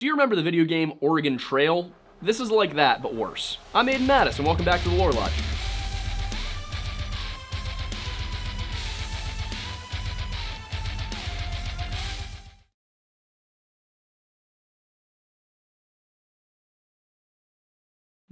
Do you remember the video game Oregon Trail? This is like that, but worse. I'm Aiden Mattis, and welcome back to the Lore Lodge.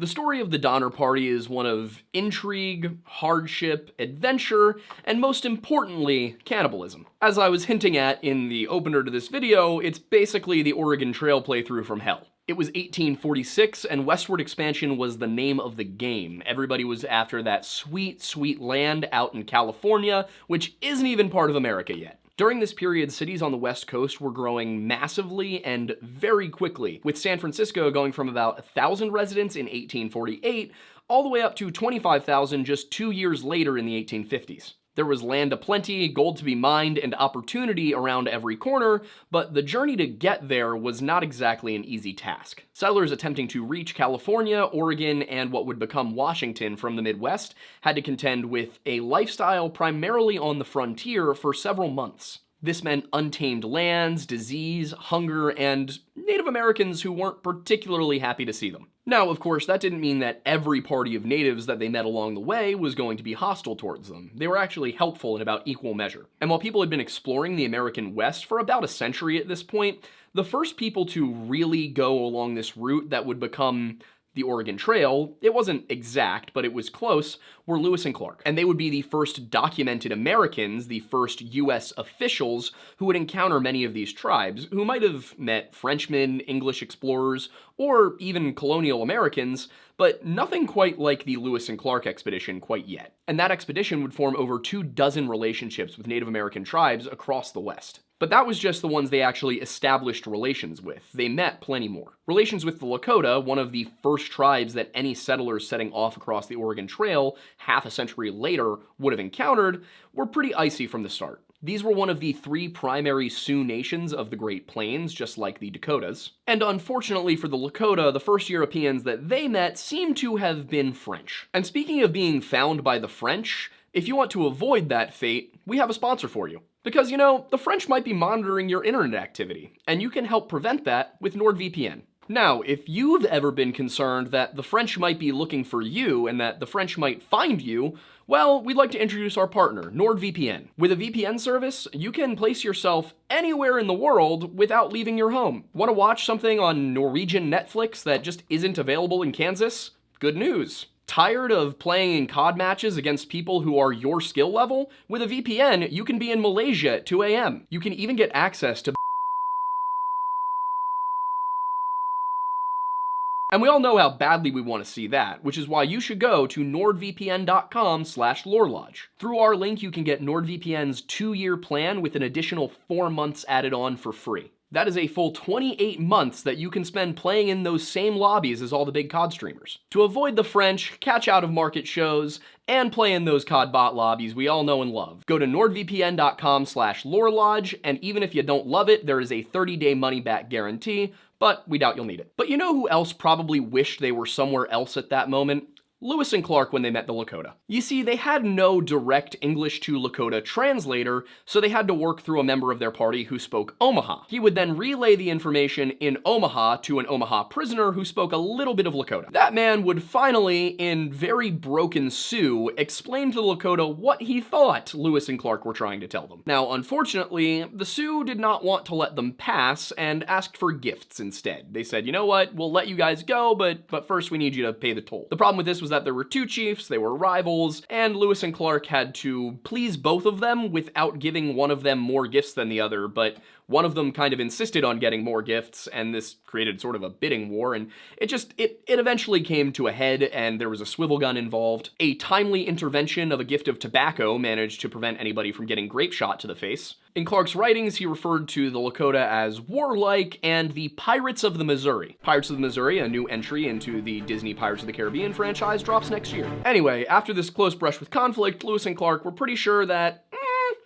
The story of the Donner Party is one of intrigue, hardship, adventure, and most importantly, cannibalism. As I was hinting at in the opener to this video, it's basically the Oregon Trail playthrough from hell. It was 1846, and westward expansion was the name of the game. Everybody was after that sweet, sweet land out in California, which isn't even part of America yet. During this period, cities on the West Coast were growing massively and very quickly, with San Francisco going from about 1,000 residents in 1848 all the way up to 25,000 just 2 years later in the 1850s. There was land aplenty, gold to be mined, and opportunity around every corner, but the journey to get there was not exactly an easy task. Settlers attempting to reach California, Oregon, and what would become Washington from the Midwest had to contend with a lifestyle primarily on the frontier for several months. This meant untamed lands, disease, hunger, and Native Americans who weren't particularly happy to see them. Now, of course, that didn't mean that every party of natives that they met along the way was going to be hostile towards them. They were actually helpful in about equal measure. And while people had been exploring the American West for about a century at this point, the first people to really go along this route that would become the Oregon Trail, it wasn't exact, but it was close, were Lewis and Clark. And they would be the first documented Americans, the first US officials who would encounter many of these tribes, who might have met Frenchmen, English explorers, or even colonial Americans, but nothing quite like the Lewis and Clark expedition quite yet. And that expedition would form over 24 relationships with Native American tribes across the West. But that was just the ones they actually established relations with. They met plenty more. Relations with the Lakota, one of the first tribes that any settlers setting off across the Oregon Trail half a century later would have encountered, were pretty icy from the start. These were one of the 3 primary Sioux nations of the Great Plains, just like the Dakotas. And unfortunately for the Lakota, the first Europeans that they met seem to have been French. And speaking of being found by the French, if you want to avoid that fate, we have a sponsor for you. Because, the French might be monitoring your internet activity, and you can help prevent that with NordVPN. Now, if you've ever been concerned that the French might be looking for you and that the French might find you, well, we'd like to introduce our partner, NordVPN. With a VPN service, you can place yourself anywhere in the world without leaving your home. Want to watch something on Norwegian Netflix that just isn't available in Kansas? Good news. Tired of playing in COD matches against people who are your skill level? With a VPN, you can be in Malaysia at 2 a.m. You can even get access to and we all know how badly we want to see that, which is why you should go to nordvpn.com/lorelodge. Through our link, you can get NordVPN's 2-year plan with an additional 4 months added on for free. That is a full 28 months that you can spend playing in those same lobbies as all the big COD streamers. To avoid the French, catch out-of-market shows, and play in those COD bot lobbies we all know and love, go to nordvpn.com/lorelodge, and even if you don't love it, there is a 30-day money-back guarantee, but we doubt you'll need it. But you know who else probably wished they were somewhere else at that moment? Lewis and Clark when they met the Lakota. You see, they had no direct English to Lakota translator, so they had to work through a member of their party who spoke Omaha. He would then relay the information in Omaha to an Omaha prisoner who spoke a little bit of Lakota. That man would finally, in very broken Sioux, explain to the Lakota what he thought Lewis and Clark were trying to tell them. Now, unfortunately, the Sioux did not want to let them pass and asked for gifts instead. They said, you know what, we'll let you guys go, but first we need you to pay the toll. The problem with this was that there were 2 chiefs, they were rivals, and Lewis and Clark had to please both of them without giving one of them more gifts than the other, but one of them kind of insisted on getting more gifts, and this created sort of a bidding war, and it eventually came to a head, and there was a swivel gun involved. A timely intervention of a gift of tobacco managed to prevent anybody from getting grape shot to the face. In Clark's writings, he referred to the Lakota as warlike and the Pirates of the Missouri. Pirates of the Missouri, a new entry into the Disney Pirates of the Caribbean franchise, drops next year. Anyway, after this close brush with conflict, Lewis and Clark were pretty sure that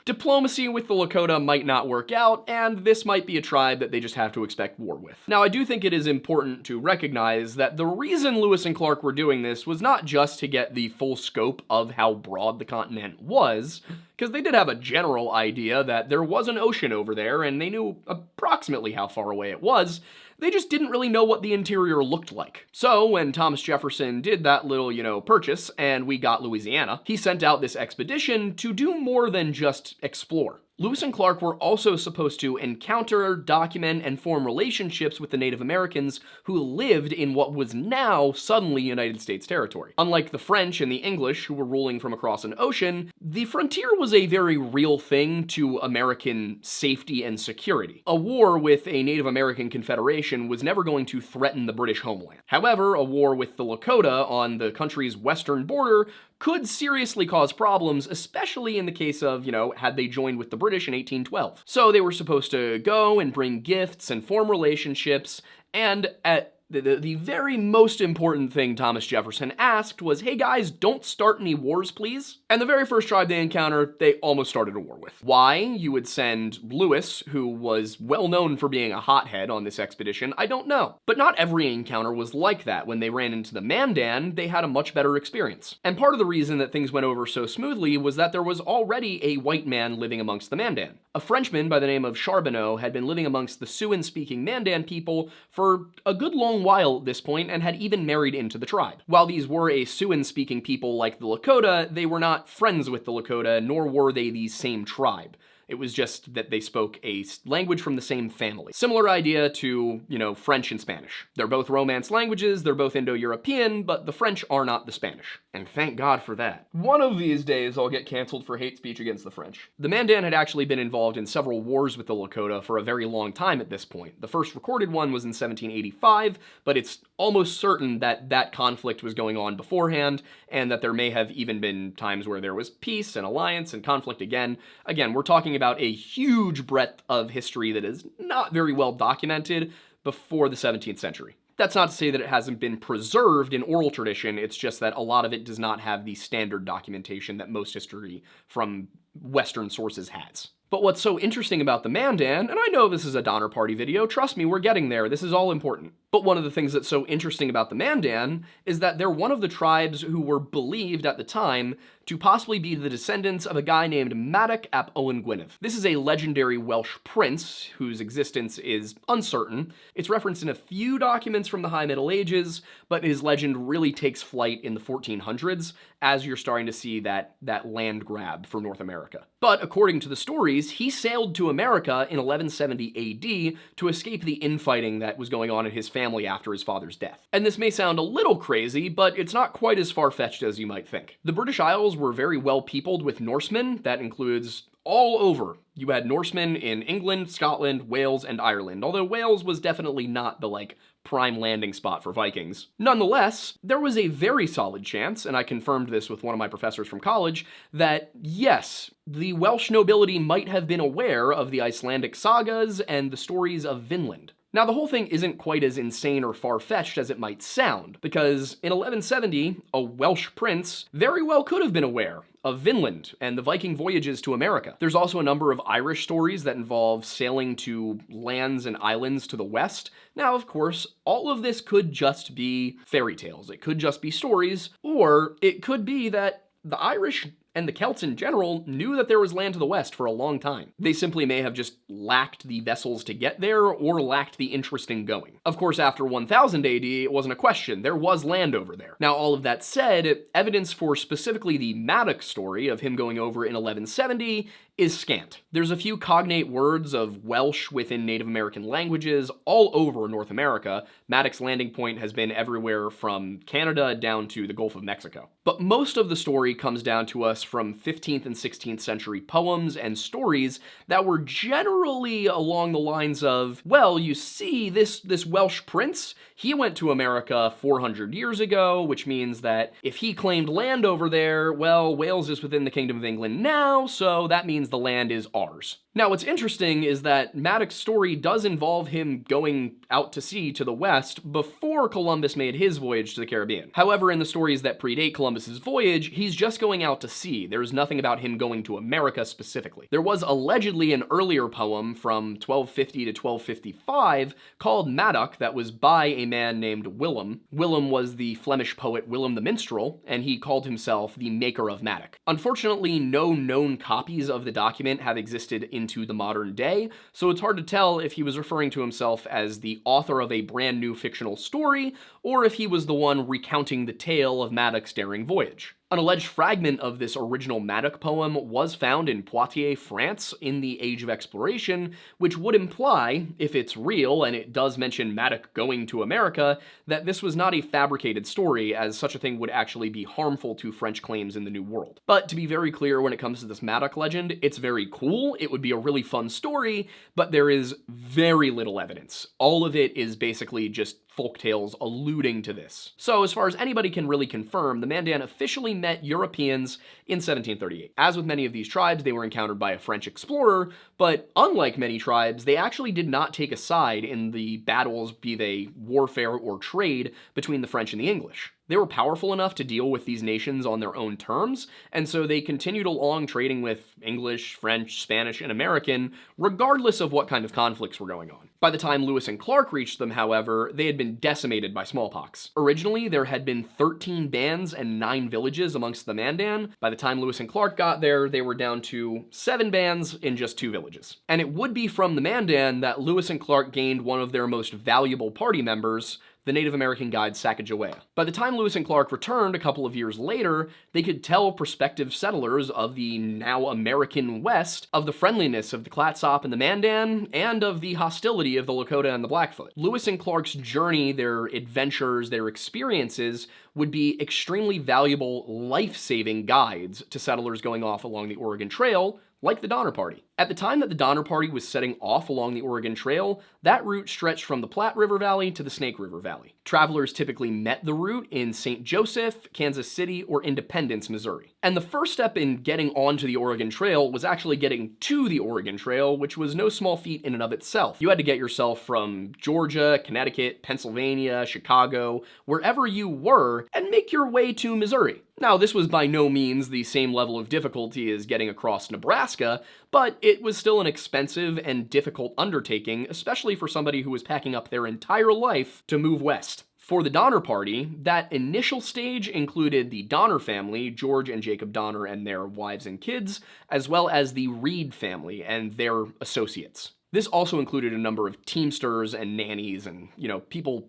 diplomacy with the Lakota might not work out, and this might be a tribe that they just have to expect war with. Now, I do think it is important to recognize that the reason Lewis and Clark were doing this was not just to get the full scope of how broad the continent was, because they did have a general idea that there was an ocean over there, and they knew approximately how far away it was. They just didn't really know what the interior looked like. So when Thomas Jefferson did that little, purchase and we got Louisiana, he sent out this expedition to do more than just explore. Lewis and Clark were also supposed to encounter, document, and form relationships with the Native Americans who lived in what was now suddenly United States territory. Unlike the French and the English, who were ruling from across an ocean, the frontier was a very real thing to American safety and security. A war with a Native American confederation was never going to threaten the British homeland. However, a war with the Lakota on the country's western border could seriously cause problems, especially in the case of, had they joined with the British in 1812. So they were supposed to go and bring gifts and form relationships, and at the very most important thing Thomas Jefferson asked was, hey guys, don't start any wars, please. And the very first tribe they encountered, they almost started a war with. Why you would send Lewis, who was well known for being a hothead on this expedition, I don't know. But not every encounter was like that. When they ran into the Mandan, they had a much better experience. And part of the reason that things went over so smoothly was that there was already a white man living amongst the Mandan. A Frenchman by the name of Charbonneau had been living amongst the Siouan-speaking Mandan people for a good long while at this point and had even married into the tribe. While these were a Siouan-speaking people like the Lakota, they were not friends with the Lakota, nor were they the same tribe. It was just that they spoke a language from the same family. Similar idea to, French and Spanish. They're both Romance languages, they're both Indo-European, but the French are not the Spanish. And thank God for that. One of these days I'll get canceled for hate speech against the French. The Mandan had actually been involved in several wars with the Lakota for a very long time at this point. The first recorded one was in 1785, but it's almost certain that that conflict was going on beforehand, and that there may have even been times where there was peace and alliance and conflict again. Again, we're talking about a huge breadth of history that is not very well documented before the 17th century. That's not to say that it hasn't been preserved in oral tradition, it's just that a lot of it does not have the standard documentation that most history from Western sources has. But what's so interesting about the Mandan, and I know this is a Donner Party video, trust me, we're getting there, this is all important. But one of the things that's so interesting about the Mandan is that they're one of the tribes who were believed at the time to possibly be the descendants of a guy named Madog ap Owen Gwynedd. This is a legendary Welsh prince whose existence is uncertain. It's referenced in a few documents from the High Middle Ages, but his legend really takes flight in the 1400s as you're starting to see that land grab for North America. But according to the stories, he sailed to America in 1170 AD to escape the infighting that was going on in his family after his father's death. And this may sound a little crazy, but it's not quite as far-fetched as you might think. The British Isles were very well peopled with Norsemen. That includes all over. You had Norsemen in England, Scotland, Wales, and Ireland, although Wales was definitely not the, prime landing spot for Vikings. Nonetheless, there was a very solid chance, and I confirmed this with one of my professors from college, that yes, the Welsh nobility might have been aware of the Icelandic sagas and the stories of Vinland. Now, the whole thing isn't quite as insane or far-fetched as it might sound, because in 1170, a Welsh prince very well could have been aware of Vinland and the Viking voyages to America. There's also a number of Irish stories that involve sailing to lands and islands to the west. Now, of course, all of this could just be fairy tales. It could just be stories, or it could be that the Irish and the Celts in general knew that there was land to the west for a long time. They simply may have just lacked the vessels to get there or lacked the interest in going. Of course, after 1000 AD, it wasn't a question. There was land over there. Now, all of that said, evidence for specifically the Madog story of him going over in 1170 is scant. There's a few cognate words of Welsh within Native American languages all over North America. Madog's landing point has been everywhere from Canada down to the Gulf of Mexico. But most of the story comes down to us from 15th and 16th century poems and stories that were generally along the lines of, well, you see, this Welsh prince, he went to America 400 years ago, which means that if he claimed land over there, well, Wales is within the Kingdom of England now, so that means the land is ours. Now, what's interesting is that Madog's story does involve him going out to sea to the west before Columbus made his voyage to the Caribbean. However, in the stories that predate Columbus's voyage, he's just going out to sea. There's nothing about him going to America specifically. There was allegedly an earlier poem from 1250 to 1255 called Madog that was by a man named Willem. Willem was the Flemish poet Willem the Minstrel, and he called himself the maker of Madog. Unfortunately, no known copies of the document have existed in into the modern day, so it's hard to tell if he was referring to himself as the author of a brand new fictional story, or if he was the one recounting the tale of Madoc's daring voyage. An alleged fragment of this original Madoc poem was found in Poitiers, France in the Age of Exploration, which would imply, if it's real and it does mention Madoc going to America, that this was not a fabricated story, as such a thing would actually be harmful to French claims in the New World. But to be very clear, when it comes to this Madoc legend, it's very cool, it would be a really fun story, but there is very little evidence. All of it is basically just folktales alluding to this. So as far as anybody can really confirm, the Mandan officially met Europeans in 1738. As with many of these tribes, they were encountered by a French explorer, but unlike many tribes, they actually did not take a side in the battles, be they warfare or trade, between the French and the English. They were powerful enough to deal with these nations on their own terms, and so they continued along trading with English, French, Spanish, and American, regardless of what kind of conflicts were going on. By the time Lewis and Clark reached them, however, they had been decimated by smallpox. Originally, there had been 13 bands and 9 villages amongst the Mandan. By the time Lewis and Clark got there, they were down to 7 bands in just 2 villages. And it would be from the Mandan that Lewis and Clark gained one of their most valuable party members, the Native American guide Sacagawea. By the time Lewis and Clark returned a couple of years later, they could tell prospective settlers of the now American West of the friendliness of the Clatsop and the Mandan, and of the hostility of the Lakota and the Blackfoot. Lewis and Clark's journey, their adventures, their experiences, would be extremely valuable, life-saving guides to settlers going off along the Oregon Trail, like the Donner Party. At the time that the Donner Party was setting off along the Oregon Trail, that route stretched from the Platte River Valley to the Snake River Valley. Travelers typically met the route in St. Joseph, Kansas City, or Independence, Missouri. And the first step in getting onto the Oregon Trail was actually getting to the Oregon Trail, which was no small feat in and of itself. You had to get yourself from Georgia, Connecticut, Pennsylvania, Chicago, wherever you were, and make your way to Missouri. Now, this was by no means the same level of difficulty as getting across Nebraska, but it was still an expensive and difficult undertaking, especially for somebody who was packing up their entire life to move west. For the Donner Party, that initial stage included the Donner family, George and Jacob Donner and their wives and kids, as well as the Reed family and their associates. This also included a number of teamsters and nannies and, people,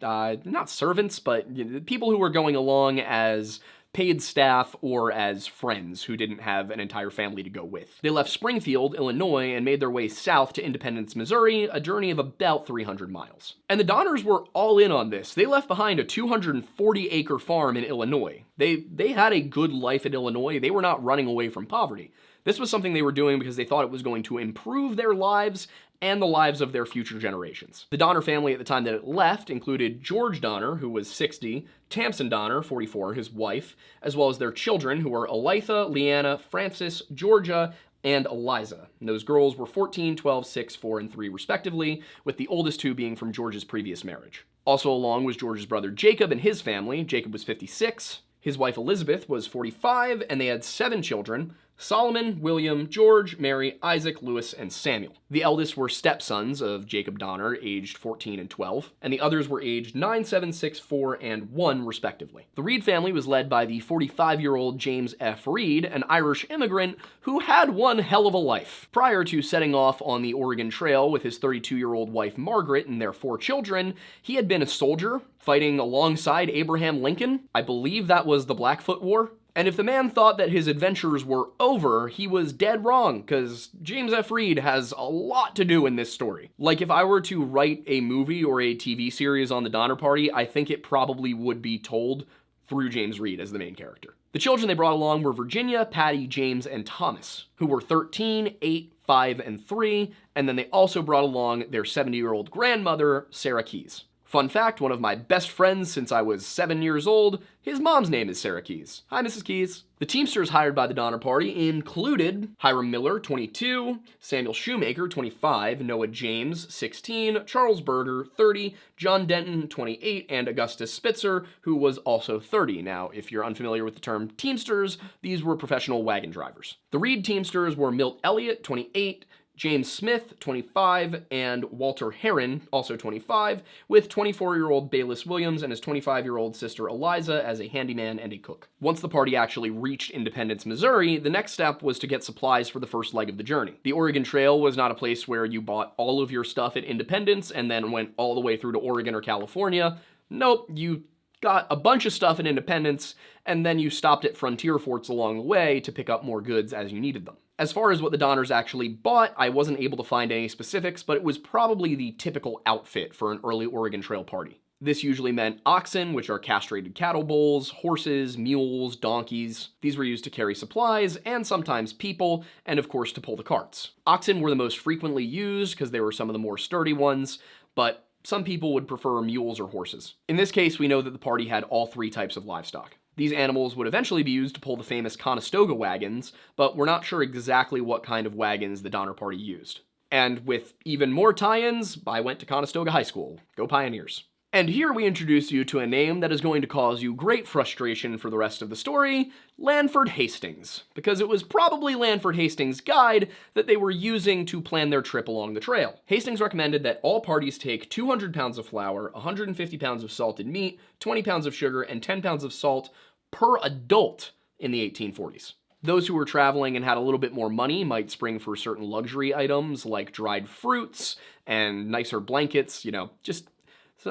not servants, but people who were going along as paid staff or as friends who didn't have an entire family to go with. They left Springfield, Illinois, and made their way south to Independence, Missouri, a journey of about 300 miles. And the Donners were all in on this. They left behind a 240-acre farm in Illinois. They had a good life in Illinois. They were not running away from poverty. This was something they were doing because they thought it was going to improve their lives and the lives of their future generations. The Donner family at the time that it left included George Donner, who was 60, Tamsen Donner, 44, his wife, as well as their children, who were Olathe, Leanna, Frances, Georgia, and Eliza. And those girls were 14, 12, 6, 4, and 3 respectively, with the oldest 2 being from George's previous marriage. Also along was George's brother Jacob and his family. Jacob was 56, his wife Elizabeth was 45, and they had 7 children: Solomon, William, George, Mary, Isaac, Louis, and Samuel. The eldest were stepsons of Jacob Donner, aged 14 and 12, and the others were aged 9, 7, 6, 4, and 1, respectively. The Reed family was led by the 45-year-old James F. Reed, an Irish immigrant who had one hell of a life. Prior to setting off on the Oregon Trail with his 32-year-old wife Margaret and their 4 children, he had been a soldier fighting alongside Abraham Lincoln. I believe that was the Blackfoot War. And if the man thought that his adventures were over, he was dead wrong, because James F. Reed has a lot to do in this story. Like, if I were to write a movie or a TV series on the Donner Party, I think it probably would be told through James Reed as the main character. The children they brought along were Virginia, Patty, James, and Thomas, who were 13, 8, 5, and 3, and then they also brought along their 70-year-old grandmother, Sarah Keyes. Fun fact, one of my best friends since I was 7 years old, his mom's name is Sarah Keyes. Hi, Mrs. Keyes. The Teamsters hired by the Donner Party included Hiram Miller, 22, Samuel Shoemaker, 25, Noah James, 16, Charles Berger, 30, John Denton, 28, and Augustus Spitzer, who was also 30. Now, if you're unfamiliar with the term Teamsters, these were professional wagon drivers. The Reed Teamsters were Milt Elliott, 28, James Smith, 25, and Walter Heron, also 25, with 24-year-old Bayless Williams and his 25-year-old sister Eliza as a handyman and a cook. Once the party actually reached Independence, Missouri, the next step was to get supplies for the first leg of the journey. The Oregon Trail was not a place where you bought all of your stuff at Independence and then went all the way through to Oregon or California. Nope, you got a bunch of stuff at Independence, and then you stopped at frontier forts along the way to pick up more goods as you needed them. As far as what the Donners actually bought, I wasn't able to find any specifics, but it was probably the typical outfit for an early Oregon Trail party. This usually meant oxen, which are castrated cattle bulls, horses, mules, donkeys. These were used to carry supplies, and sometimes people, and of course to pull the carts. Oxen were the most frequently used because they were some of the more sturdy ones, but some people would prefer mules or horses. In this case, we know that the party had all three types of livestock. These animals would eventually be used to pull the famous Conestoga wagons, but we're not sure exactly what kind of wagons the Donner Party used. And with even more tie-ins, I went to Conestoga High School. Go Pioneers. And here we introduce you to a name that is going to cause you great frustration for the rest of the story, Lanford Hastings, because it was probably Lanford Hastings' guide that they were using to plan their trip along the trail. Hastings recommended that all parties take 200 pounds of flour, 150 pounds of salted meat, 20 pounds of sugar, and 10 pounds of salt per adult in the 1840s. Those who were traveling and had a little bit more money might spring for certain luxury items like dried fruits and nicer blankets, just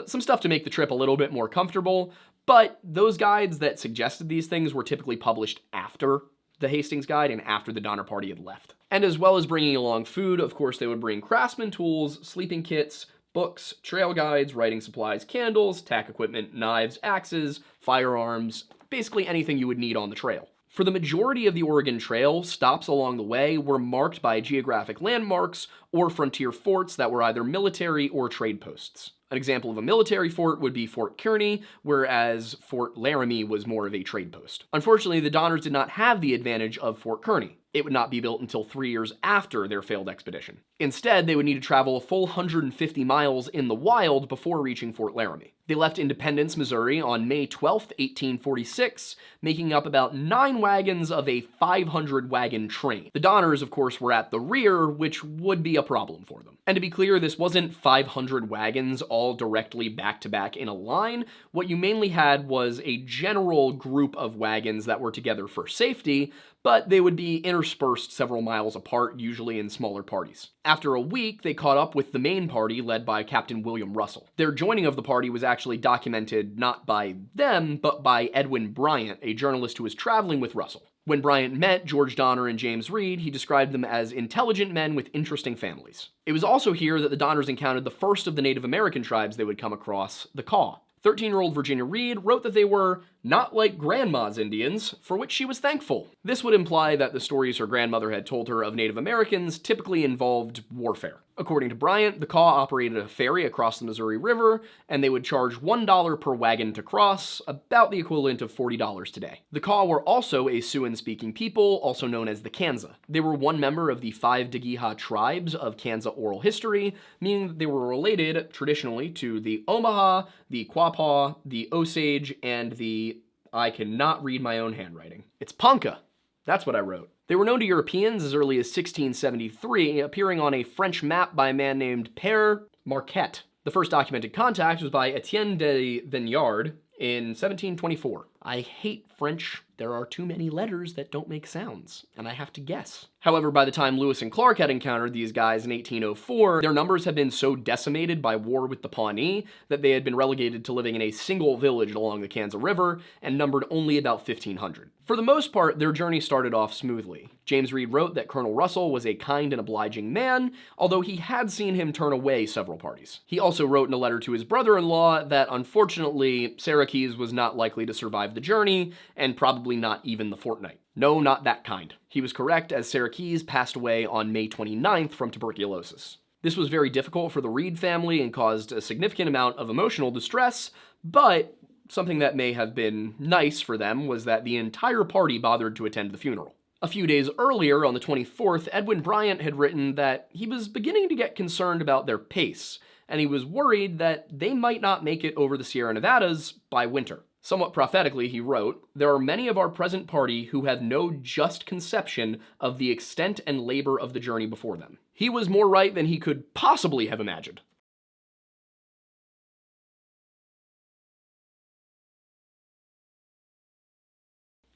some stuff to make the trip a little bit more comfortable, but those guides that suggested these things were typically published after the Hastings Guide and after the Donner Party had left. And as well as bringing along food, of course, they would bring craftsman tools, sleeping kits, books, trail guides, writing supplies, candles, tack equipment, knives, axes, firearms, basically anything you would need on the trail. For the majority of the Oregon Trail, stops along the way were marked by geographic landmarks or frontier forts that were either military or trade posts. An example of a military fort would be Fort Kearny, whereas Fort Laramie was more of a trade post. Unfortunately, the Donners did not have the advantage of Fort Kearny. It would not be built until 3 years after their failed expedition. Instead, they would need to travel a full 150 miles in the wild before reaching Fort Laramie. They left Independence, Missouri on May 12, 1846, making up about 9 wagons of a 500-wagon train. The Donners, of course, were at the rear, which would be a problem for them. And to be clear, this wasn't 500 wagons all directly back-to-back in a line. What you mainly had was a general group of wagons that were together for safety, but they would be interspersed several miles apart, usually in smaller parties. After a week, they caught up with the main party led by Captain William Russell. Their joining of the party was actually documented not by them, but by Edwin Bryant, a journalist who was traveling with Russell. When Bryant met George Donner and James Reed, he described them as intelligent men with interesting families. It was also here that the Donners encountered the first of the Native American tribes they would come across, the Kaw. 13-year-old Virginia Reed wrote that they were not like Grandma's Indians, for which she was thankful. This would imply that the stories her grandmother had told her of Native Americans typically involved warfare. According to Bryant, the Kaw operated a ferry across the Missouri River, and they would charge $1 per wagon to cross, about the equivalent of $40 today. The Kaw were also a Siouan-speaking people, also known as the Kansa. They were one member of the 5 Dagiha tribes of Kansa oral history, meaning that they were related, traditionally, to the Omaha, the Quapaw, the Osage, and the... I cannot read my own handwriting. It's Ponca. That's what I wrote. They were known to Europeans as early as 1673, appearing on a French map by a man named Père Marquette. The first documented contact was by Etienne de Vignard in 1724. I hate French. There are too many letters that don't make sounds, and I have to guess. However, by the time Lewis and Clark had encountered these guys in 1804, their numbers had been so decimated by war with the Pawnee that they had been relegated to living in a single village along the Kansa River and numbered only about 1,500. For the most part, their journey started off smoothly. James Reed wrote that Colonel Russell was a kind and obliging man, although he had seen him turn away several parties. He also wrote in a letter to his brother-in-law that, unfortunately, Sarah Keyes was not likely to survive the journey, and probably not even the fortnight. No, not that kind. He was correct, as Sarah Keyes passed away on May 29th from tuberculosis. This was very difficult for the Reed family and caused a significant amount of emotional distress, but something that may have been nice for them was that the entire party bothered to attend the funeral. A few days earlier, on the 24th, Edwin Bryant had written that he was beginning to get concerned about their pace, and he was worried that they might not make it over the Sierra Nevadas by winter. Somewhat prophetically, he wrote, "There are many of our present party who have no just conception of the extent and labor of the journey before them." He was more right than he could possibly have imagined.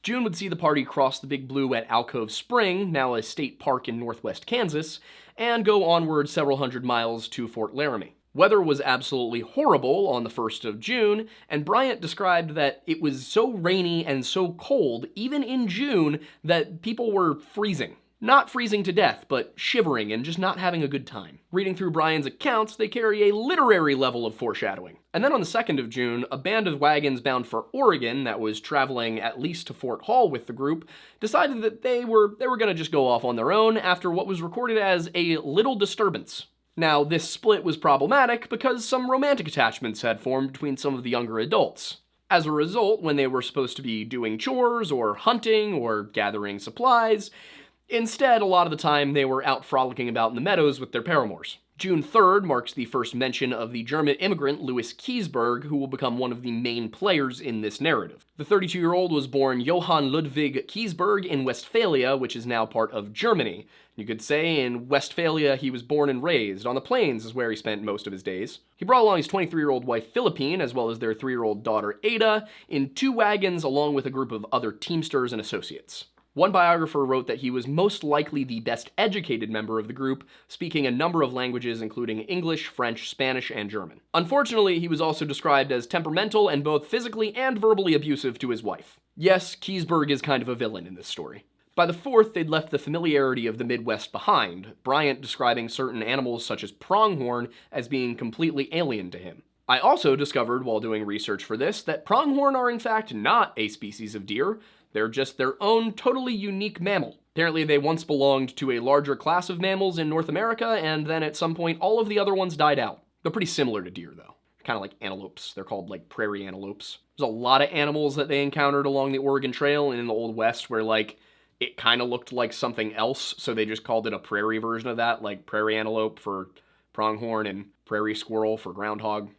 June would see the party cross the Big Blue at Alcove Spring, now a state park in northwest Kansas, and go onward several hundred miles to Fort Laramie. Weather was absolutely horrible on the 1st of June, and Bryant described that it was so rainy and so cold, even in June, that people were freezing. Not freezing to death, but shivering and just not having a good time. Reading through Bryant's accounts, they carry a literary level of foreshadowing. And then on the 2nd of June, a band of wagons bound for Oregon that was traveling at least to Fort Hall with the group decided that they were gonna just go off on their own after what was recorded as a little disturbance. Now, this split was problematic because some romantic attachments had formed between some of the younger adults. As a result, when they were supposed to be doing chores or hunting or gathering supplies, instead, a lot of the time, they were out frolicking about in the meadows with their paramours. June 3rd marks the first mention of the German immigrant Louis Kiesberg, who will become one of the main players in this narrative. The 32-year-old was born Johann Ludwig Kiesberg in Westphalia, which is now part of Germany. You could say in Westphalia he was born and raised. On the plains is where he spent most of his days. He brought along his 23-year-old wife Philippine, as well as their 3-year-old daughter Ada, in 2 wagons along with a group of other teamsters and associates. One biographer wrote that he was most likely the best educated member of the group, speaking a number of languages including English, French, Spanish, and German. Unfortunately, he was also described as temperamental and both physically and verbally abusive to his wife. Yes, Kiesberg is kind of a villain in this story. By the 4th, they'd left the familiarity of the Midwest behind, Bryant describing certain animals such as pronghorn as being completely alien to him. I also discovered while doing research for this that pronghorn are in fact not a species of deer. They're just their own totally unique mammal. Apparently they once belonged to a larger class of mammals in North America, and then at some point all of the other ones died out. They're pretty similar to deer though. Kind of like antelopes. They're called like prairie antelopes. There's a lot of animals that they encountered along the Oregon Trail and in the Old West where like it kind of looked like something else, so they just called it a prairie version of that, like prairie antelope for pronghorn and prairie squirrel for groundhog.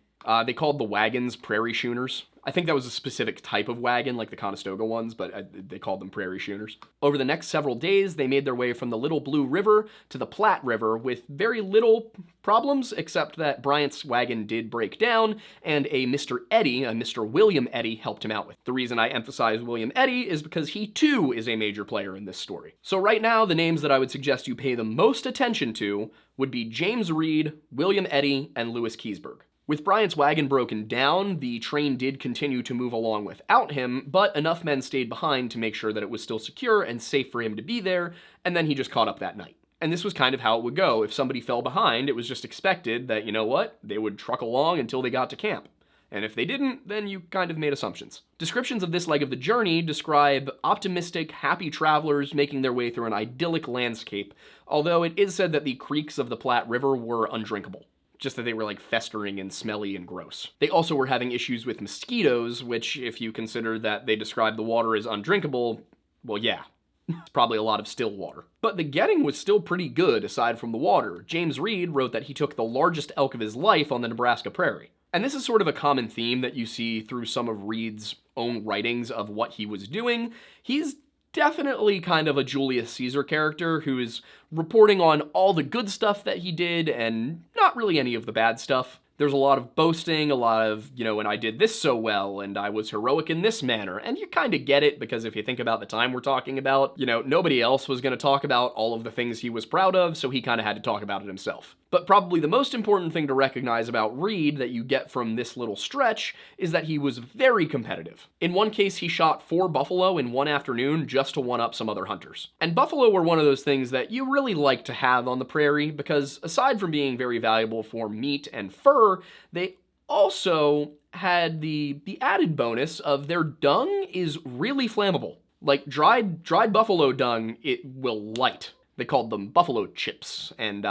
They called the wagons prairie schooners. I think that was a specific type of wagon, like the Conestoga ones, but they called them prairie schooners. Over the next several days, they made their way from the Little Blue River to the Platte River with very little problems, except that Bryant's wagon did break down, and a Mr. Eddy, a Mr. William Eddy, helped him out with. The reason I emphasize William Eddy is because he too is a major player in this story. So right now, the names that I would suggest you pay the most attention to would be James Reed, William Eddy, and Louis Kiesberg. With Bryant's wagon broken down, the train did continue to move along without him, but enough men stayed behind to make sure that it was still secure and safe for him to be there, and then he just caught up that night. And this was kind of how it would go. If somebody fell behind, it was just expected that, you know what, they would truck along until they got to camp. And if they didn't, then you kind of made assumptions. Descriptions of this leg of the journey describe optimistic, happy travelers making their way through an idyllic landscape, although it is said that the creeks of the Platte River were undrinkable. Just that they were like festering and smelly and gross. They also were having issues with mosquitoes, which if you consider that they describe the water as undrinkable, well yeah, it's probably a lot of still water. But the getting was still pretty good aside from the water. James Reed wrote that he took the largest elk of his life on the Nebraska prairie. And this is sort of a common theme that you see through some of Reed's own writings of what he was doing. He's definitely kind of a Julius Caesar character who is reporting on all the good stuff that he did and not really any of the bad stuff. There's a lot of boasting, a lot of, and I did this so well, and I was heroic in this manner. And you kind of get it, because if you think about the time we're talking about, nobody else was going to talk about all of the things he was proud of, so he kind of had to talk about it himself. But probably the most important thing to recognize about Reed that you get from this little stretch is that he was very competitive. In one case, he shot 4 buffalo in one afternoon just to one-up some other hunters. And buffalo were one of those things that you really like to have on the prairie, because aside from being very valuable for meat and fur, they also had the added bonus of their dung is really flammable. Like dried buffalo dung, it will light. They called them buffalo chips, and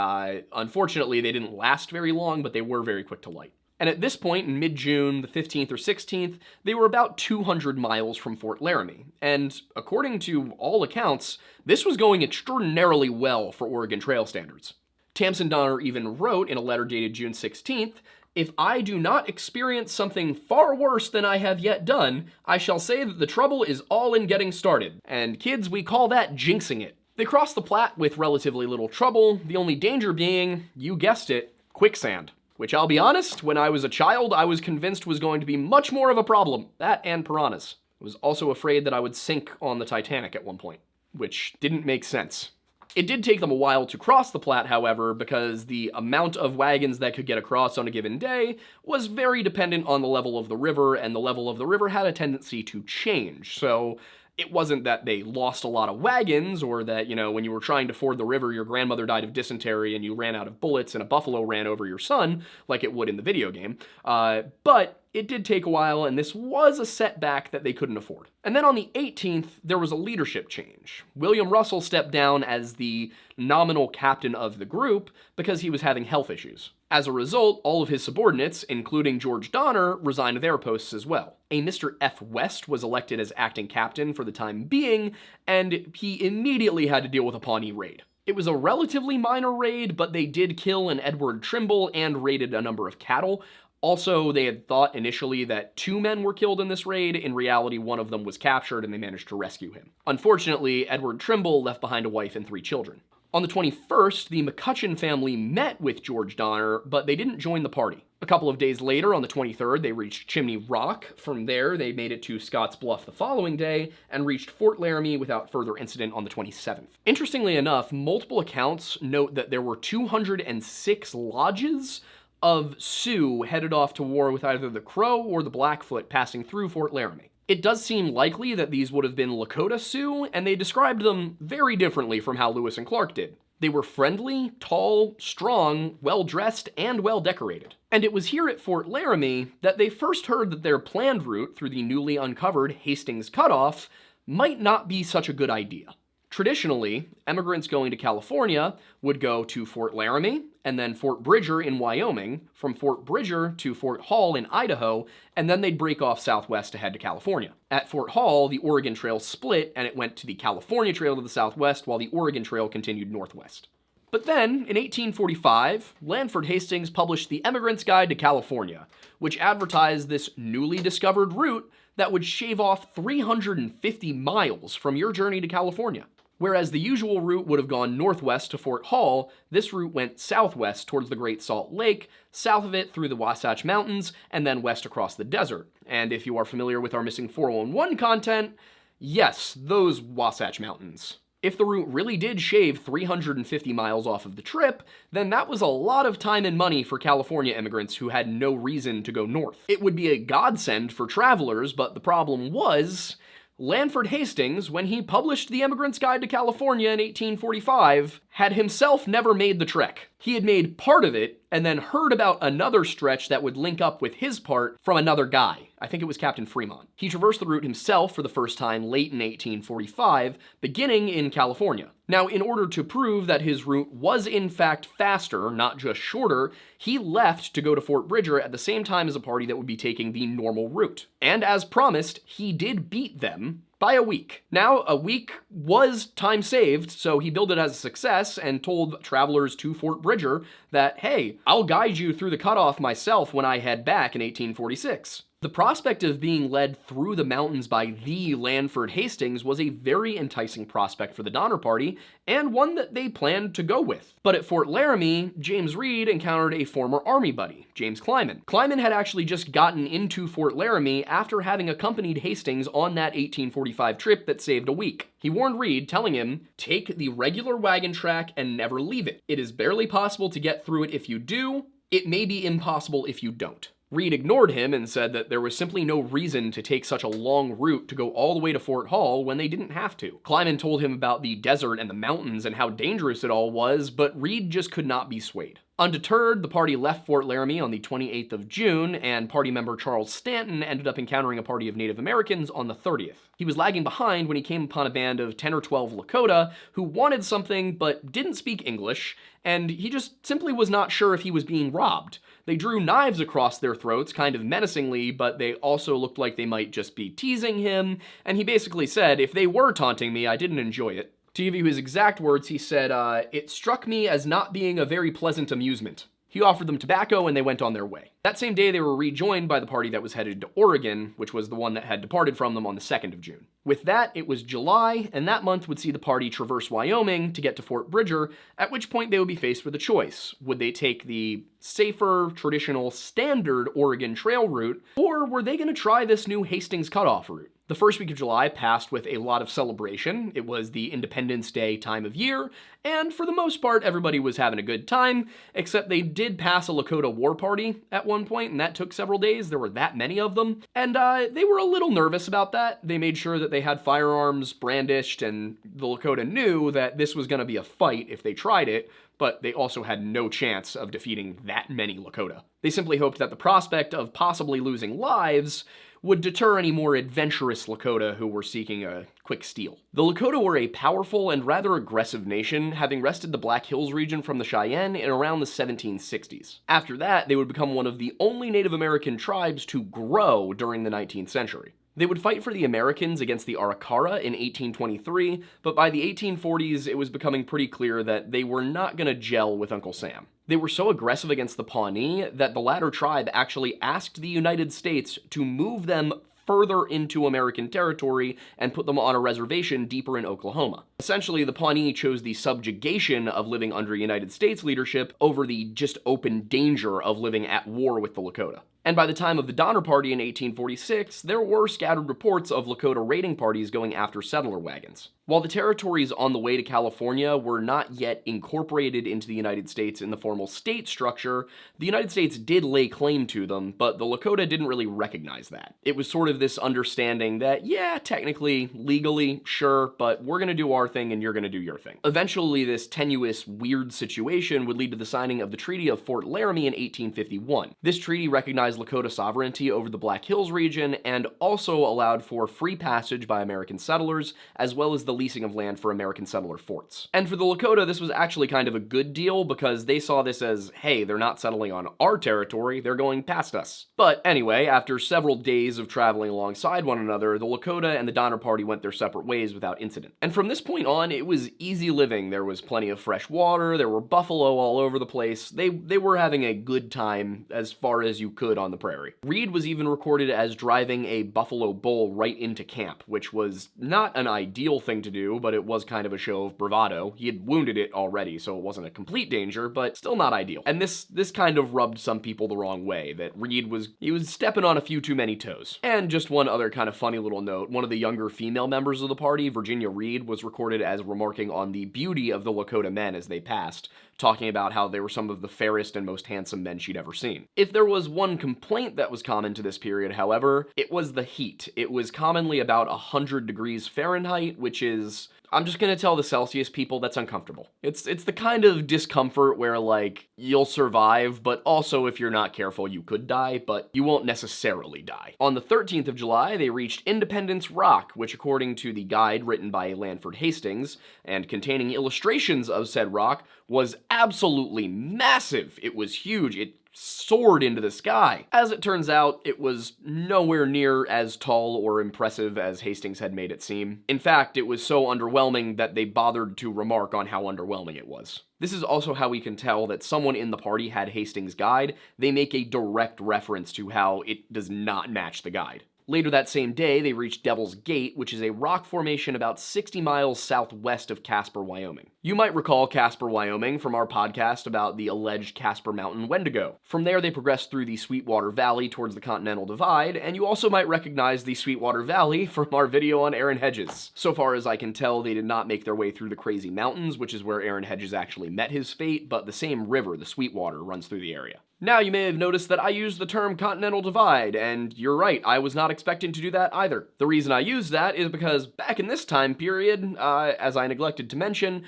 unfortunately they didn't last very long, but they were very quick to light. And at this point, in mid-June, the 15th or 16th, they were about 200 miles from Fort Laramie. And according to all accounts, this was going extraordinarily well for Oregon Trail standards. Tamsen Donner even wrote in a letter dated June 16th, If I do not experience something far worse than I have yet done, I shall say that the trouble is all in getting started. And kids, we call that jinxing it. They crossed the Platte with relatively little trouble, the only danger being, you guessed it, quicksand. Which, I'll be honest, when I was a child, I was convinced was going to be much more of a problem. That and piranhas. I was also afraid that I would sink on the Titanic at one point, which didn't make sense. It did take them a while to cross the Platte, however, because the amount of wagons that could get across on a given day was very dependent on the level of the river, and the level of the river had a tendency to change. So it wasn't that they lost a lot of wagons, or that, you know, when you were trying to ford the river, your grandmother died of dysentery and you ran out of bullets and a buffalo ran over your son, like it would in the video game. But it did take a while, and this was a setback that they couldn't afford. And then on the 18th, there was a leadership change. William Russell stepped down as the nominal captain of the group because he was having health issues. As a result, all of his subordinates, including George Donner, resigned their posts as well. A Mr. F. West was elected as acting captain for the time being, and he immediately had to deal with a Pawnee raid. It was a relatively minor raid, but they did kill an Edward Trimble and raided a number of cattle. Also, they had thought initially that 2 men were killed in this raid. In reality, one of them was captured and they managed to rescue him. Unfortunately, Edward Trimble left behind a wife and 3 children. On the 21st, the McCutcheon family met with George Donner, but they didn't join the party. A couple of days later, on the 23rd, they reached Chimney Rock. From there, they made it to Scotts Bluff the following day and reached Fort Laramie without further incident on the 27th. Interestingly enough, multiple accounts note that there were 206 lodges of Sioux headed off to war with either the Crow or the Blackfoot passing through Fort Laramie. It does seem likely that these would have been Lakota Sioux, and they described them very differently from how Lewis and Clark did. They were friendly, tall, strong, well-dressed, and well-decorated. And it was here at Fort Laramie that they first heard that their planned route through the newly uncovered Hastings Cutoff might not be such a good idea. Traditionally, emigrants going to California would go to Fort Laramie, and then Fort Bridger in Wyoming, from Fort Bridger to Fort Hall in Idaho, and then they'd break off southwest to head to California. At Fort Hall, the Oregon Trail split, and it went to the California Trail to the southwest, while the Oregon Trail continued northwest. But then, in 1845, Lanford Hastings published The Emigrant's Guide to California, which advertised this newly discovered route that would shave off 350 miles from your journey to California. Whereas the usual route would have gone northwest to Fort Hall, this route went southwest towards the Great Salt Lake, south of it through the Wasatch Mountains, and then west across the desert. And if you are familiar with our Missing 411 content, yes, those Wasatch Mountains. If the route really did shave 350 miles off of the trip, then that was a lot of time and money for California immigrants who had no reason to go north. It would be a godsend for travelers, but the problem was, Lanford Hastings, when he published The Emigrant's Guide to California in 1845, had himself never made the trek. He had made part of it, and then heard about another stretch that would link up with his part from another guy. I think it was Captain Fremont. He traversed the route himself for the first time late in 1845, beginning in California. Now, in order to prove that his route was in fact faster, not just shorter, he left to go to Fort Bridger at the same time as a party that would be taking the normal route. And as promised, he did beat them by a week. Now, a week was time saved, so he billed it as a success and told travelers to Fort Bridger that, hey, I'll guide you through the cutoff myself when I head back in 1846. The prospect of being led through the mountains by the Lanford Hastings was a very enticing prospect for the Donner Party, and one that they planned to go with. But at Fort Laramie, James Reed encountered a former army buddy, James Clyman. Clyman had actually just gotten into Fort Laramie after having accompanied Hastings on that 1845 trip that saved a week. He warned Reed, telling him, "Take the regular wagon track and never leave it. It is barely possible to get through it if you do. It may be impossible if you don't." Reed ignored him and said that there was simply no reason to take such a long route to go all the way to Fort Hall when they didn't have to. Clyman told him about the desert and the mountains and how dangerous it all was, but Reed just could not be swayed. Undeterred, the party left Fort Laramie on the 28th of June, and party member Charles Stanton ended up encountering a party of Native Americans on the 30th. He was lagging behind when he came upon a band of 10 or 12 Lakota who wanted something but didn't speak English, and he just simply was not sure if he was being robbed. They drew knives across their throats kind of menacingly, but they also looked like they might just be teasing him, and he basically said, "If they were taunting me, I didn't enjoy it." To give you his exact words, he said, "It struck me as not being a very pleasant amusement." He offered them tobacco and they went on their way. That same day, they were rejoined by the party that was headed to Oregon, which was the one that had departed from them on the 2nd of June. With that, it was July, and that month would see the party traverse Wyoming to get to Fort Bridger, at which point they would be faced with a choice. Would they take the safer, traditional, standard Oregon Trail route, or were they going to try this new Hastings Cutoff route? The first week of July passed with a lot of celebration. It was the Independence Day time of year, and for the most part, everybody was having a good time, except they did pass a Lakota war party at one point, and that took several days. There were that many of them, and they were a little nervous about that. They made sure that they had firearms brandished, and the Lakota knew that this was going to be a fight if they tried it, but they also had no chance of defeating that many Lakota. They simply hoped that the prospect of possibly losing lives would deter any more adventurous Lakota who were seeking a quick steal. The Lakota were a powerful and rather aggressive nation, having wrested the Black Hills region from the Cheyenne in around the 1760s. After that, they would become one of the only Native American tribes to grow during the 19th century. They would fight for the Americans against the Arikara in 1823, but by the 1840s, it was becoming pretty clear that they were not going to gel with Uncle Sam. They were so aggressive against the Pawnee that the latter tribe actually asked the United States to move them further into American territory and put them on a reservation deeper in Oklahoma. Essentially, the Pawnee chose the subjugation of living under United States leadership over the just open danger of living at war with the Lakota. And by the time of the Donner Party in 1846, there were scattered reports of Lakota raiding parties going after settler wagons. While the territories on the way to California were not yet incorporated into the United States in the formal state structure, the United States did lay claim to them, but the Lakota didn't really recognize that. It was sort of this understanding that, yeah, technically, legally, sure, but we're gonna do our thing and you're gonna do your thing. Eventually, this tenuous, weird situation would lead to the signing of the Treaty of Fort Laramie in 1851. This treaty recognized Lakota sovereignty over the Black Hills region and also allowed for free passage by American settlers, as well as the leasing of land for American settler forts. And for the Lakota, this was actually kind of a good deal because they saw this as, hey, they're not settling on our territory, they're going past us. But anyway, after several days of traveling alongside one another, the Lakota and the Donner Party went their separate ways without incident. And from this point on, it was easy living. There was plenty of fresh water, there were buffalo all over the place. They were having a good time as far as you could on the prairie. Reed was even recorded as driving a buffalo bull right into camp, which was not an ideal thing to do, but it was kind of a show of bravado. He had wounded it already, so it wasn't a complete danger, but still not ideal. And this kind of rubbed some people the wrong way, that Reed was stepping on a few too many toes. And just one other kind of funny little note, one of the younger female members of the party, Virginia Reed, was recorded as remarking on the beauty of the Lakota men as they passed, talking about how they were some of the fairest and most handsome men she'd ever seen. If there was one complaint that was common to this period, however, it was the heat. It was commonly about 100 degrees Fahrenheit, which is, I'm just gonna tell the Celsius people, that's uncomfortable. It's the kind of discomfort where, like, you'll survive, but also if you're not careful, you could die, but you won't necessarily die. On the 13th of July, they reached Independence Rock, which according to the guide written by Lanford Hastings, and containing illustrations of said rock, was absolutely massive. It was huge. It soared into the sky. As it turns out, it was nowhere near as tall or impressive as Hastings had made it seem. In fact, it was so underwhelming that they bothered to remark on how underwhelming it was. This is also how we can tell that someone in the party had Hastings' guide. They make a direct reference to how it does not match the guide. Later that same day, they reached Devil's Gate, which is a rock formation about 60 miles southwest of Casper, Wyoming. You might recall Casper, Wyoming from our podcast about the alleged Casper Mountain Wendigo. From there, they progressed through the Sweetwater Valley towards the Continental Divide, and you also might recognize the Sweetwater Valley from our video on Aaron Hedges. So far as I can tell, they did not make their way through the Crazy Mountains, which is where Aaron Hedges actually met his fate, but the same river, the Sweetwater, runs through the area. Now, you may have noticed that I used the term Continental Divide, and you're right, I was not expecting to do that either. The reason I used that is because back in this time period, as I neglected to mention,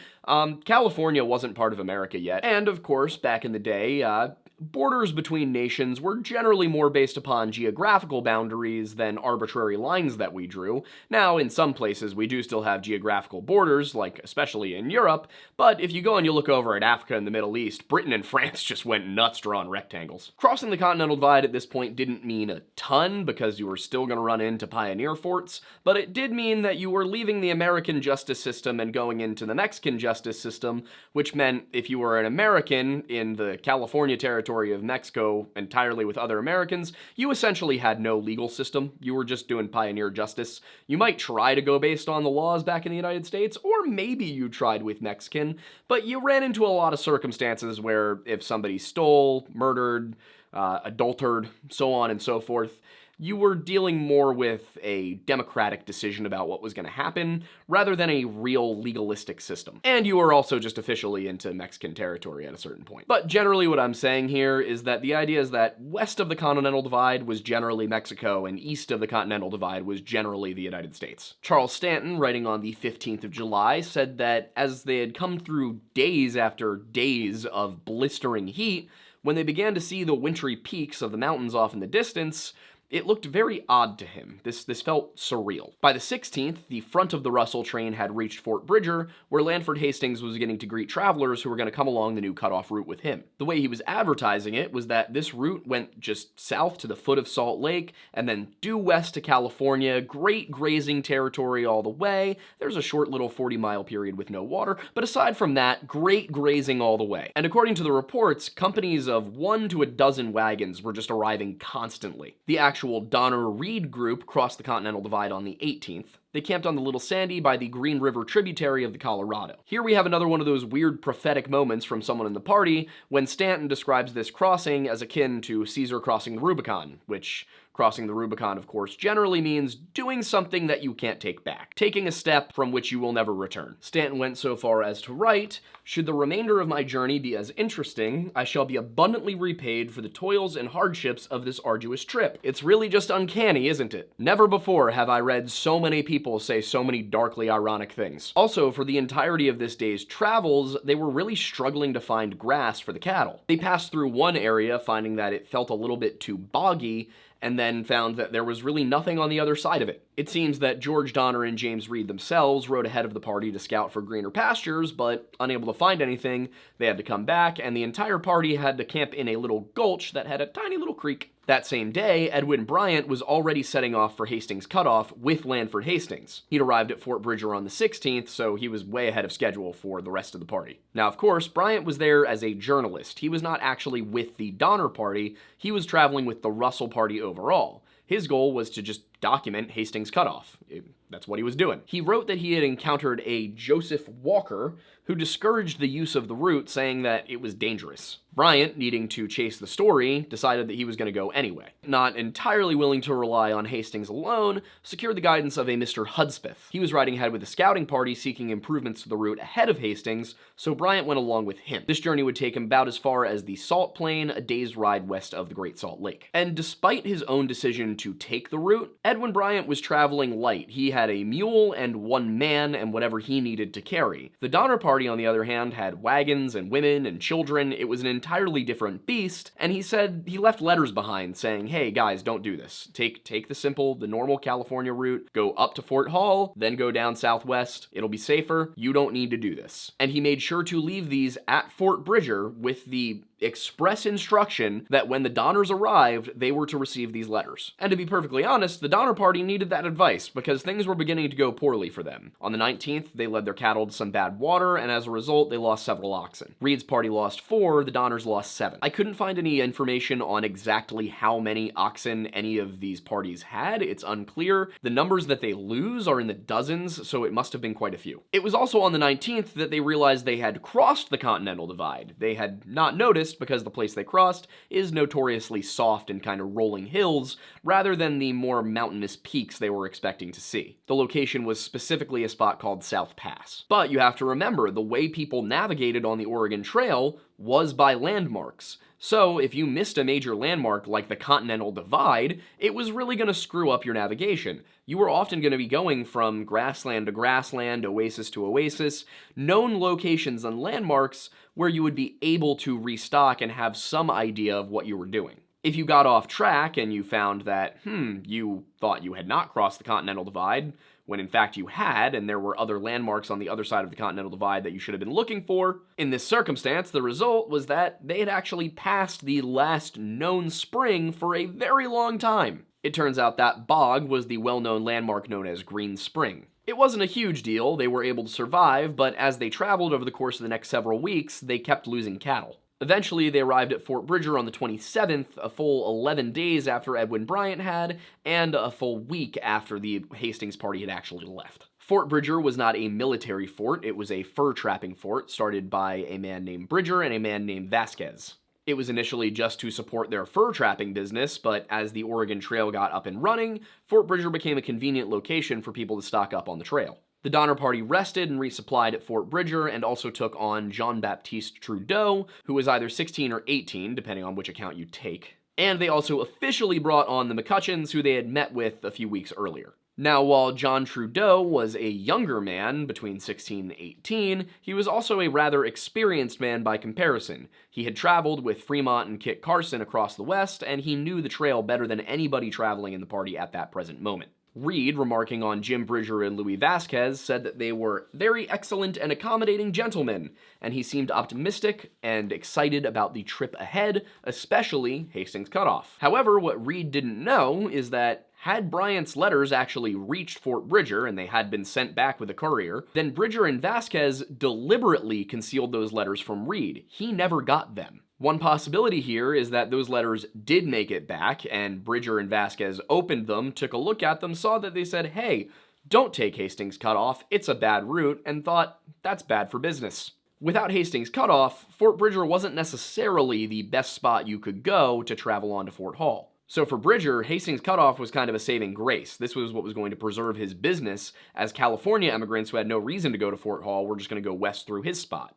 California wasn't part of America yet, and of course, back in the day, borders between nations were generally more based upon geographical boundaries than arbitrary lines that we drew. Now, in some places, we do still have geographical borders, like especially in Europe, but if you go and you look over at Africa and the Middle East, Britain and France just went nuts drawing rectangles. Crossing the Continental Divide at this point didn't mean a ton, because you were still going to run into pioneer forts, but it did mean that you were leaving the American justice system and going into the Mexican justice system, which meant if you were an American in the California territory of Mexico entirely with other Americans, you essentially had no legal system. You were just doing pioneer justice. You might try to go based on the laws back in the United States, or maybe you tried with Mexican, but you ran into a lot of circumstances where if somebody stole, murdered, adulterated, so on and so forth, you were dealing more with a democratic decision about what was going to happen, rather than a real legalistic system. And you were also just officially into Mexican territory at a certain point. But generally what I'm saying here is that the idea is that west of the Continental Divide was generally Mexico, and east of the Continental Divide was generally the United States. Charles Stanton, writing on the 15th of July, said that as they had come through days after days of blistering heat, when they began to see the wintry peaks of the mountains off in the distance, it looked very odd to him. This felt surreal. By the 16th, the front of the Russell train had reached Fort Bridger, where Lanford Hastings was getting to greet travelers who were going to come along the new Cutoff route with him. The way he was advertising it was that this route went just south to the foot of Salt Lake, and then due west to California, great grazing territory all the way. There's a short little 40-mile period with no water, but aside from that, great grazing all the way. And according to the reports, companies of 1 to a dozen wagons were just arriving constantly. The actual Donner-Reed group crossed the Continental Divide on the 18th. They camped on the Little Sandy by the Green River tributary of the Colorado. Here we have another one of those weird prophetic moments from someone in the party when Stanton describes this crossing as akin to Caesar crossing the Rubicon, which crossing the Rubicon, of course, generally means doing something that you can't take back, taking a step from which you will never return. Stanton went so far as to write, "Should the remainder of my journey be as interesting, I shall be abundantly repaid for the toils and hardships of this arduous trip." It's really just uncanny, isn't it? Never before have I read so many people say so many darkly ironic things. Also, for the entirety of this day's travels, they were really struggling to find grass for the cattle. They passed through one area, finding that it felt a little bit too boggy, and then found that there was really nothing on the other side of it. It seems that George Donner and James Reed themselves rode ahead of the party to scout for greener pastures, but unable to find anything, they had to come back, and the entire party had to camp in a little gulch that had a tiny little creek. That same day, Edwin Bryant was already setting off for Hastings Cutoff with Lanford Hastings. He'd arrived at Fort Bridger on the 16th, so he was way ahead of schedule for the rest of the party. Now, of course, Bryant was there as a journalist. He was not actually with the Donner Party, he was traveling with the Russell Party overall. His goal was to just document Hastings Cutoff. That's what he was doing. He wrote that he had encountered a Joseph Walker who discouraged the use of the route, saying that it was dangerous. Bryant, needing to chase the story, decided that he was going to go anyway. Not entirely willing to rely on Hastings alone, secured the guidance of a Mr. Hudspeth. He was riding ahead with a scouting party seeking improvements to the route ahead of Hastings, so Bryant went along with him. This journey would take him about as far as the Salt Plain, a day's ride west of the Great Salt Lake. And despite his own decision to take the route, Edwin Bryant was traveling light. He had a mule and one man and whatever he needed to carry. The Donner Party, on the other hand, had wagons and women and children. It was an entirely different beast, and he said he left letters behind saying, hey guys, don't do this. Take the normal California route, go up to Fort Hall, then go down southwest. It'll be safer. You don't need to do this. And he made sure to leave these at Fort Bridger with the express instruction that when the Donners arrived, they were to receive these letters. And to be perfectly honest, the Donner Party needed that advice because things were beginning to go poorly for them. On the 19th, they led their cattle to some bad water, and as a result, they lost several oxen. Reed's party lost 4, the Donners lost 7. I couldn't find any information on exactly how many oxen any of these parties had. It's unclear. The numbers that they lose are in the dozens, so it must have been quite a few. It was also on the 19th that they realized they had crossed the Continental Divide. They had not noticed because the place they crossed is notoriously soft and kind of rolling hills, rather than the more mountainous peaks they were expecting to see. The location was specifically a spot called South Pass. But you have to remember, the way people navigated on the Oregon Trail was by landmarks. So if you missed a major landmark like the Continental Divide, it was really going to screw up your navigation. You were often going to be going from grassland to grassland, oasis to oasis, known locations and landmarks where you would be able to restock and have some idea of what you were doing. If you got off track and you found that, you thought you had not crossed the Continental Divide, when in fact you had, and there were other landmarks on the other side of the Continental Divide that you should have been looking for, in this circumstance, the result was that they had actually passed the last known spring for a very long time. It turns out that bog was the well-known landmark known as Green Spring. It wasn't a huge deal, they were able to survive, but as they traveled over the course of the next several weeks, they kept losing cattle. Eventually, they arrived at Fort Bridger on the 27th, a full 11 days after Edwin Bryant had, and a full week after the Hastings party had actually left. Fort Bridger was not a military fort, it was a fur-trapping fort started by a man named Bridger and a man named Vasquez. It was initially just to support their fur-trapping business, but as the Oregon Trail got up and running, Fort Bridger became a convenient location for people to stock up on the trail. The Donner Party rested and resupplied at Fort Bridger and also took on Jean-Baptiste Trudeau, who was either 16 or 18, depending on which account you take. And they also officially brought on the McCutcheons, who they had met with a few weeks earlier. Now, while John Trudeau was a younger man, between 16 and 18, he was also a rather experienced man by comparison. He had traveled with Fremont and Kit Carson across the West, and he knew the trail better than anybody traveling in the party at that present moment. Reed, remarking on Jim Bridger and Louis Vasquez, said that they were very excellent and accommodating gentlemen, and he seemed optimistic and excited about the trip ahead, especially Hastings Cutoff. However, what Reed didn't know is that had Bryant's letters actually reached Fort Bridger and they had been sent back with a courier, then Bridger and Vasquez deliberately concealed those letters from Reed. He never got them. One possibility here is that those letters did make it back, and Bridger and Vasquez opened them, took a look at them, saw that they said, hey, don't take Hastings Cutoff, it's a bad route, and thought, that's bad for business. Without Hastings Cutoff, Fort Bridger wasn't necessarily the best spot you could go to travel on to Fort Hall. So for Bridger, Hastings Cutoff was kind of a saving grace. This was what was going to preserve his business, as California immigrants who had no reason to go to Fort Hall were just going to go west through his spot.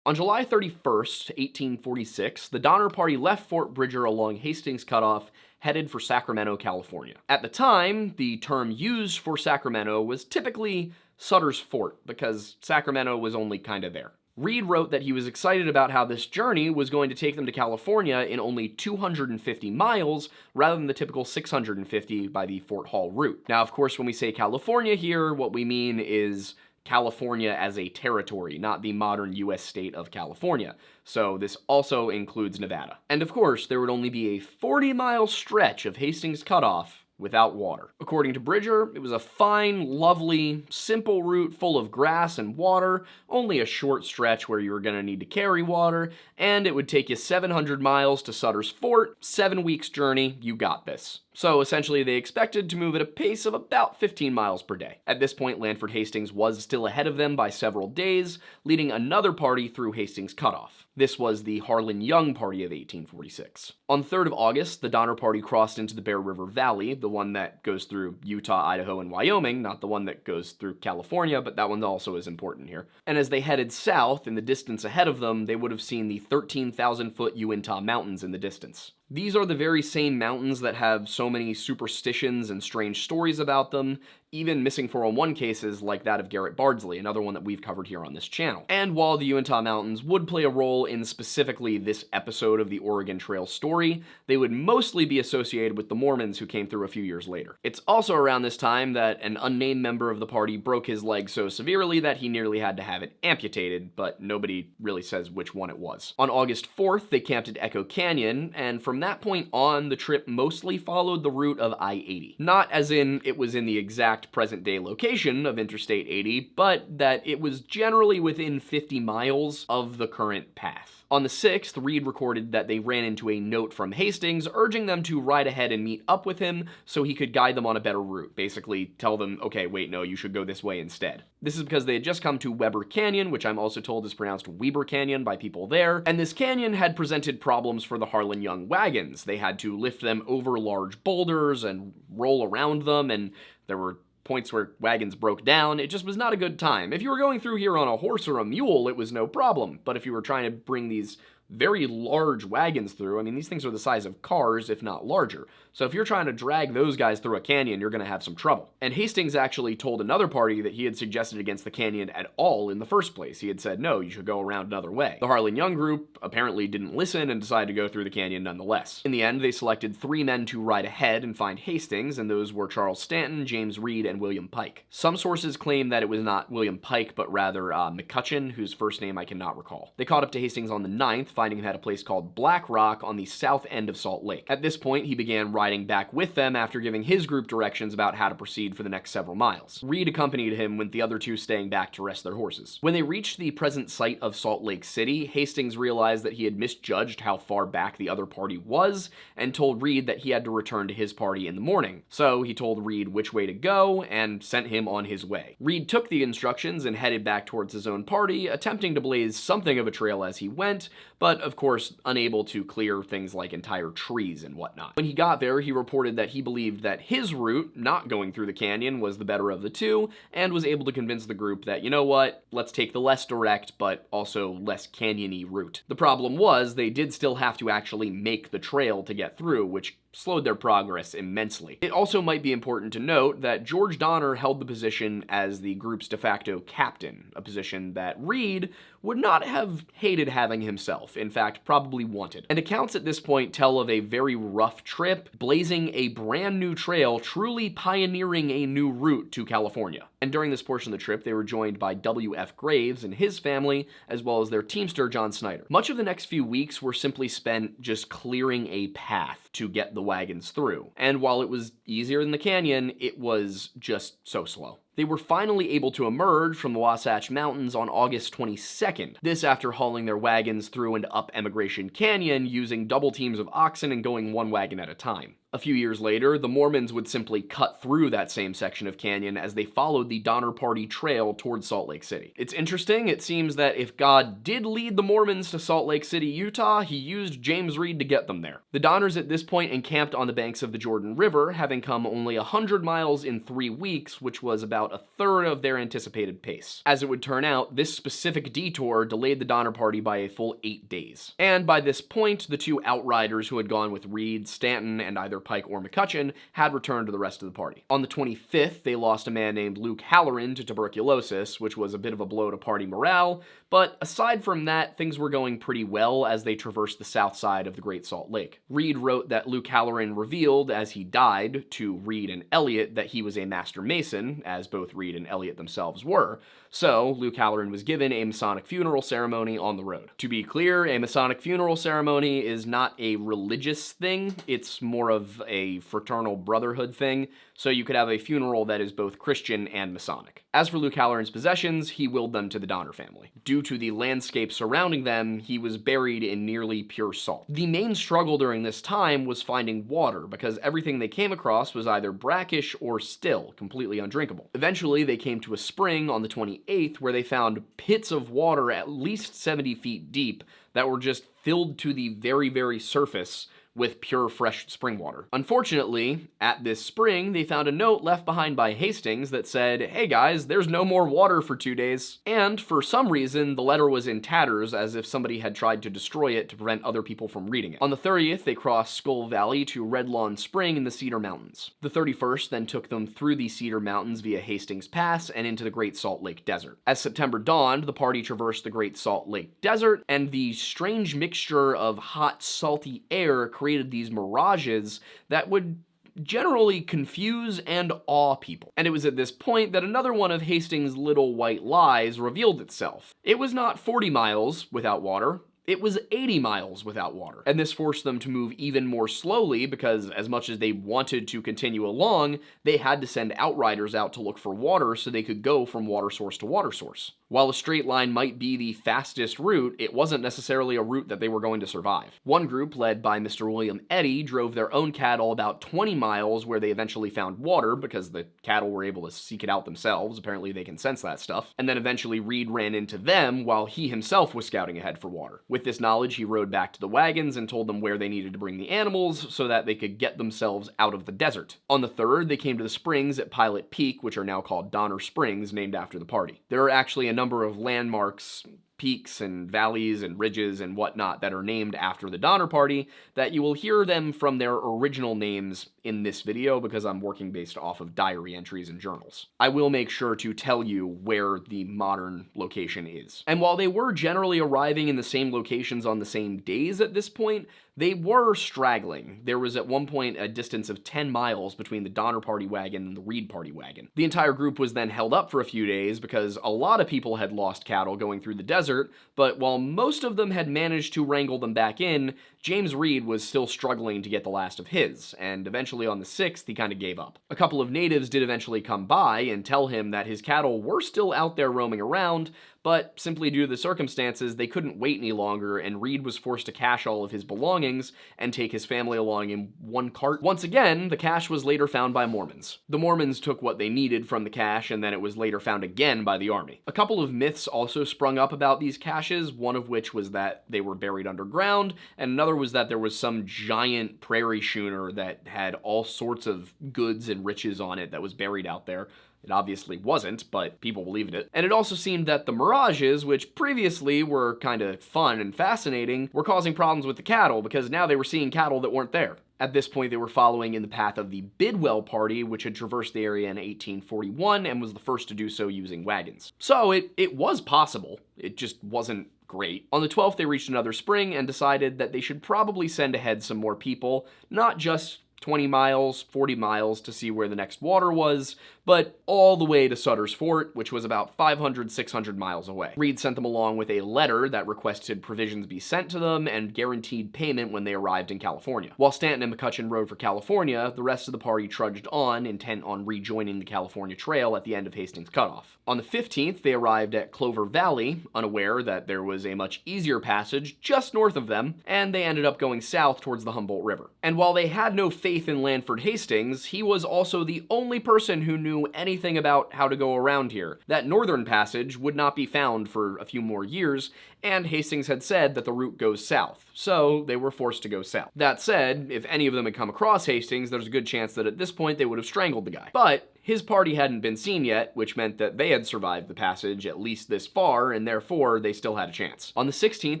On July 31st, 1846, the Donner Party left Fort Bridger along Hastings Cutoff, headed for Sacramento, California. At the time, the term used for Sacramento was typically Sutter's Fort, because Sacramento was only kinda there. Reed wrote that he was excited about how this journey was going to take them to California in only 250 miles, rather than the typical 650 by the Fort Hall route. Now, of course, when we say California here, what we mean is California as a territory, not the modern US state of California. So this also includes Nevada. And of course, there would only be a 40-mile stretch of Hastings Cutoff without water. According to Bridger, it was a fine, lovely, simple route full of grass and water, only a short stretch where you were going to need to carry water, and it would take you 700 miles to Sutter's Fort, 7 weeks journey, you got this. So essentially they expected to move at a pace of about 15 miles per day. At this point, Lanford Hastings was still ahead of them by several days, leading another party through Hastings Cutoff. This was the Harlan Young Party of 1846. On the 3rd of August, the Donner Party crossed into the Bear River Valley, the one that goes through Utah, Idaho, and Wyoming, not the one that goes through California, but that one also is important here. And as they headed south, in the distance ahead of them, they would have seen the 13,000-foot Uintah Mountains in the distance. These are the very same mountains that have so many superstitions and strange stories about them, even missing 401 cases like that of Garrett Bardsley, another one that we've covered here on this channel. And while the Uintah Mountains would play a role in specifically this episode of the Oregon Trail story, they would mostly be associated with the Mormons who came through a few years later. It's also around this time that an unnamed member of the party broke his leg so severely that he nearly had to have it amputated, but nobody really says which one it was. On August 4th, they camped at Echo Canyon, and from that point on, the trip mostly followed the route of I-80. Not as in it was in the exact present-day location of Interstate 80, but that it was generally within 50 miles of the current path. On the 6th, Reed recorded that they ran into a note from Hastings urging them to ride ahead and meet up with him so he could guide them on a better route. Basically, tell them, okay, wait, no, you should go this way instead. This is because they had just come to Weber Canyon, which I'm also told is pronounced Weber Canyon by people there, and this canyon had presented problems for the Harlan Young wagons. They had to lift them over large boulders and roll around them, and there were points where wagons broke down. It just was not a good time. If you were going through here on a horse or a mule, it was no problem. But if you were trying to bring these very large wagons through, I mean, these things are the size of cars, if not larger. So if you're trying to drag those guys through a canyon, you're going to have some trouble. And Hastings actually told another party that he had suggested against the canyon at all in the first place. He had said, no, you should go around another way. The Harlan Young group apparently didn't listen and decided to go through the canyon nonetheless. In the end, they selected 3 men to ride ahead and find Hastings, and those were Charles Stanton, James Reed, and William Pike. Some sources claim that it was not William Pike, but rather McCutcheon, whose first name I cannot recall. They caught up to Hastings on the 9th, finding him at a place called Black Rock on the south end of Salt Lake. At this point, he began riding back with them after giving his group directions about how to proceed for the next several miles. Reed accompanied him, with the other 2 staying back to rest their horses. When they reached the present site of Salt Lake City, Hastings realized that he had misjudged how far back the other party was, and told Reed that he had to return to his party in the morning. So he told Reed which way to go, and sent him on his way. Reed took the instructions and headed back towards his own party, attempting to blaze something of a trail as he went, but of course unable to clear things like entire trees and whatnot. When he got there, he reported that he believed that his route, not going through the canyon, was the better of the 2, and was able to convince the group that, you know what, let's take the less direct, but also less canyon-y route. The problem was, they did still have to actually make the trail to get through, which slowed their progress immensely. It also might be important to note that George Donner held the position as the group's de facto captain, a position that Reed would not have hated having himself, in fact, probably wanted. And accounts at this point tell of a very rough trip, blazing a brand new trail, truly pioneering a new route to California. And during this portion of the trip, they were joined by W.F. Graves and his family, as well as their teamster, John Snyder. Much of the next few weeks were simply spent just clearing a path to get the wagons through. And while it was easier than the canyon, it was just so slow. They were finally able to emerge from the Wasatch Mountains on August 22nd. This after hauling their wagons through and up Emigration Canyon using double teams of oxen and going 1 wagon at a time. A few years later, the Mormons would simply cut through that same section of canyon as they followed the Donner Party trail towards Salt Lake City. It's interesting, it seems that if God did lead the Mormons to Salt Lake City, Utah, he used James Reed to get them there. The Donners at this point encamped on the banks of the Jordan River, having come only 100 miles in 3 weeks, which was about a third of their anticipated pace. As it would turn out, this specific detour delayed the Donner Party by a full 8 days. And by this point, the 2 outriders who had gone with Reed, Stanton, and either Pike or McCutcheon had returned to the rest of the party. On the 25th, they lost a man named Luke Halloran to tuberculosis, which was a bit of a blow to party morale, but aside from that, things were going pretty well as they traversed the south side of the Great Salt Lake. Reed wrote that Luke Halloran revealed, as he died, to Reed and Elliott that he was a master mason, as both Reed and Elliott themselves were, so Luke Halloran was given a Masonic funeral ceremony on the road. To be clear, a Masonic funeral ceremony is not a religious thing, it's more of a fraternal brotherhood thing, so you could have a funeral that is both Christian and Masonic. As for Luke Halloran's possessions, he willed them to the Donner family. Due to the landscape surrounding them, he was buried in nearly pure salt. The main struggle during this time was finding water, because everything they came across was either brackish or still, completely undrinkable. Eventually, they came to a spring on the 28th where they found pits of water at least 70 feet deep that were just filled to the very, very surface with pure fresh spring water. Unfortunately, at this spring, they found a note left behind by Hastings that said, "Hey guys, there's no more water for 2 days." And for some reason, the letter was in tatters, as if somebody had tried to destroy it to prevent other people from reading it. On the 30th, they crossed Skull Valley to Red Lawn Spring in the Cedar Mountains. The 31st then took them through the Cedar Mountains via Hastings Pass and into the Great Salt Lake Desert. As September dawned, the party traversed the Great Salt Lake Desert, and the strange mixture of hot, salty air created these mirages that would generally confuse and awe people. And it was at this point that another one of Hastings' little white lies revealed itself. It was not 40 miles without water. It was 80 miles without water. And this forced them to move even more slowly because as much as they wanted to continue along, they had to send outriders out to look for water so they could go from water source to water source. While a straight line might be the fastest route, it wasn't necessarily a route that they were going to survive. One group, led by Mr. William Eddy, drove their own cattle about 20 miles where they eventually found water because the cattle were able to seek it out themselves. Apparently they can sense that stuff. And then eventually Reed ran into them while he himself was scouting ahead for water. With this knowledge, he rode back to the wagons and told them where they needed to bring the animals so that they could get themselves out of the desert. On the 3rd, they came to the springs at Pilot Peak, which are now called Donner Springs, named after the party. There are actually a number of landmarks, peaks and valleys and ridges and whatnot that are named after the Donner Party that you will hear them from their original names in this video because I'm working based off of diary entries and journals. I will make sure to tell you where the modern location is. And while they were generally arriving in the same locations on the same days at this point, they were straggling. There was at one point a distance of 10 miles between the Donner Party wagon and the Reed Party wagon. The entire group was then held up for a few days because a lot of people had lost cattle going through the desert, but while most of them had managed to wrangle them back in, James Reed was still struggling to get the last of his, and eventually on the 6th he kind of gave up. A couple of natives did eventually come by and tell him that his cattle were still out there roaming around, but simply due to the circumstances, they couldn't wait any longer, and Reed was forced to cache all of his belongings and take his family along in one cart. Once again, the cache was later found by Mormons. The Mormons took what they needed from the cache, and then it was later found again by the army. A couple of myths also sprung up about these caches, one of which was that they were buried underground, and another was that there was some giant prairie schooner that had all sorts of goods and riches on it that was buried out there. It obviously wasn't, but people believed it. And it also seemed that the mirages, which previously were kind of fun and fascinating, were causing problems with the cattle because now they were seeing cattle that weren't there. At this point, they were following in the path of the Bidwell Party, which had traversed the area in 1841 and was the first to do so using wagons. So it was possible. It just wasn't great. On the 12th, they reached another spring and decided that they should probably send ahead some more people, not just 20 miles, 40 miles to see where the next water was, but all the way to Sutter's Fort, which was about 500, 600 miles away. Reed sent them along with a letter that requested provisions be sent to them and guaranteed payment when they arrived in California. While Stanton and McCutcheon rode for California, the rest of the party trudged on, intent on rejoining the California Trail at the end of Hasting's Cutoff. On the 15th, they arrived at Clover Valley, unaware that there was a much easier passage just north of them, and they ended up going south towards the Humboldt River. And while they had no faith in Lanford Hastings, he was also the only person who knew anything about how to go around here. That northern passage would not be found for a few more years, and Hastings had said that the route goes south, so they were forced to go south. That said, if any of them had come across Hastings, there's a good chance that at this point they would have strangled the guy. But his party hadn't been seen yet, which meant that they had survived the passage at least this far, and therefore they still had a chance. On the 16th,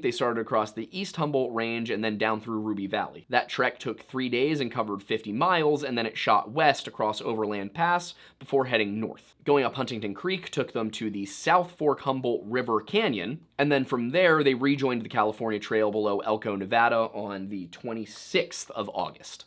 they started across the East Humboldt Range and then down through Ruby Valley. That trek took 3 days and covered 50 miles, and then it shot west across Overland Pass before heading north. Going up Huntington Creek took them to the South Fork Humboldt River Canyon, and then from there they rejoined the California Trail below Elko, Nevada on the 26th of August.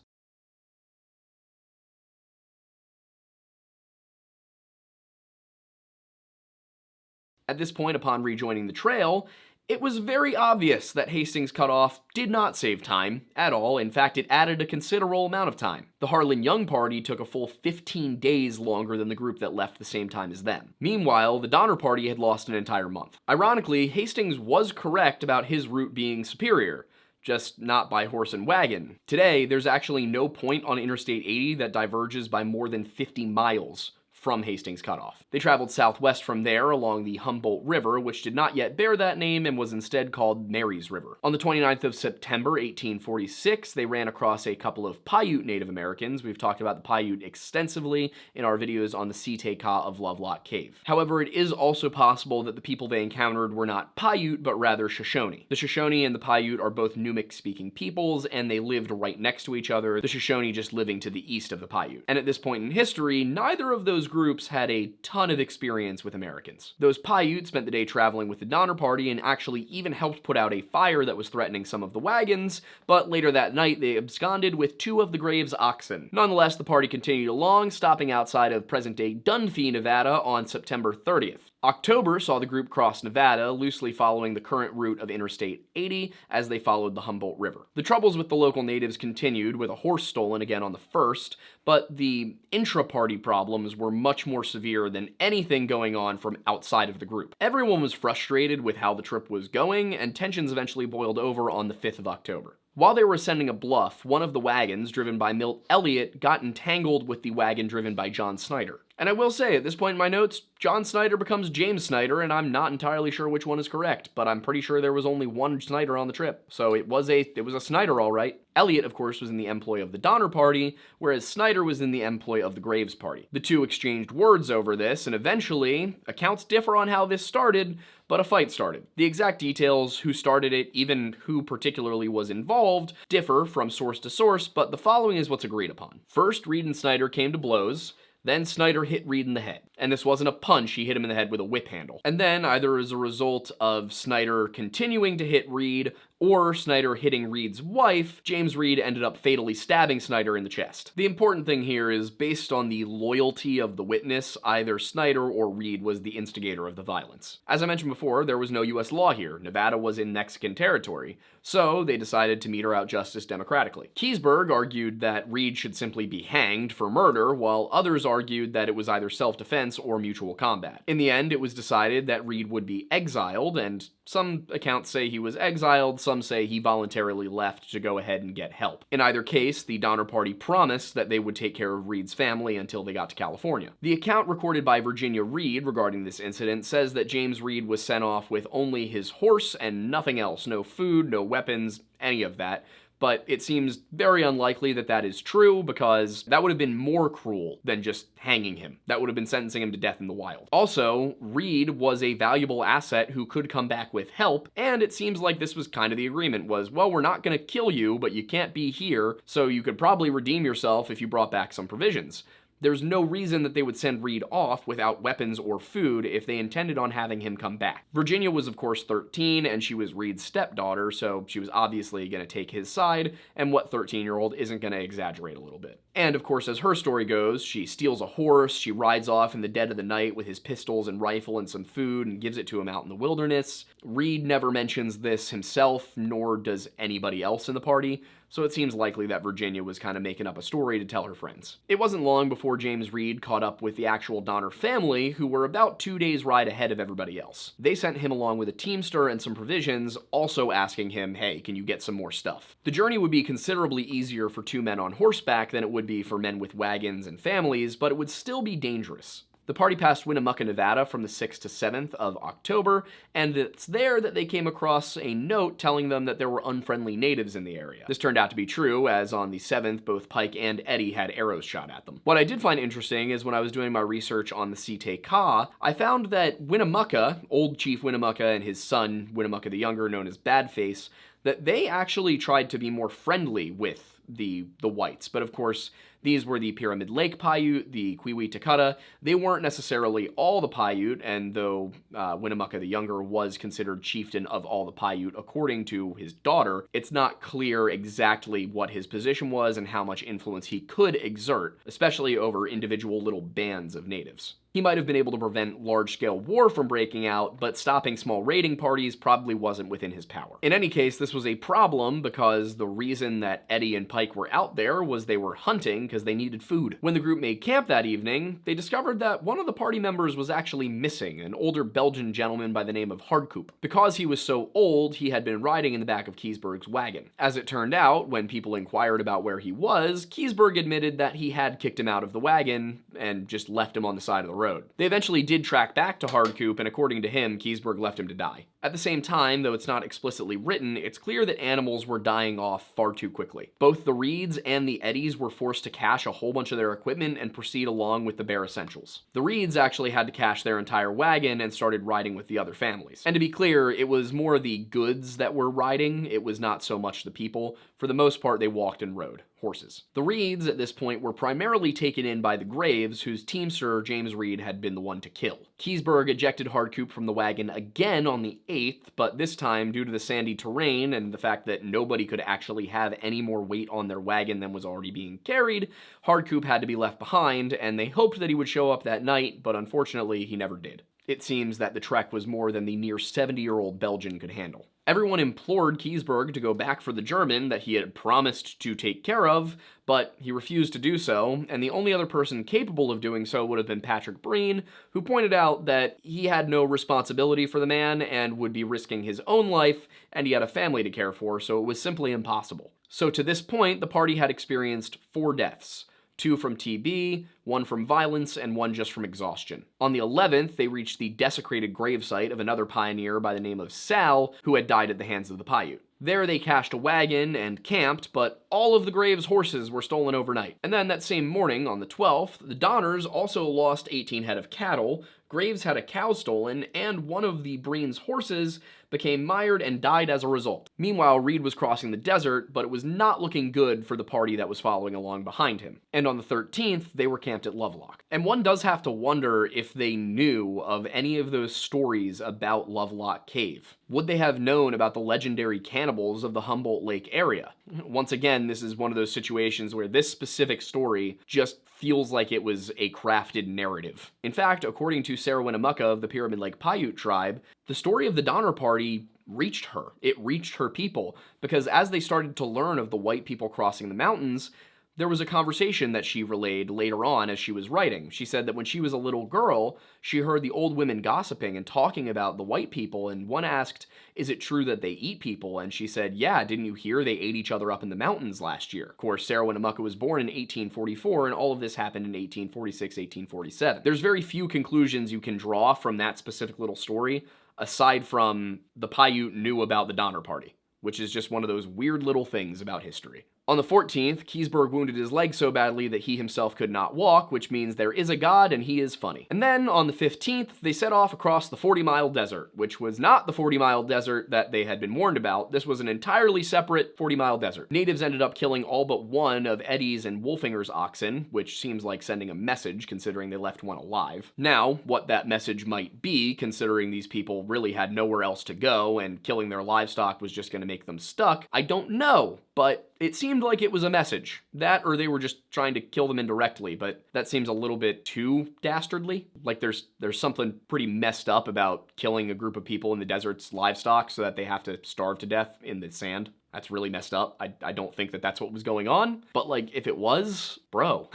At this point, upon rejoining the trail, it was very obvious that Hasting's Cutoff did not save time at all. In fact, it added a considerable amount of time. The Harlan Young party took a full 15 days longer than the group that left the same time as them. Meanwhile, the Donner Party had lost an entire month. Ironically, Hastings was correct about his route being superior, just not by horse and wagon. Today, there's actually no point on Interstate 80 that diverges by more than 50 miles from Hasting's Cutoff. They traveled southwest from there along the Humboldt River, which did not yet bear that name and was instead called Mary's River. On the 29th of September, 1846, they ran across a couple of Paiute Native Americans. We've talked about the Paiute extensively in our videos on the Sea-Tay-Ka of Lovelock Cave. However, it is also possible that the people they encountered were not Paiute, but rather Shoshone. The Shoshone and the Paiute are both Numic-speaking peoples, and they lived right next to each other, the Shoshone just living to the east of the Paiute. And at this point in history, neither of those groups had a ton of experience with Americans. Those Paiute spent the day traveling with the Donner Party and actually even helped put out a fire that was threatening some of the wagons, but later that night they absconded with 2 of the Graves' oxen. Nonetheless, the party continued along, stopping outside of present-day Dunphy, Nevada on September 30th. October saw the group cross Nevada, loosely following the current route of Interstate 80 as they followed the Humboldt River. The troubles with the local natives continued, with a horse stolen again on the 1st, but the intra-party problems were much more severe than anything going on from outside of the group. Everyone was frustrated with how the trip was going, and tensions eventually boiled over on the 5th of October. While they were ascending a bluff, one of the wagons, driven by Milt Elliott, got entangled with the wagon driven by John Snyder. And I will say, at this point in my notes, John Snyder becomes James Snyder, and I'm not entirely sure which one is correct, but I'm pretty sure there was only one Snyder on the trip. So it was a Snyder, all right. Elliott, of course, was in the employ of the Donner Party, whereas Snyder was in the employ of the Graves Party. The two exchanged words over this, and eventually, accounts differ on how this started, but a fight started. The exact details, who started it, even who particularly was involved, differ from source to source, but the following is what's agreed upon. First, Reed and Snyder came to blows. Then Snyder hit Reed in the head. And this wasn't a punch, he hit him in the head with a whip handle. And then, either as a result of Snyder continuing to hit Reed, or Snyder hitting Reed's wife, James Reed ended up fatally stabbing Snyder in the chest. The important thing here is, based on the loyalty of the witness, either Snyder or Reed was the instigator of the violence. As I mentioned before, there was no US law here. Nevada was in Mexican territory, so they decided to meter out justice democratically. Keseberg argued that Reed should simply be hanged for murder, while others argued that it was either self-defense or mutual combat. In the end, it was decided that Reed would be exiled, and some accounts say he was exiled, some say he voluntarily left to go ahead and get help. In either case, the Donner Party promised that they would take care of Reed's family until they got to California. The account recorded by Virginia Reed regarding this incident says that James Reed was sent off with only his horse and nothing else, no food, no weapons, any of that. But it seems very unlikely that that is true, because that would have been more cruel than just hanging him. That would have been sentencing him to death in the wild. Also, Reed was a valuable asset who could come back with help, and it seems like this was kind of the agreement was, well, we're not gonna kill you, but you can't be here, so you could probably redeem yourself if you brought back some provisions. There's no reason that they would send Reed off without weapons or food if they intended on having him come back. Virginia was of course 13, and she was Reed's stepdaughter, so she was obviously going to take his side, and what 13-year-old isn't going to exaggerate a little bit. And of course, as her story goes, she steals a horse, she rides off in the dead of the night with his pistols and rifle and some food and gives it to him out in the wilderness. Reed never mentions this himself, nor does anybody else in the party, so it seems likely that Virginia was kind of making up a story to tell her friends. It wasn't long before James Reed caught up with the actual Donner family, who were about 2 days' ride ahead of everybody else. They sent him along with a teamster and some provisions, also asking him, hey, can you get some more stuff? The journey would be considerably easier for two men on horseback than it would be for men with wagons and families, but it would still be dangerous. The party passed Winnemucca, Nevada from the 6th to 7th of October, and it's there that they came across a note telling them that there were unfriendly natives in the area. This turned out to be true, as on the 7th, both Pike and Eddie had arrows shot at them. What I did find interesting is when I was doing my research on the Site Ka, I found that Winnemucca, old Chief Winnemucca and his son, Winnemucca the Younger, known as Badface, that they actually tried to be more friendly with the whites. But of course, these were the Pyramid Lake Paiute, the Quiwi-Takata. They weren't necessarily all the Paiute, and though Winnemucca the Younger was considered chieftain of all the Paiute according to his daughter, it's not clear exactly what his position was and how much influence he could exert, especially over individual little bands of natives. He might have been able to prevent large-scale war from breaking out, but stopping small raiding parties probably wasn't within his power. In any case, this was a problem because the reason that Eddie and Pike were out there was they were hunting because they needed food. When the group made camp that evening, they discovered that one of the party members was actually missing, an older Belgian gentleman by the name of Hardcoop. Because he was so old, he had been riding in the back of Keseberg's wagon. As it turned out, when people inquired about where he was, Keseberg admitted that he had kicked him out of the wagon and just left him on the side of the road. They eventually did track back to Hardcoop, and according to him, Keseberg left him to die. At the same time, though it's not explicitly written, it's clear that animals were dying off far too quickly. Both the Reeds and the Eddies were forced to cache a whole bunch of their equipment and proceed along with the bare essentials. The Reeds actually had to cache their entire wagon and started riding with the other families. And to be clear, it was more the goods that were riding, it was not so much the people. For the most part, they walked and rode. Horses. The Reeds, at this point, were primarily taken in by the Graves, whose teamster, James Reed, had been the one to kill. Keseberg ejected Hardcoop from the wagon again on the 8th, but this time, due to the sandy terrain and the fact that nobody could actually have any more weight on their wagon than was already being carried, Hardcoop had to be left behind, and they hoped that he would show up that night, but unfortunately, he never did. It seems that the trek was more than the near 70-year-old Belgian could handle. Everyone implored Keseberg to go back for the German that he had promised to take care of, but he refused to do so, and the only other person capable of doing so would have been Patrick Breen, who pointed out that he had no responsibility for the man and would be risking his own life, and he had a family to care for, so it was simply impossible. So to this point, the party had experienced 4 deaths. 2 from TB, 1 from violence, and 1 just from exhaustion. On the 11th, they reached the desecrated gravesite of another pioneer by the name of Sal, who had died at the hands of the Paiute. There they cached a wagon and camped, but all of the grave's horses were stolen overnight. And then that same morning, on the 12th, the Donners also lost 18 head of cattle, Graves had a cow stolen, and one of the Breen's horses became mired and died as a result. Meanwhile, Reed was crossing the desert, but it was not looking good for the party that was following along behind him. And on the 13th, they were camped at Lovelock. And one does have to wonder if they knew of any of those stories about Lovelock Cave. Would they have known about the legendary cannibals of the Humboldt Lake area? Once again, this is one of those situations where this specific story just feels like it was a crafted narrative. In fact, according to Sarah Winnemucca of the Pyramid Lake Paiute tribe, the story of the Donner Party reached her. It reached her people, because as they started to learn of the white people crossing the mountains, there was a conversation that she relayed later on as she was writing. She said that when she was a little girl, she heard the old women gossiping and talking about the white people, and one asked, "Is it true that they eat people?" And she said, "Yeah, didn't you hear they ate each other up in the mountains last year?" Of course, Sarah Winnemucca was born in 1844, and all of this happened in 1846, 1847. There's very few conclusions you can draw from that specific little story, aside from the Paiute knew about the Donner Party, which is just one of those weird little things about history. On the 14th, Keseberg wounded his leg so badly that he himself could not walk, which means there is a god and he is funny. And then on the 15th, they set off across the 40-mile desert, which was not the 40-mile desert that they had been warned about. This was an entirely separate 40-mile desert. Natives ended up killing all but one of Eddie's and Wolfinger's oxen, which seems like sending a message considering they left one alive. Now, what that message might be, considering these people really had nowhere else to go and killing their livestock was just going to make them stuck, I don't know, but it seemed like it was a message. That, or they were just trying to kill them indirectly, but that seems a little bit too dastardly. Like there's something pretty messed up about killing a group of people in the desert's livestock so that they have to starve to death in the sand. That's really messed up. I don't think that that's what was going on, but like if it was, bro.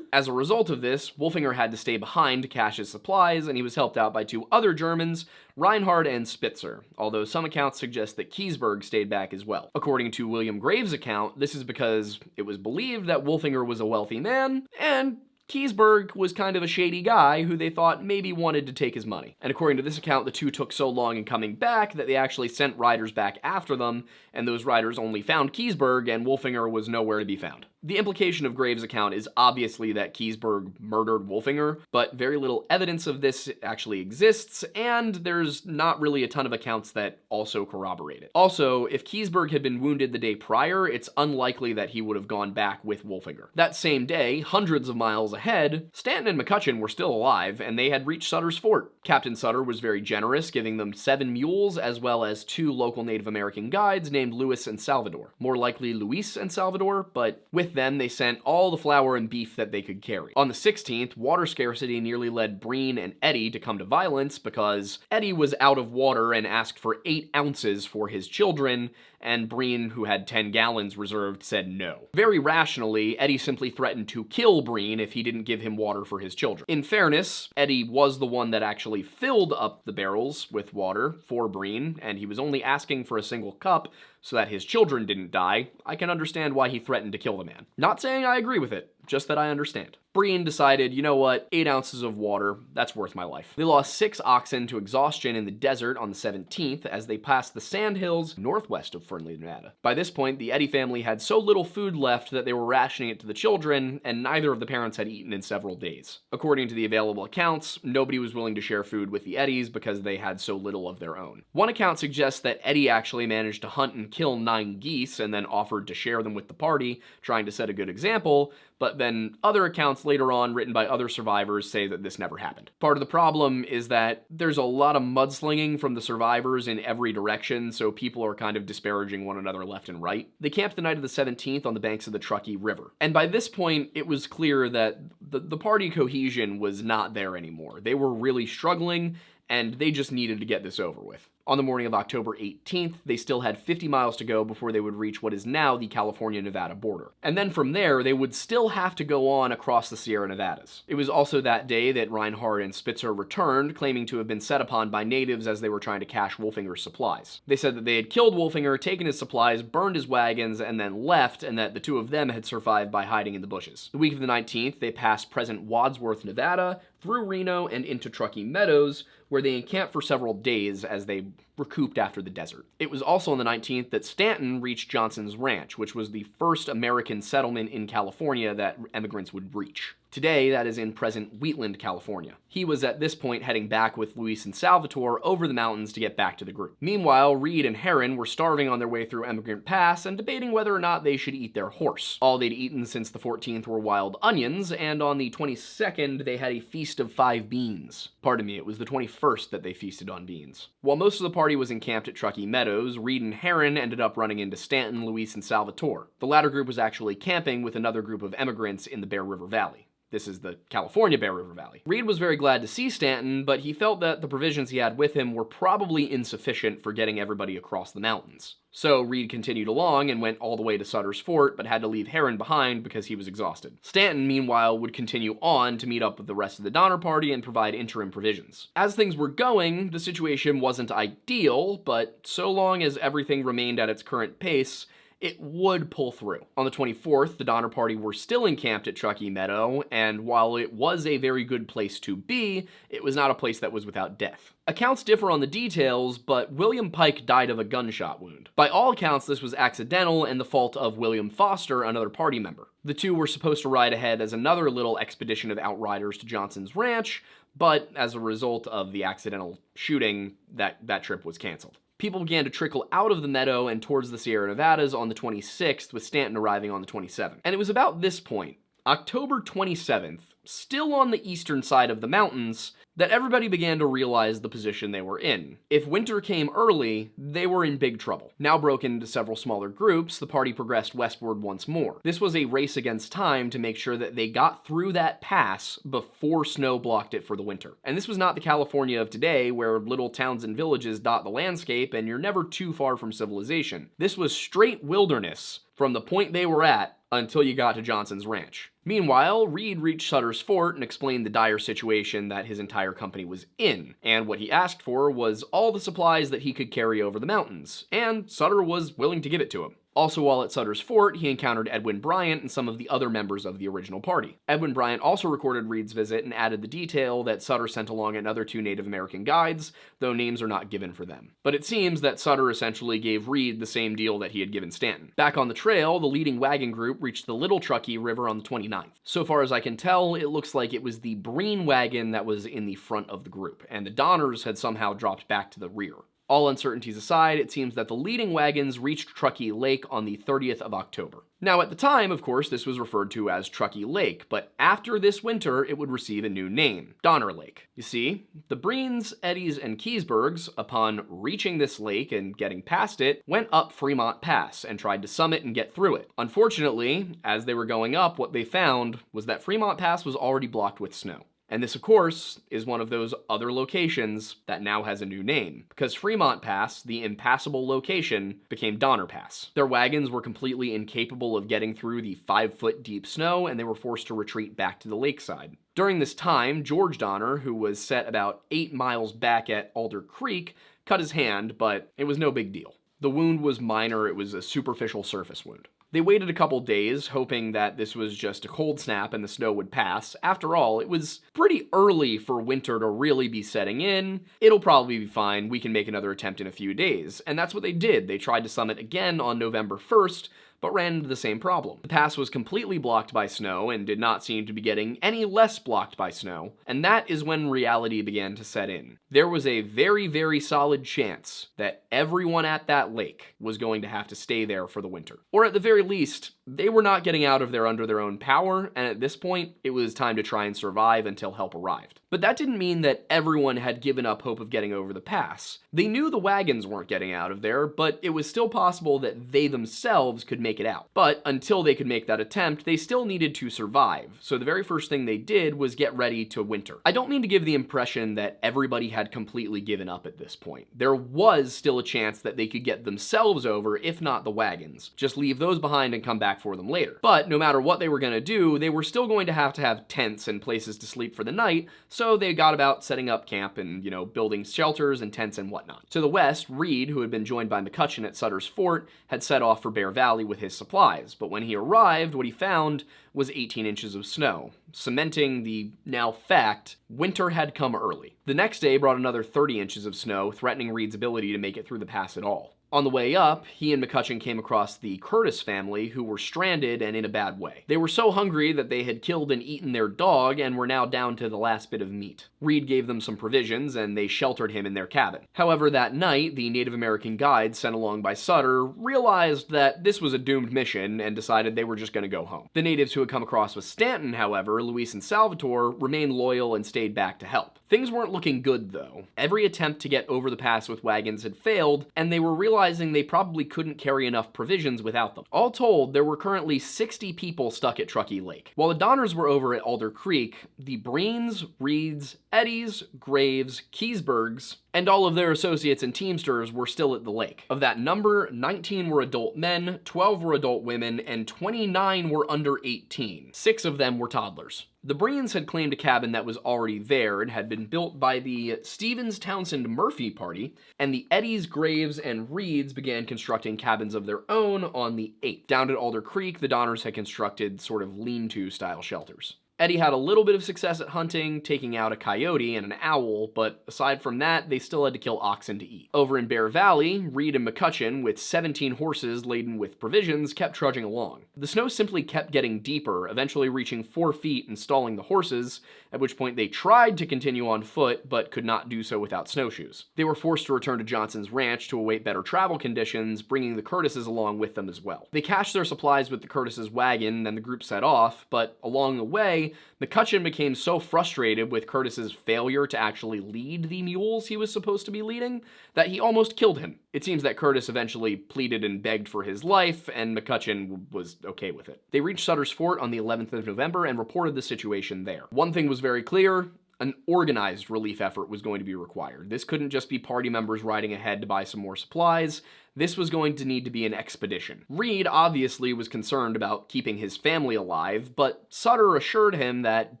As a result of this, Wolfinger had to stay behind to cache his supplies, and he was helped out by 2 other Germans, Reinhard and Spitzer, although some accounts suggest that Keseberg stayed back as well. According to William Graves' account, this is because it was believed that Wolfinger was a wealthy man, and Keseberg was kind of a shady guy who they thought maybe wanted to take his money. And according to this account, the 2 took so long in coming back that they actually sent riders back after them, and those riders only found Keseberg, and Wolfinger was nowhere to be found. The implication of Graves' account is obviously that Keseberg murdered Wolfinger, but very little evidence of this actually exists, and there's not really a ton of accounts that also corroborate it. Also, if Keseberg had been wounded the day prior, it's unlikely that he would have gone back with Wolfinger. That same day, hundreds of miles ahead, Stanton and McCutcheon were still alive, and they had reached Sutter's Fort. Captain Sutter was very generous, giving them 7 mules, as well as 2 local Native American guides named Luis and Salvador. More likely Luis and Salvador, but with them they sent all the flour and beef that they could carry. On the 16th, water scarcity nearly led Breen and Eddie to come to violence because Eddie was out of water and asked for 8 ounces for his children, and Breen, who had 10 gallons reserved, said no. Very rationally, Eddie simply threatened to kill Breen if he didn't give him water for his children. In fairness, Eddie was the one that actually filled up the barrels with water for Breen, and he was only asking for a single cup so that his children didn't die. I can understand why he threatened to kill the man. Not saying I agree with it, just that I understand. Breen decided, you know what, 8 ounces of water, that's worth my life. They lost 6 oxen to exhaustion in the desert on the 17th as they passed the sandhills northwest of Fernley, Nevada. By this point, the Eddy family had so little food left that they were rationing it to the children, and neither of the parents had eaten in several days. According to the available accounts, nobody was willing to share food with the Eddys because they had so little of their own. One account suggests that Eddie actually managed to hunt and kill 9 geese and then offered to share them with the party, trying to set a good example, but then other accounts later on written by other survivors say that this never happened. Part of the problem is that there's a lot of mudslinging from the survivors in every direction, so people are kind of disparaging one another left and right. They camped the night of the 17th on the banks of the Truckee River, and by this point it was clear that the party cohesion was not there anymore. They were really struggling, and they just needed to get this over with. On the morning of October 18th, they still had 50 miles to go before they would reach what is now the California-Nevada border. And then from there, they would still have to go on across the Sierra Nevadas. It was also that day that Reinhardt and Spitzer returned, claiming to have been set upon by natives as they were trying to cache Wolfinger's supplies. They said that they had killed Wolfinger, taken his supplies, burned his wagons, and then left, and that the two of them had survived by hiding in the bushes. The week of the 19th, they passed present Wadsworth, Nevada, through Reno and into Truckee Meadows, where they encamped for several days as they recouped after the desert. It was also on the 19th that Stanton reached Johnson's Ranch, which was the first American settlement in California that immigrants would reach. Today, that is in present Wheatland, California. He was at this point heading back with Luis and Salvatore over the mountains to get back to the group. Meanwhile, Reed and Herron were starving on their way through Emigrant Pass and debating whether or not they should eat their horse. All they'd eaten since the 14th were wild onions, and on the 22nd, they had a feast of 5 beans. Pardon me, it was the 21st that they feasted on beans. While most of the party was encamped at Truckee Meadows, Reed and Herron ended up running into Stanton, Luis, and Salvatore. The latter group was actually camping with another group of emigrants in the Bear River Valley. This is the California Bear River Valley. Reed was very glad to see Stanton, but he felt that the provisions he had with him were probably insufficient for getting everybody across the mountains. So Reed continued along and went all the way to Sutter's Fort, but had to leave Herron behind because he was exhausted. Stanton, meanwhile, would continue on to meet up with the rest of the Donner Party and provide interim provisions. As things were going, the situation wasn't ideal, but so long as everything remained at its current pace, it would pull through. On the 24th, the Donner Party were still encamped at Truckee Meadow, and while it was a very good place to be, it was not a place that was without death. Accounts differ on the details, but William Pike died of a gunshot wound. By all accounts, this was accidental and the fault of William Foster, another party member. The two were supposed to ride ahead as another little expedition of outriders to Johnson's Ranch, but as a result of the accidental shooting, that trip was canceled. People began to trickle out of the meadow and towards the Sierra Nevadas on the 26th, with Stanton arriving on the 27th. And it was about this point, October 27th, still on the eastern side of the mountains, that everybody began to realize the position they were in. If winter came early, they were in big trouble. Now broken into several smaller groups, the party progressed westward once more. This was a race against time to make sure that they got through that pass before snow blocked it for the winter. And this was not the California of today, where little towns and villages dot the landscape and you're never too far from civilization. This was straight wilderness from the point they were at until you got to Johnson's Ranch. Meanwhile, Reed reached Sutter's Fort and explained the dire situation that his entire company was in, and what he asked for was all the supplies that he could carry over the mountains, and Sutter was willing to give it to him. Also, while at Sutter's Fort, he encountered Edwin Bryant and some of the other members of the original party. Edwin Bryant also recorded Reed's visit and added the detail that Sutter sent along another 2 Native American guides, though names are not given for them. But it seems that Sutter essentially gave Reed the same deal that he had given Stanton. Back on the trail, the leading wagon group reached the Little Truckee River on the 29th. So far as I can tell, it looks like it was the Breen wagon that was in the front of the group, and the Donners had somehow dropped back to the rear. All uncertainties aside, it seems that the leading wagons reached Truckee Lake on the 30th of October. Now, at the time, of course, this was referred to as Truckee Lake, but after this winter, it would receive a new name, Donner Lake. You see, the Breens, Eddies, and Keysburgs, upon reaching this lake and getting past it, went up Fremont Pass and tried to summit and get through it. Unfortunately, as they were going up, what they found was that Fremont Pass was already blocked with snow. And this, of course, is one of those other locations that now has a new name, because Fremont Pass, the impassable location, became Donner Pass. Their wagons were completely incapable of getting through the 5-foot deep snow, and they were forced to retreat back to the lakeside. During this time, George Donner, who was set about 8 miles back at Alder Creek, cut his hand, but it was no big deal. The wound was minor, it was a superficial surface wound. They waited a couple days, hoping that this was just a cold snap and the snow would pass. After all, it was pretty early for winter to really be setting in. It'll probably be fine, we can make another attempt in a few days. And that's what they did. They tried to summit again on November 1st, but ran into the same problem. The pass was completely blocked by snow and did not seem to be getting any less blocked by snow, and that is when reality began to set in. There was a very, very solid chance that everyone at that lake was going to have to stay there for the winter. Or at the very least, they were not getting out of there under their own power, and at this point, it was time to try and survive until help arrived. But that didn't mean that everyone had given up hope of getting over the pass. They knew the wagons weren't getting out of there, but it was still possible that they themselves could make make it out. But until they could make that attempt, they still needed to survive, so the very first thing they did was get ready to winter. I don't mean to give the impression that everybody had completely given up at this point. There was still a chance that they could get themselves over, if not the wagons. Just leave those behind and come back for them later. But no matter what they were going to do, they were still going to have tents and places to sleep for the night, so they got about setting up camp and, building shelters and tents and whatnot. To the west, Reed, who had been joined by McCutcheon at Sutter's Fort, had set off for Bear Valley with his supplies, but when he arrived, what he found was 18 inches of snow, cementing the now fact winter had come early. The next day brought another 30 inches of snow, threatening Reed's ability to make it through the pass at all. On the way up, he and McCutcheon came across the Curtis family, who were stranded and in a bad way. They were so hungry that they had killed and eaten their dog and were now down to the last bit of meat. Reed gave them some provisions and they sheltered him in their cabin. However, that night, the Native American guide sent along by Sutter realized that this was a doomed mission and decided they were just going to go home. The natives who had come across with Stanton, however, Luis and Salvatore, remained loyal and stayed back to help. Things weren't looking good, though. Every attempt to get over the pass with wagons had failed, and they were realizing they probably couldn't carry enough provisions without them. All told, there were currently 60 people stuck at Truckee Lake. While the Donners were over at Alder Creek, the Breens, Reeds, Eddies, Graves, Keysburgs, and all of their associates and teamsters were still at the lake. Of that number, 19 were adult men, 12 were adult women, and 29 were under 18. 6 of them were toddlers. The Breens had claimed a cabin that was already there and had been built by the Stevens Townsend Murphy party, and the Eddies, Graves, and Reeds began constructing cabins of their own on the 8th. Down at Alder Creek, the Donners had constructed sort of lean-to style shelters. Eddie had a little bit of success at hunting, taking out a coyote and an owl, but aside from that, they still had to kill oxen to eat. Over in Bear Valley, Reed and McCutcheon, with 17 horses laden with provisions, kept trudging along. The snow simply kept getting deeper, eventually reaching 4 feet and stalling the horses, at which point they tried to continue on foot, but could not do so without snowshoes. They were forced to return to Johnson's ranch to await better travel conditions, bringing the Curtises along with them as well. They cached their supplies with the Curtises' wagon, then the group set off, but along the way, McCutcheon became so frustrated with Curtis's failure to actually lead the mules he was supposed to be leading that he almost killed him. It seems that Curtis eventually pleaded and begged for his life, and McCutcheon was okay with it. They reached Sutter's Fort on the 11th of November and reported the situation there. One thing was very clear: an organized relief effort was going to be required. This couldn't just be party members riding ahead to buy some more supplies. This was going to need to be an expedition. Reed obviously was concerned about keeping his family alive, but Sutter assured him that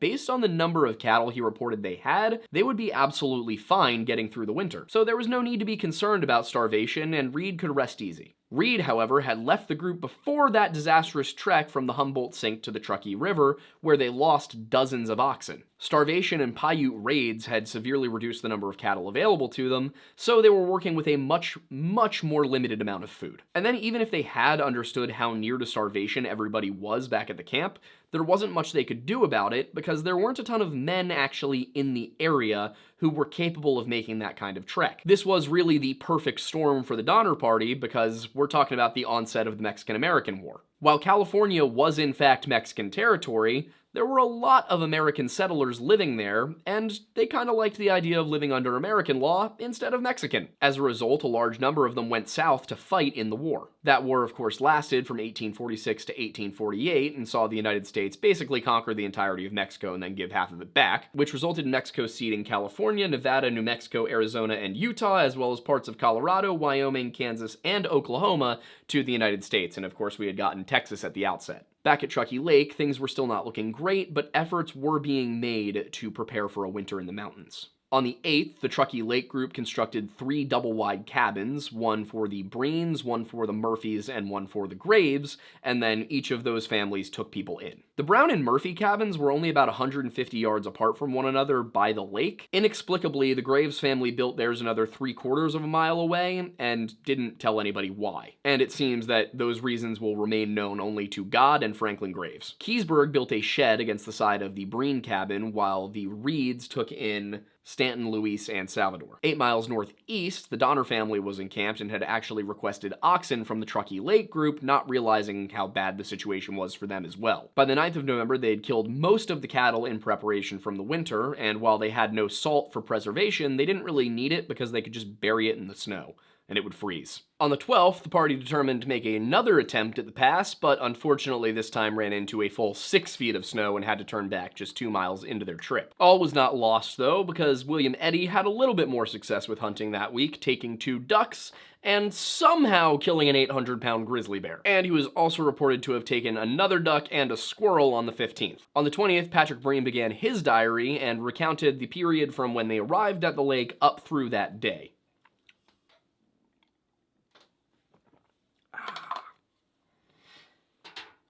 based on the number of cattle he reported they had, they would be absolutely fine getting through the winter. So there was no need to be concerned about starvation, and Reed could rest easy. Reed, however, had left the group before that disastrous trek from the Humboldt Sink to the Truckee River, where they lost dozens of oxen. Starvation and Paiute raids had severely reduced the number of cattle available to them, so they were working with a much more limited amount of food. And then even if they had understood how near to starvation everybody was back at the camp, there wasn't much they could do about it because there weren't a ton of men actually in the area who were capable of making that kind of trek. This was really the perfect storm for the Donner Party because we're talking about the onset of the Mexican-American War. While California was in fact Mexican territory, there were a lot of American settlers living there, and they kind of liked the idea of living under American law instead of Mexican. As a result, a large number of them went south to fight in the war. That war, of course, lasted from 1846 to 1848 and saw the United States basically conquer the entirety of Mexico and then give half of it back, which resulted in Mexico ceding California, Nevada, New Mexico, Arizona, and Utah, as well as parts of Colorado, Wyoming, Kansas, and Oklahoma to the United States, and of course we had gotten Texas at the outset. Back at Truckee Lake, things were still not looking great, but efforts were being made to prepare for a winter in the mountains. On the 8th, the Truckee Lake group constructed 3 double-wide cabins, one for the Breens, one for the Murphys, and one for the Graves, and then each of those families took people in. The Brown and Murphy cabins were only about 150 yards apart from one another by the lake. Inexplicably, the Graves family built theirs another 3/4 of a mile away and didn't tell anybody why. And it seems that those reasons will remain known only to God and Franklin Graves. Keysburg built a shed against the side of the Breen cabin, while the Reeds took in Stanton, Luis, and Salvador. 8 miles northeast, the Donner family was encamped and had actually requested oxen from the Truckee Lake group, not realizing how bad the situation was for them as well. By the 9th of November, they had killed most of the cattle in preparation from the winter, and while they had no salt for preservation, they didn't really need it because they could just bury it in the snow. and it would freeze. On the 12th, the party determined to make another attempt at the pass, but unfortunately this time ran into a full 6 feet of snow and had to turn back just 2 miles into their trip. All was not lost though, because William Eddy had a little bit more success with hunting that week, taking 2 ducks and somehow killing an 800-pound grizzly bear. And he was also reported to have taken another duck and a squirrel on the 15th. On the 20th, Patrick Breen began his diary and recounted the period from when they arrived at the lake up through that day.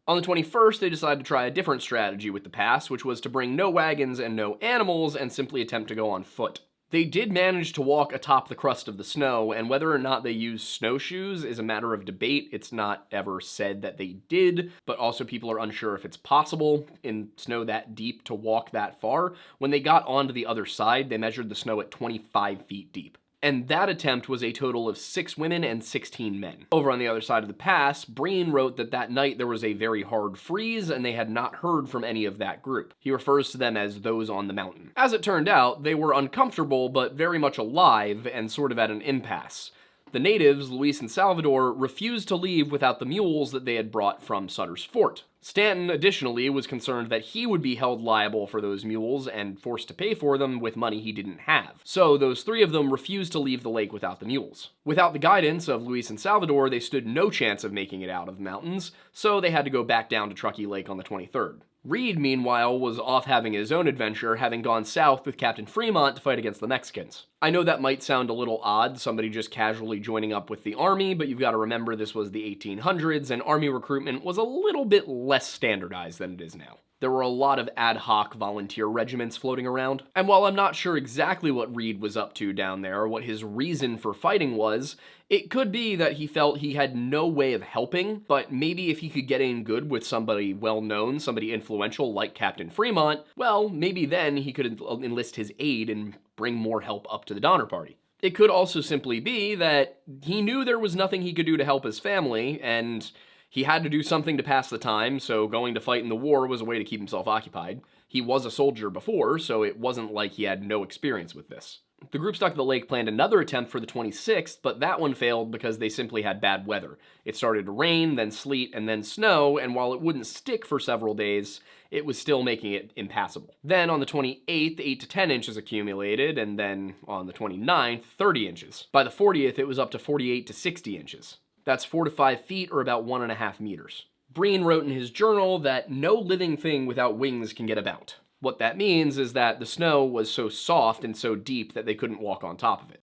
On the 21st, they decided to try a different strategy with the pass, which was to bring no wagons and no animals and simply attempt to go on foot. They did manage to walk atop the crust of the snow, and whether or not they used snowshoes is a matter of debate. It's not ever said that they did, but also people are unsure if it's possible in snow that deep to walk that far. When they got onto the other side, they measured the snow at 25 feet deep. And that attempt was a total of 6 women and 16 men. Over on the other side of the pass, Breen wrote that that night there was a very hard freeze and they had not heard from any of that group. He refers to them as those on the mountain. As it turned out, they were uncomfortable but very much alive and sort of at an impasse. The natives, Luis and Salvador, refused to leave without the mules that they had brought from Sutter's Fort. Stanton, additionally, was concerned that he would be held liable for those mules and forced to pay for them with money he didn't have. So those 3 of them refused to leave the lake without the mules. Without the guidance of Luis and Salvador, they stood no chance of making it out of the mountains, so they had to go back down to Truckee Lake on the 23rd. Reed, meanwhile, was off having his own adventure, having gone south with Captain Fremont to fight against the Mexicans. I know that might sound a little odd, somebody just casually joining up with the army, but you've got to remember this was the 1800s, and army recruitment was a little bit less standardized than it is now. There were a lot of ad hoc volunteer regiments floating around, and while I'm not sure exactly what Reed was up to down there or what his reason for fighting was, it could be that he felt he had no way of helping, but maybe if he could get in good with somebody well-known, somebody influential like Captain Fremont, well, maybe then he could enlist his aid and bring more help up to the Donner Party. It could also simply be that he knew there was nothing he could do to help his family, and he had to do something to pass the time, so going to fight in the war was a way to keep himself occupied. He was a soldier before, so it wasn't like he had no experience with this. The group stuck at the lake planned another attempt for the 26th, but that one failed because they simply had bad weather. It started to rain, then sleet, and then snow, and while it wouldn't stick for several days, it was still making it impassable. Then on the 28th, 8 to 10 inches accumulated, and then on the 29th, 30 inches. By the 40th, it was up to 48 to 60 inches. That's 4 to 5 feet, or about 1.5 meters. Breen wrote in his journal that no living thing without wings can get about. What that means is that the snow was so soft and so deep that they couldn't walk on top of it.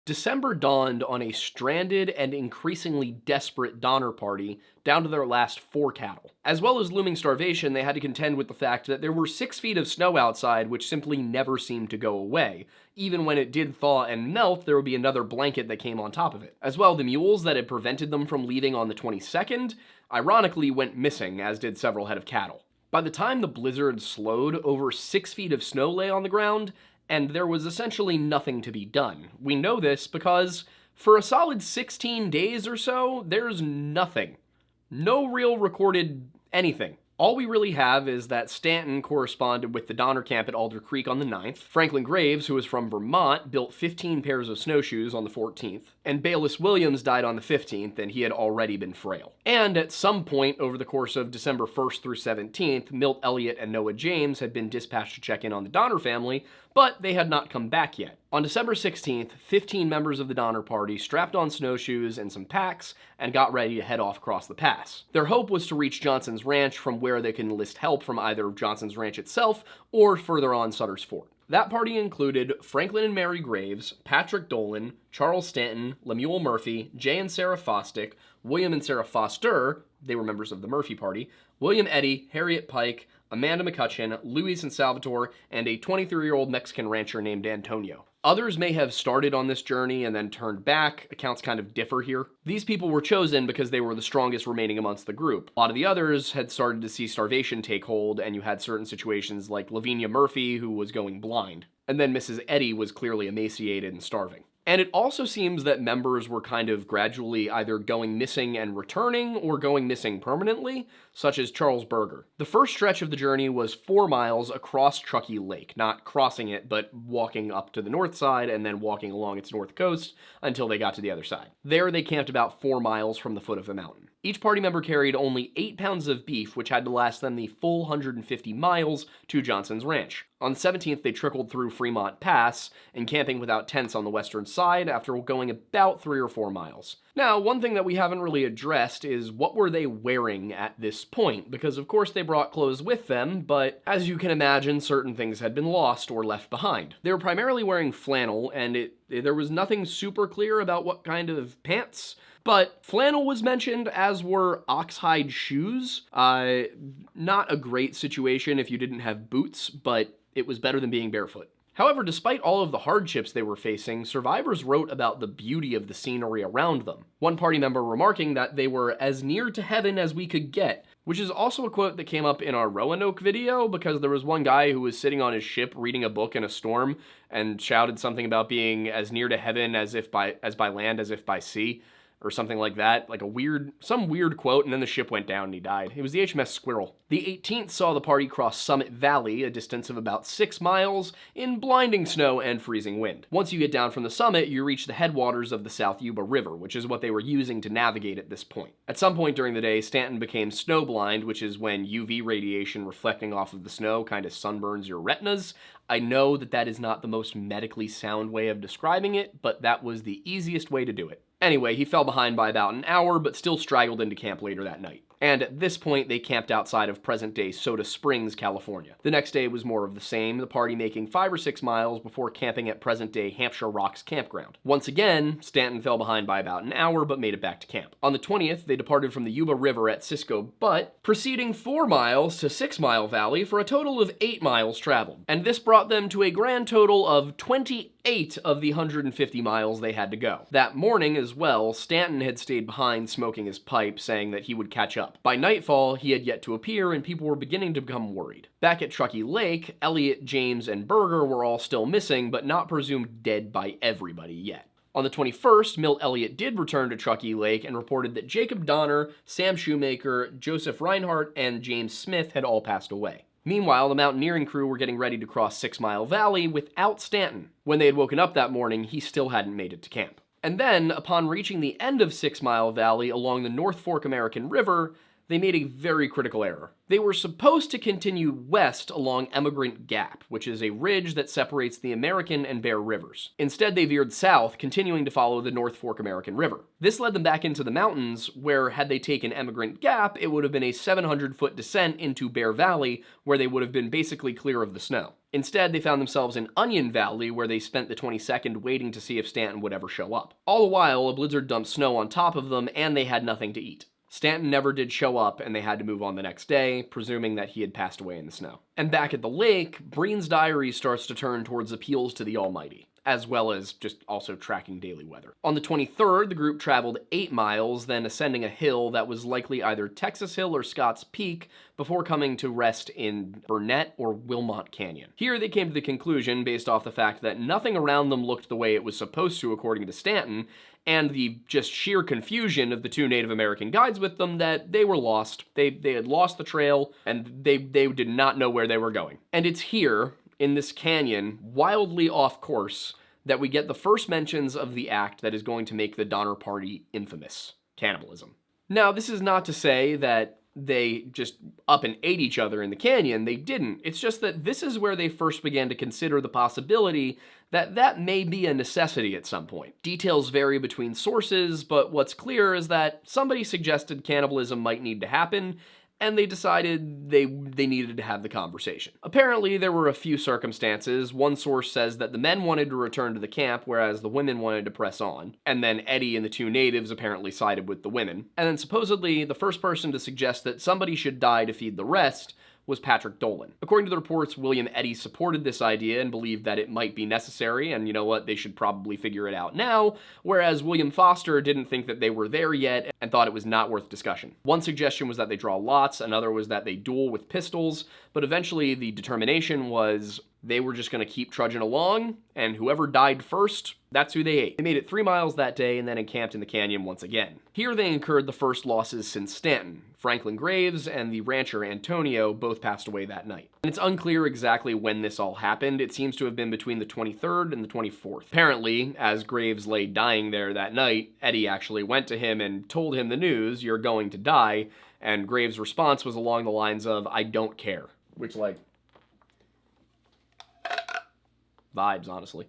December dawned on a stranded and increasingly desperate Donner Party down to their last 4 cattle. As well as looming starvation, they had to contend with the fact that there were 6 feet of snow outside which simply never seemed to go away. Even when it did thaw and melt, there would be another blanket that came on top of it. As well, the mules that had prevented them from leaving on the 22nd, ironically went missing, as did several head of cattle. By the time the blizzard slowed, over 6 feet of snow lay on the ground, and there was essentially nothing to be done. We know this because for a solid 16 days or so, there's nothing. No real recorded anything. All we really have is that Stanton corresponded with the Donner camp at Alder Creek on the 9th, Franklin Graves, who was from Vermont, built 15 pairs of snowshoes on the 14th, and Bayless Williams died on the 15th, and he had already been frail. And at some point over the course of December 1st through 17th, Milt Elliott and Noah James had been dispatched to check in on the Donner family, but they had not come back yet. On December 16th, 15 members of the Donner Party strapped on snowshoes and some packs and got ready to head off across the pass. Their hope was to reach Johnson's Ranch, from where they could enlist help from either Johnson's Ranch itself or further on Sutter's Fort. That party included Franklin and Mary Graves, Patrick Dolan, Charles Stanton, Lemuel Murphy, Jay and Sarah Fosdick, William and Sarah Foster, they were members of the Murphy Party, William Eddy, Harriet Pike, Amanda McCutcheon, Luis and Salvatore, and a 23-year-old Mexican rancher named Antonio. Others may have started on this journey and then turned back. Accounts kind of differ here. These people were chosen because they were the strongest remaining amongst the group. A lot of the others had started to see starvation take hold, and you had certain situations like Lavinia Murphy, who was going blind. And then Mrs. Eddy was clearly emaciated and starving. And it also seems that members were kind of gradually either going missing and returning or going missing permanently, such as Charles Berger. The first stretch of the journey was 4 miles across Truckee Lake, not crossing it, but walking up to the north side and then walking along its north coast until they got to the other side. There they camped about 4 miles from the foot of the mountain. Each party member carried only 8 pounds of beef, which had to last them the full 150 miles to Johnson's ranch. On the 17th, they trickled through Fremont Pass, encamping without tents on the western side after going about 3 or 4 miles. Now, one thing that we haven't really addressed is what were they wearing at this point, because of course they brought clothes with them, but as you can imagine, certain things had been lost or left behind. They were primarily wearing flannel, and there was nothing super clear about what kind of pants, but flannel was mentioned, as were oxhide shoes. Not a great situation if you didn't have boots, but it was better than being barefoot. However, despite all of the hardships they were facing, survivors wrote about the beauty of the scenery around them. One party member remarking that they were as near to heaven as we could get, which is also a quote that came up in our Roanoke video, because there was one guy who was sitting on his ship reading a book in a storm and shouted something about being as near to heaven as by land as if by sea, or something like that, like some weird quote, and then the ship went down and he died. It was the HMS Squirrel. The 18th saw the party cross Summit Valley, a distance of about 6 miles, in blinding snow and freezing wind. Once you get down from the summit, you reach the headwaters of the South Yuba River, which is what they were using to navigate at this point. At some point during the day, Stanton became snowblind, which is when UV radiation reflecting off of the snow kind of sunburns your retinas. I know that that is not the most medically sound way of describing it, but that was the easiest way to do it. Anyway, he fell behind by about an hour, but still straggled into camp later that night. And at this point, they camped outside of present-day Soda Springs, California. The next day was more of the same, the party making 5 or 6 miles before camping at present-day Hampshire Rocks Campground. Once again, Stanton fell behind by about an hour, but made it back to camp. On the 20th, they departed from the Yuba River at Cisco Butte, proceeding 4 miles to 6 Mile Valley for a total of 8 miles traveled. And this brought them to a grand total of 28 of the 150 miles they had to go. That morning as well, Stanton had stayed behind smoking his pipe, saying that he would catch up. By nightfall, he had yet to appear, and people were beginning to become worried. Back at Truckee Lake, Elliott, James, and Berger were all still missing, but not presumed dead by everybody yet. On the 21st, Milt Elliott did return to Truckee Lake and reported that Jacob Donner, Sam Shoemaker, Joseph Reinhardt, and James Smith had all passed away. Meanwhile, the mountaineering crew were getting ready to cross 6 Mile Valley without Stanton. When they had woken up that morning, he still hadn't made it to camp. And then, upon reaching the end of 6 Mile Valley along the North Fork American River, they made a very critical error. They were supposed to continue west along Emigrant Gap, which is a ridge that separates the American and Bear Rivers. Instead, they veered south, continuing to follow the North Fork American River. This led them back into the mountains, where had they taken Emigrant Gap, it would have been a 700-foot descent into Bear Valley, where they would have been basically clear of the snow. Instead, they found themselves in Onion Valley, where they spent the 22nd waiting to see if Stanton would ever show up. All the while, a blizzard dumped snow on top of them, and they had nothing to eat. Stanton never did show up, and they had to move on the next day, presuming that he had passed away in the snow. And back at the lake, Breen's diary starts to turn towards appeals to the Almighty, as well as just also tracking daily weather. On the 23rd, the group traveled 8 miles, then ascending a hill that was likely either Texas Hill or Scotts Peak, before coming to rest in Burnett or Wilmot Canyon. Here they came to the conclusion, based off the fact that nothing around them looked the way it was supposed to according to Stanton, and the just sheer confusion of the 2 Native American guides with them, that they were lost. They had lost the trail, and they did not know where they were going. And it's here, in this canyon, wildly off course, that we get the first mentions of the act that is going to make the Donner Party infamous: cannibalism. Now, this is not to say that they just up and ate each other in the canyon. They didn't. It's just that this is where they first began to consider the possibility that that may be a necessity at some point. Details vary between sources, but what's clear is that somebody suggested cannibalism might need to happen, and they decided they needed to have the conversation. Apparently, there were a few circumstances. One source says that the men wanted to return to the camp, whereas the women wanted to press on. And then Eddie and the 2 natives apparently sided with the women. And then supposedly, the first person to suggest that somebody should die to feed the rest was Patrick Dolan. According to the reports, William Eddy supported this idea and believed that it might be necessary, and you know what, they should probably figure it out now, whereas William Foster didn't think that they were there yet and thought it was not worth discussion. One suggestion was that they draw lots, another was that they duel with pistols, but eventually the determination was They were just going to keep trudging along, and whoever died first, that's who they ate. They made it 3 miles that day and then encamped in the canyon once again. Here they incurred the first losses since Stanton. Franklin Graves and the rancher Antonio both passed away that night. And it's unclear exactly when this all happened. It seems to have been between the 23rd and the 24th. Apparently, as Graves lay dying there that night, Eddie actually went to him and told him the news, "You're going to die," and Graves' response was along the lines of, "I don't care," which, like, vibes, honestly.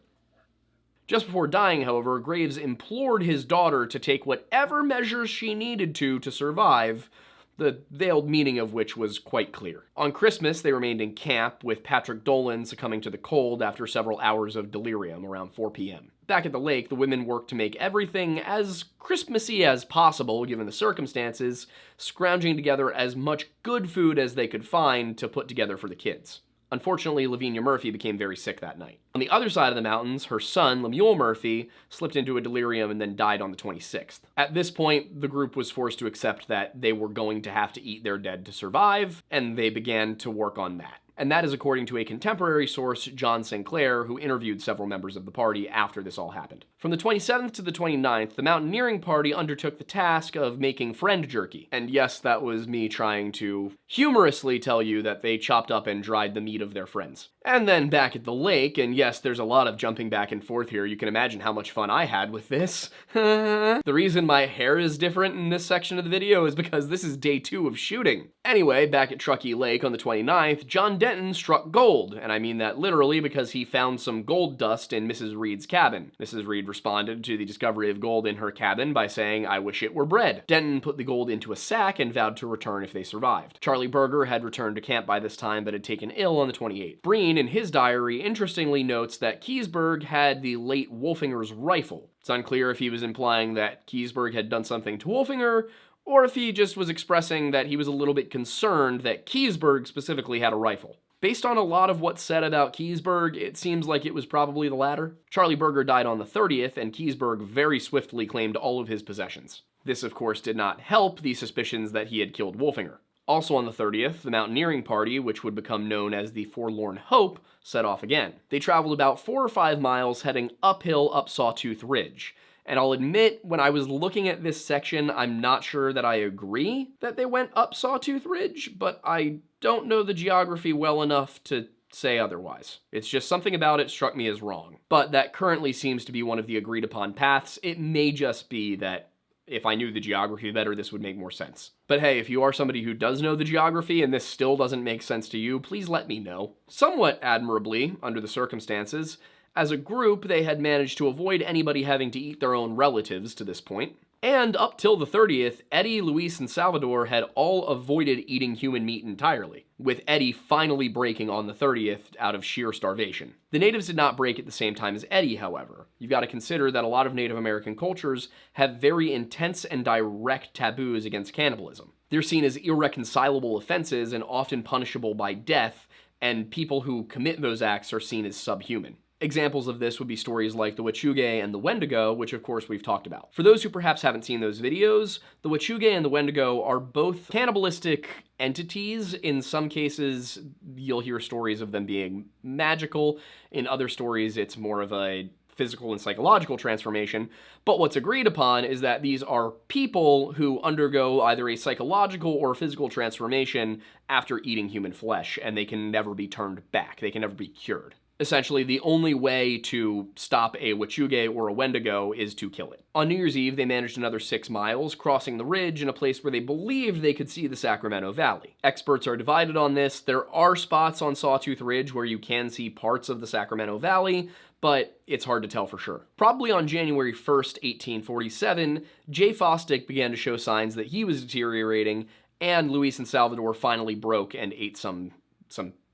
Just before dying, however, Graves implored his daughter to take whatever measures she needed to survive, the veiled meaning of which was quite clear. On Christmas, they remained in camp, with Patrick Dolan succumbing to the cold after several hours of delirium around 4 p.m. Back at the lake, the women worked to make everything as Christmassy as possible, given the circumstances, scrounging together as much good food as they could find to put together for the kids. Unfortunately, Lavinia Murphy became very sick that night. On the other side of the mountains, her son, Lemuel Murphy, slipped into a delirium and then died on the 26th. At this point, the group was forced to accept that they were going to have to eat their dead to survive, and they began to work on that. And that is according to a contemporary source, John Sinclair, who interviewed several members of the party after this all happened. From the 27th to the 29th, the mountaineering party undertook the task of making friend jerky. And yes, that was me trying to humorously tell you that they chopped up and dried the meat of their friends. And then back at the lake, and yes, there's a lot of jumping back and forth here. You can imagine how much fun I had with this. The reason my hair is different in this section of the video is because this is day 2 of shooting. Anyway, back at Truckee Lake on the 29th, John Denton struck gold, and I mean that literally because he found some gold dust in Mrs. Reed's cabin. Mrs. Reed responded to the discovery of gold in her cabin by saying, "I wish it were bread." Denton put the gold into a sack and vowed to return if they survived. Charlie Berger had returned to camp by this time but had taken ill on the 28th. Breen, in his diary, interestingly notes that Keseberg had the late Wolfinger's rifle. It's unclear if he was implying that Keseberg had done something to Wolfinger, or if he just was expressing that he was a little bit concerned that Keseberg specifically had a rifle. Based on a lot of what's said about Keseberg, it seems like it was probably the latter. Charlie Berger died on the 30th, and Keseberg very swiftly claimed all of his possessions. This, of course, did not help the suspicions that he had killed Wolfinger. Also on the 30th, the mountaineering party, which would become known as the Forlorn Hope, set off again. They traveled about 4 or 5 miles heading uphill up Sawtooth Ridge. And I'll admit, when I was looking at this section, I'm not sure that I agree that they went up Sawtooth Ridge, but I don't know the geography well enough to say otherwise. It's just something about it struck me as wrong. But that currently seems to be one of the agreed upon paths. It may just be that if I knew the geography better, this would make more sense. But hey, if you are somebody who does know the geography and this still doesn't make sense to you, please let me know. Somewhat admirably, under the circumstances, as a group, they had managed to avoid anybody having to eat their own relatives to this point. And up till the 30th, Eddie, Luis, and Salvador had all avoided eating human meat entirely, with Eddie finally breaking on the 30th out of sheer starvation. The natives did not break at the same time as Eddie, however. You've got to consider that a lot of Native American cultures have very intense and direct taboos against cannibalism. They're seen as irreconcilable offenses and often punishable by death, and people who commit those acts are seen as subhuman. Examples of this would be stories like the Wachuge and the Wendigo, which of course we've talked about. For those who perhaps haven't seen those videos, the Wachuge and the Wendigo are both cannibalistic entities. In some cases, you'll hear stories of them being magical. In other stories, it's more of a physical and psychological transformation. But what's agreed upon is that these are people who undergo either a psychological or physical transformation after eating human flesh, and they can never be turned back. They can never be cured. Essentially, the only way to stop a Wachuge or a Wendigo is to kill it. On New Year's Eve, they managed another 6 miles, crossing the ridge in a place where they believed they could see the Sacramento Valley. Experts are divided on this. There are spots on Sawtooth Ridge where you can see parts of the Sacramento Valley, but it's hard to tell for sure. Probably on January 1st, 1847, Jay Fosdick began to show signs that he was deteriorating, and Luis and Salvador finally broke and ate some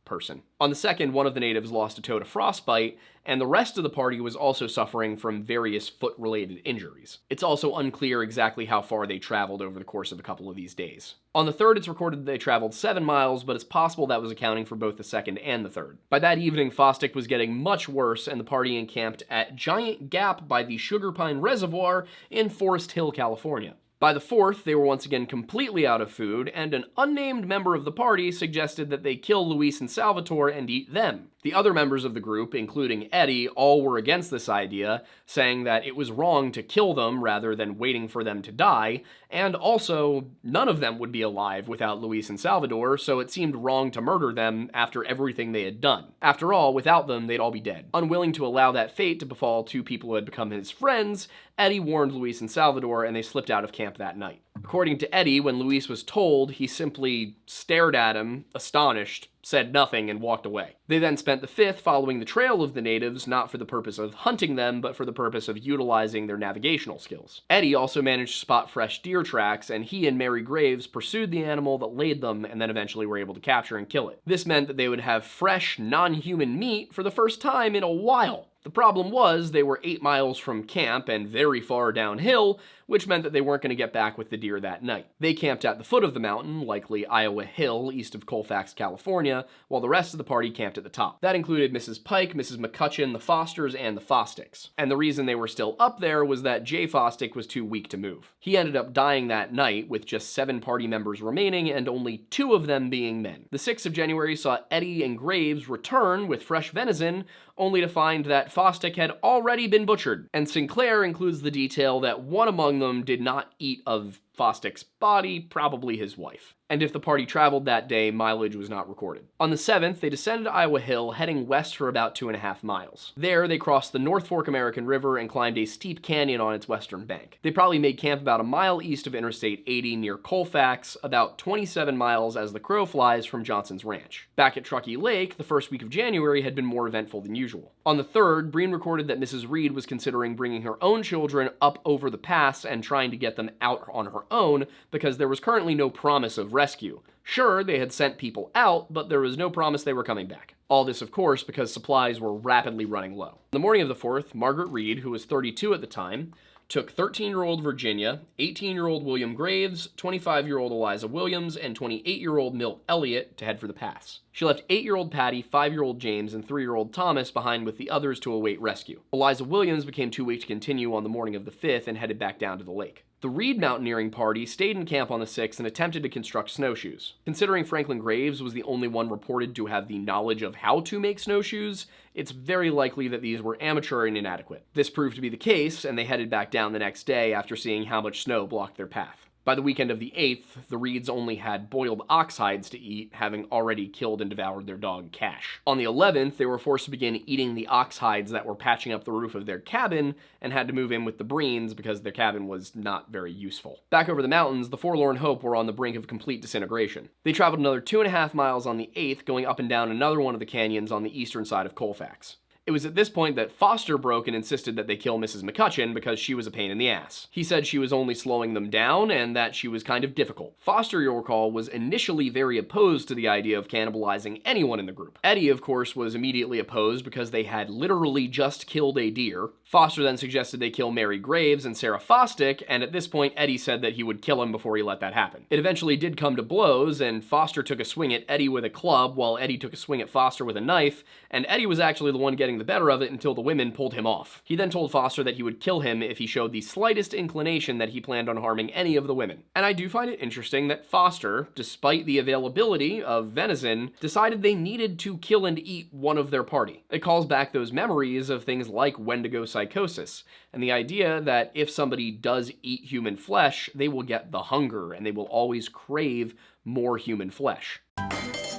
person. On the 2nd, one of the natives lost a toe to frostbite, and the rest of the party was also suffering from various foot-related injuries. It's also unclear exactly how far they traveled over the course of a couple of these days. On the 3rd, it's recorded that they traveled 7 miles, but it's possible that was accounting for both the 2nd and the 3rd. By that evening, Fosdick was getting much worse, and the party encamped at Giant Gap by the Sugar Pine Reservoir in Forest Hill, California. By the 4th, they were once again completely out of food, and an unnamed member of the party suggested that they kill Luis and Salvatore and eat them. The other members of the group, including Eddie, all were against this idea, saying that it was wrong to kill them rather than waiting for them to die, and also, none of them would be alive without Luis and Salvador, so it seemed wrong to murder them after everything they had done. After all, without them, they'd all be dead. Unwilling to allow that fate to befall two people who had become his friends, Eddie warned Luis and Salvador, and they slipped out of camp that night. According to Eddie, when Luis was told, he simply stared at him, astonished, said nothing, and walked away. They then spent the 5th following the trail of the natives, not for the purpose of hunting them, but for the purpose of utilizing their navigational skills. Eddie also managed to spot fresh deer tracks, and he and Mary Graves pursued the animal that laid them, and then eventually were able to capture and kill it. This meant that they would have fresh, non-human meat for the first time in a while. The problem was, they were 8 miles from camp and very far downhill, which meant that they weren't going to get back with the deer that night. They camped at the foot of the mountain, likely Iowa Hill, east of Colfax, California, while the rest of the party camped at the top. That included Mrs. Pike, Mrs. McCutcheon, the Fosters, and the Fosticks. And the reason they were still up there was that Jay Fostick was too weak to move. He ended up dying that night, with just 7 party members remaining and only 2 of them being men. The 6th of January saw Eddie and Graves return with fresh venison, only to find that Fostick had already been butchered. And Sinclair includes the detail that one among them did not eat of Fostick's body, probably his wife. And if the party traveled that day, mileage was not recorded. On the 7th, they descended Iowa Hill, heading west for about 2.5 miles. There, they crossed the North Fork American River and climbed a steep canyon on its western bank. They probably made camp about a mile east of Interstate 80 near Colfax, about 27 miles as the crow flies from Johnson's Ranch. Back at Truckee Lake, the first week of January had been more eventful than usual. On the 3rd, Breen recorded that Mrs. Reed was considering bringing her own children up over the pass and trying to get them out on her own, because there was currently no promise of rescue. Sure, they had sent people out, but there was no promise they were coming back. All this, of course, because supplies were rapidly running low. The morning of the 4th, Margaret Reed, who was 32 at the time, took 13-year-old Virginia, 18-year-old William Graves, 25-year-old Eliza Williams, and 28-year-old Milt Elliott to head for the pass. She left 8-year-old Patty, 5-year-old James, and 3-year-old Thomas behind with the others to await rescue. Eliza Williams became too weak to continue on the morning of the 5th and headed back down to the lake. The Reed mountaineering party stayed in camp on the 6th and attempted to construct snowshoes. Considering Franklin Graves was the only one reported to have the knowledge of how to make snowshoes, it's very likely that these were amateur and inadequate. This proved to be the case, and they headed back down the next day after seeing how much snow blocked their path. By the weekend of the 8th, the Reeds only had boiled ox hides to eat, having already killed and devoured their dog Cash. On the 11th, they were forced to begin eating the ox hides that were patching up the roof of their cabin and had to move in with the Breens because their cabin was not very useful. Back over the mountains, the Forlorn Hope were on the brink of complete disintegration. They traveled another 2.5 miles on the 8th, going up and down another one of the canyons on the eastern side of Colfax. It was at this point that Foster broke and insisted that they kill Mrs. McCutcheon because she was a pain in the ass. He said she was only slowing them down and that she was kind of difficult. Foster, you'll recall, was initially very opposed to the idea of cannibalizing anyone in the group. Eddie, of course, was immediately opposed because they had literally just killed a deer. Foster then suggested they kill Mary Graves and Sarah Fostick, and at this point Eddie said that he would kill him before he let that happen. It eventually did come to blows, and Foster took a swing at Eddie with a club while Eddie took a swing at Foster with a knife, and Eddie was actually the one getting the better of it until the women pulled him off. He then told Foster that he would kill him if he showed the slightest inclination that he planned on harming any of the women. And I do find it interesting that Foster, despite the availability of venison, decided they needed to kill and eat one of their party. It calls back those memories of things like Wendigo psychosis, and the idea that if somebody does eat human flesh, they will get the hunger, and they will always crave more human flesh.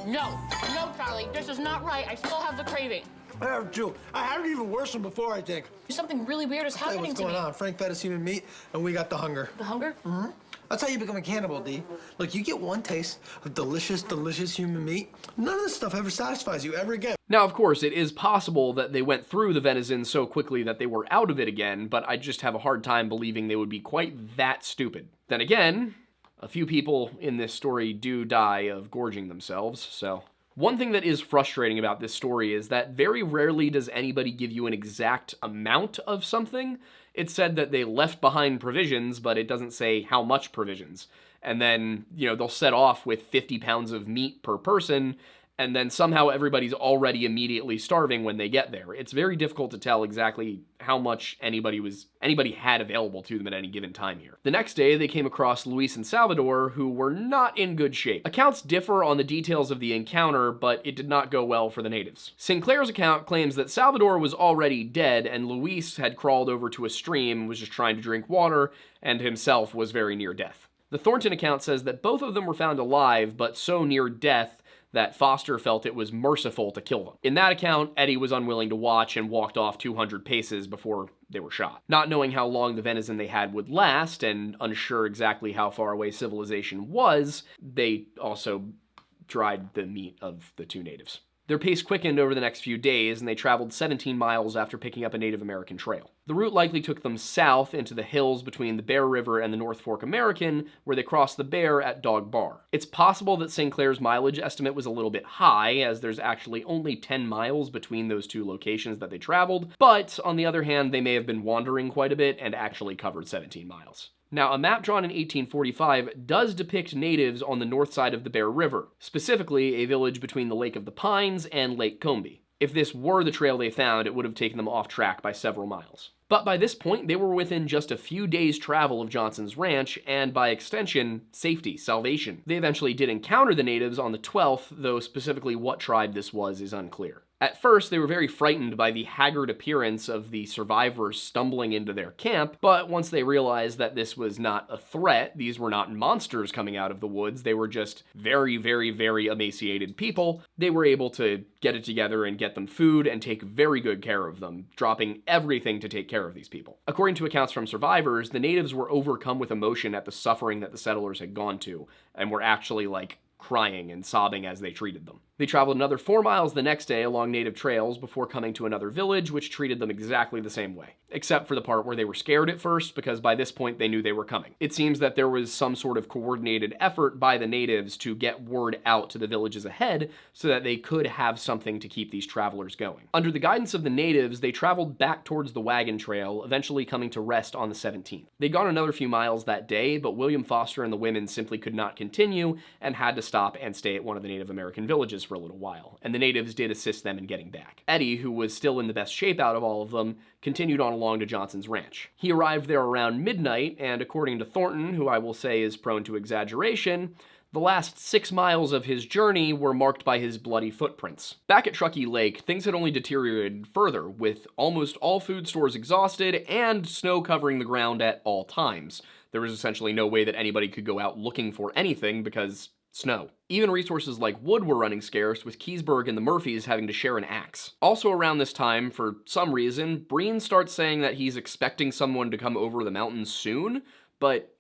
No, Charlie, this is not right. I still have the craving. I have too. I had it even worse than before, I think. Something really weird is happening to me. What's going on? Frank fed us human meat, and we got the hunger. The hunger? Mm-hmm. That's how you become a cannibal, D. Look, you get one taste of delicious, delicious human meat. None of this stuff ever satisfies you ever again. Now, of course, it is possible that they went through the venison so quickly that they were out of it again, but I just have a hard time believing they would be quite that stupid. Then again, a few people in this story do die of gorging themselves, so... One thing that is frustrating about this story is that very rarely does anybody give you an exact amount of something. It's said that they left behind provisions, but it doesn't say how much provisions. And then, they'll set off with 50 pounds of meat per person, and then somehow everybody's already immediately starving when they get there. It's very difficult to tell exactly how much anybody had available to them at any given time here. The next day, they came across Luis and Salvador, who were not in good shape. Accounts differ on the details of the encounter, but it did not go well for the natives. Sinclair's account claims that Salvador was already dead, and Luis had crawled over to a stream and was just trying to drink water, and himself was very near death. The Thornton account says that both of them were found alive, but so near death that Foster felt it was merciful to kill them. In that account, Eddie was unwilling to watch and walked off 200 paces before they were shot. Not knowing how long the venison they had would last, and unsure exactly how far away civilization was, they also dried the meat of the two natives. Their pace quickened over the next few days, and they traveled 17 miles after picking up a Native American trail. The route likely took them south into the hills between the Bear River and the North Fork American, where they crossed the Bear at Dog Bar. It's possible that Sinclair's mileage estimate was a little bit high, as there's actually only 10 miles between those two locations that they traveled, but on the other hand, they may have been wandering quite a bit and actually covered 17 miles. Now, a map drawn in 1845 does depict natives on the north side of the Bear River, specifically a village between the Lake of the Pines and Lake Combie. If this were the trail they found, it would have taken them off track by several miles. But by this point, they were within just a few days' travel of Johnson's ranch, and by extension, safety, salvation. They eventually did encounter the natives on the 12th, though specifically what tribe this was is unclear. At first, they were very frightened by the haggard appearance of the survivors stumbling into their camp, but once they realized that this was not a threat, these were not monsters coming out of the woods, they were just very, very, very emaciated people, they were able to get it together and get them food and take very good care of them, dropping everything to take care of these people. According to accounts from survivors, the natives were overcome with emotion at the suffering that the settlers had gone to, and were actually, crying and sobbing as they treated them. They traveled another 4 miles the next day along native trails before coming to another village, which treated them exactly the same way, except for the part where they were scared at first, because by this point they knew they were coming. It seems that there was some sort of coordinated effort by the natives to get word out to the villages ahead so that they could have something to keep these travelers going. Under the guidance of the natives, they traveled back towards the wagon trail, eventually coming to rest on the 17th. They'd gone another few miles that day, but William Foster and the women simply could not continue and had to stop and stay at one of the Native American villages for a little while, and the natives did assist them in getting back. Eddie, who was still in the best shape out of all of them, continued on along to Johnson's ranch. He arrived there around midnight, and according to Thornton, who I will say is prone to exaggeration, the last 6 miles of his journey were marked by his bloody footprints. Back at Truckee Lake, things had only deteriorated further, with almost all food stores exhausted and snow covering the ground at all times. There was essentially no way that anybody could go out looking for anything because snow. Even resources like wood were running scarce, with Keysburg and the Murphys having to share an axe. Also around this time, for some reason, Breen starts saying that he's expecting someone to come over the mountains soon, but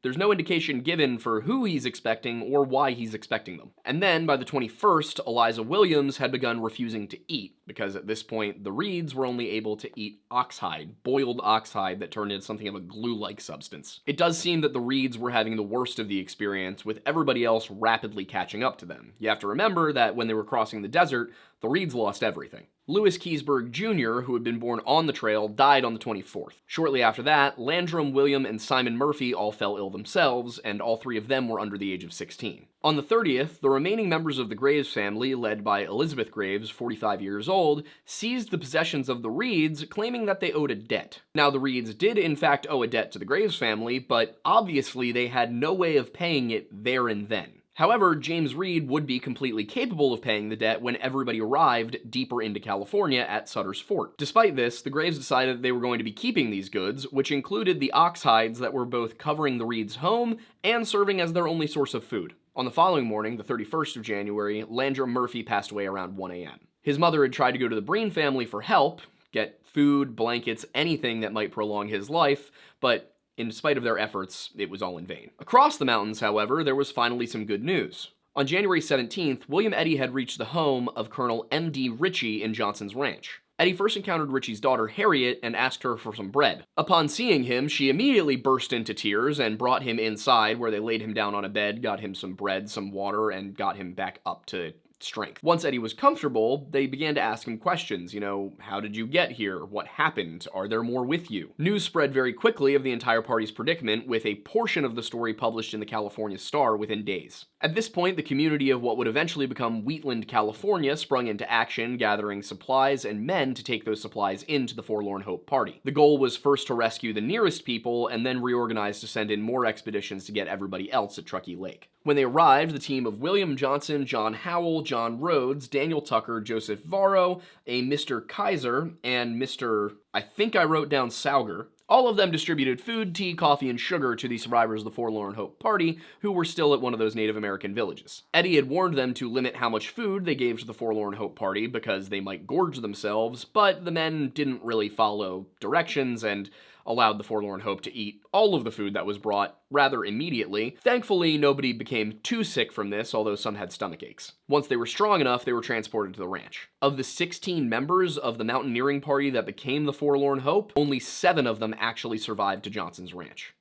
there's no indication given for who he's expecting or why he's expecting them. And then, by the 21st, Eliza Williams had begun refusing to eat, because at this point, the Reeds were only able to eat oxhide, boiled oxhide that turned into something of a glue-like substance. It does seem that the Reeds were having the worst of the experience, with everybody else rapidly catching up to them. You have to remember that when they were crossing the desert, the Reeds lost everything. Lewis Keysburg Jr., who had been born on the trail, died on the 24th. Shortly after that, Landrum, William, and Simon Murphy all fell ill themselves, and all 3 of them were under the age of 16. On the 30th, the remaining members of the Graves family, led by Elizabeth Graves, 45 years old, seized the possessions of the Reeds, claiming that they owed a debt. Now, the Reeds did in fact owe a debt to the Graves family, but obviously they had no way of paying it there and then. However, James Reed would be completely capable of paying the debt when everybody arrived deeper into California at Sutter's Fort. Despite this, the Graves decided that they were going to be keeping these goods, which included the ox hides that were both covering the Reeds' home and serving as their only source of food. On the following morning, the 31st of January, Landrum Murphy passed away around 1 a.m. His mother had tried to go to the Breen family for help, get food, blankets, anything that might prolong his life, but in spite of their efforts, it was all in vain. Across the mountains, however, there was finally some good news. On January 17th, William Eddy had reached the home of Colonel M.D. Ritchie in Johnson's ranch. Eddy first encountered Ritchie's daughter, Harriet, and asked her for some bread. Upon seeing him, she immediately burst into tears and brought him inside, where they laid him down on a bed, got him some bread, some water, and got him back up to strength. Once Eddy was comfortable, they began to ask him questions. How did you get here? What happened? Are there more with you? News spread very quickly of the entire party's predicament, with a portion of the story published in the California Star within days. At this point, the community of what would eventually become Wheatland, California sprung into action, gathering supplies and men to take those supplies into the Forlorn Hope party. The goal was first to rescue the nearest people, and then reorganize to send in more expeditions to get everybody else at Truckee Lake. When they arrived, the team of William Johnson, John Howell, John Rhodes, Daniel Tucker, Joseph Varro, a Mr. Kaiser, and Mr. I think I wrote down Sauger, all of them distributed food, tea, coffee, and sugar to the survivors of the Forlorn Hope party, who were still at one of those Native American villages. Eddie had warned them to limit how much food they gave to the Forlorn Hope party because they might gorge themselves, but the men didn't really follow directions and allowed the Forlorn Hope to eat all of the food that was brought rather immediately. Thankfully, nobody became too sick from this, although some had stomach aches. Once they were strong enough, they were transported to the ranch. Of the 16 members of the mountaineering party that became the Forlorn Hope, only 7 of them actually survived to Johnson's ranch.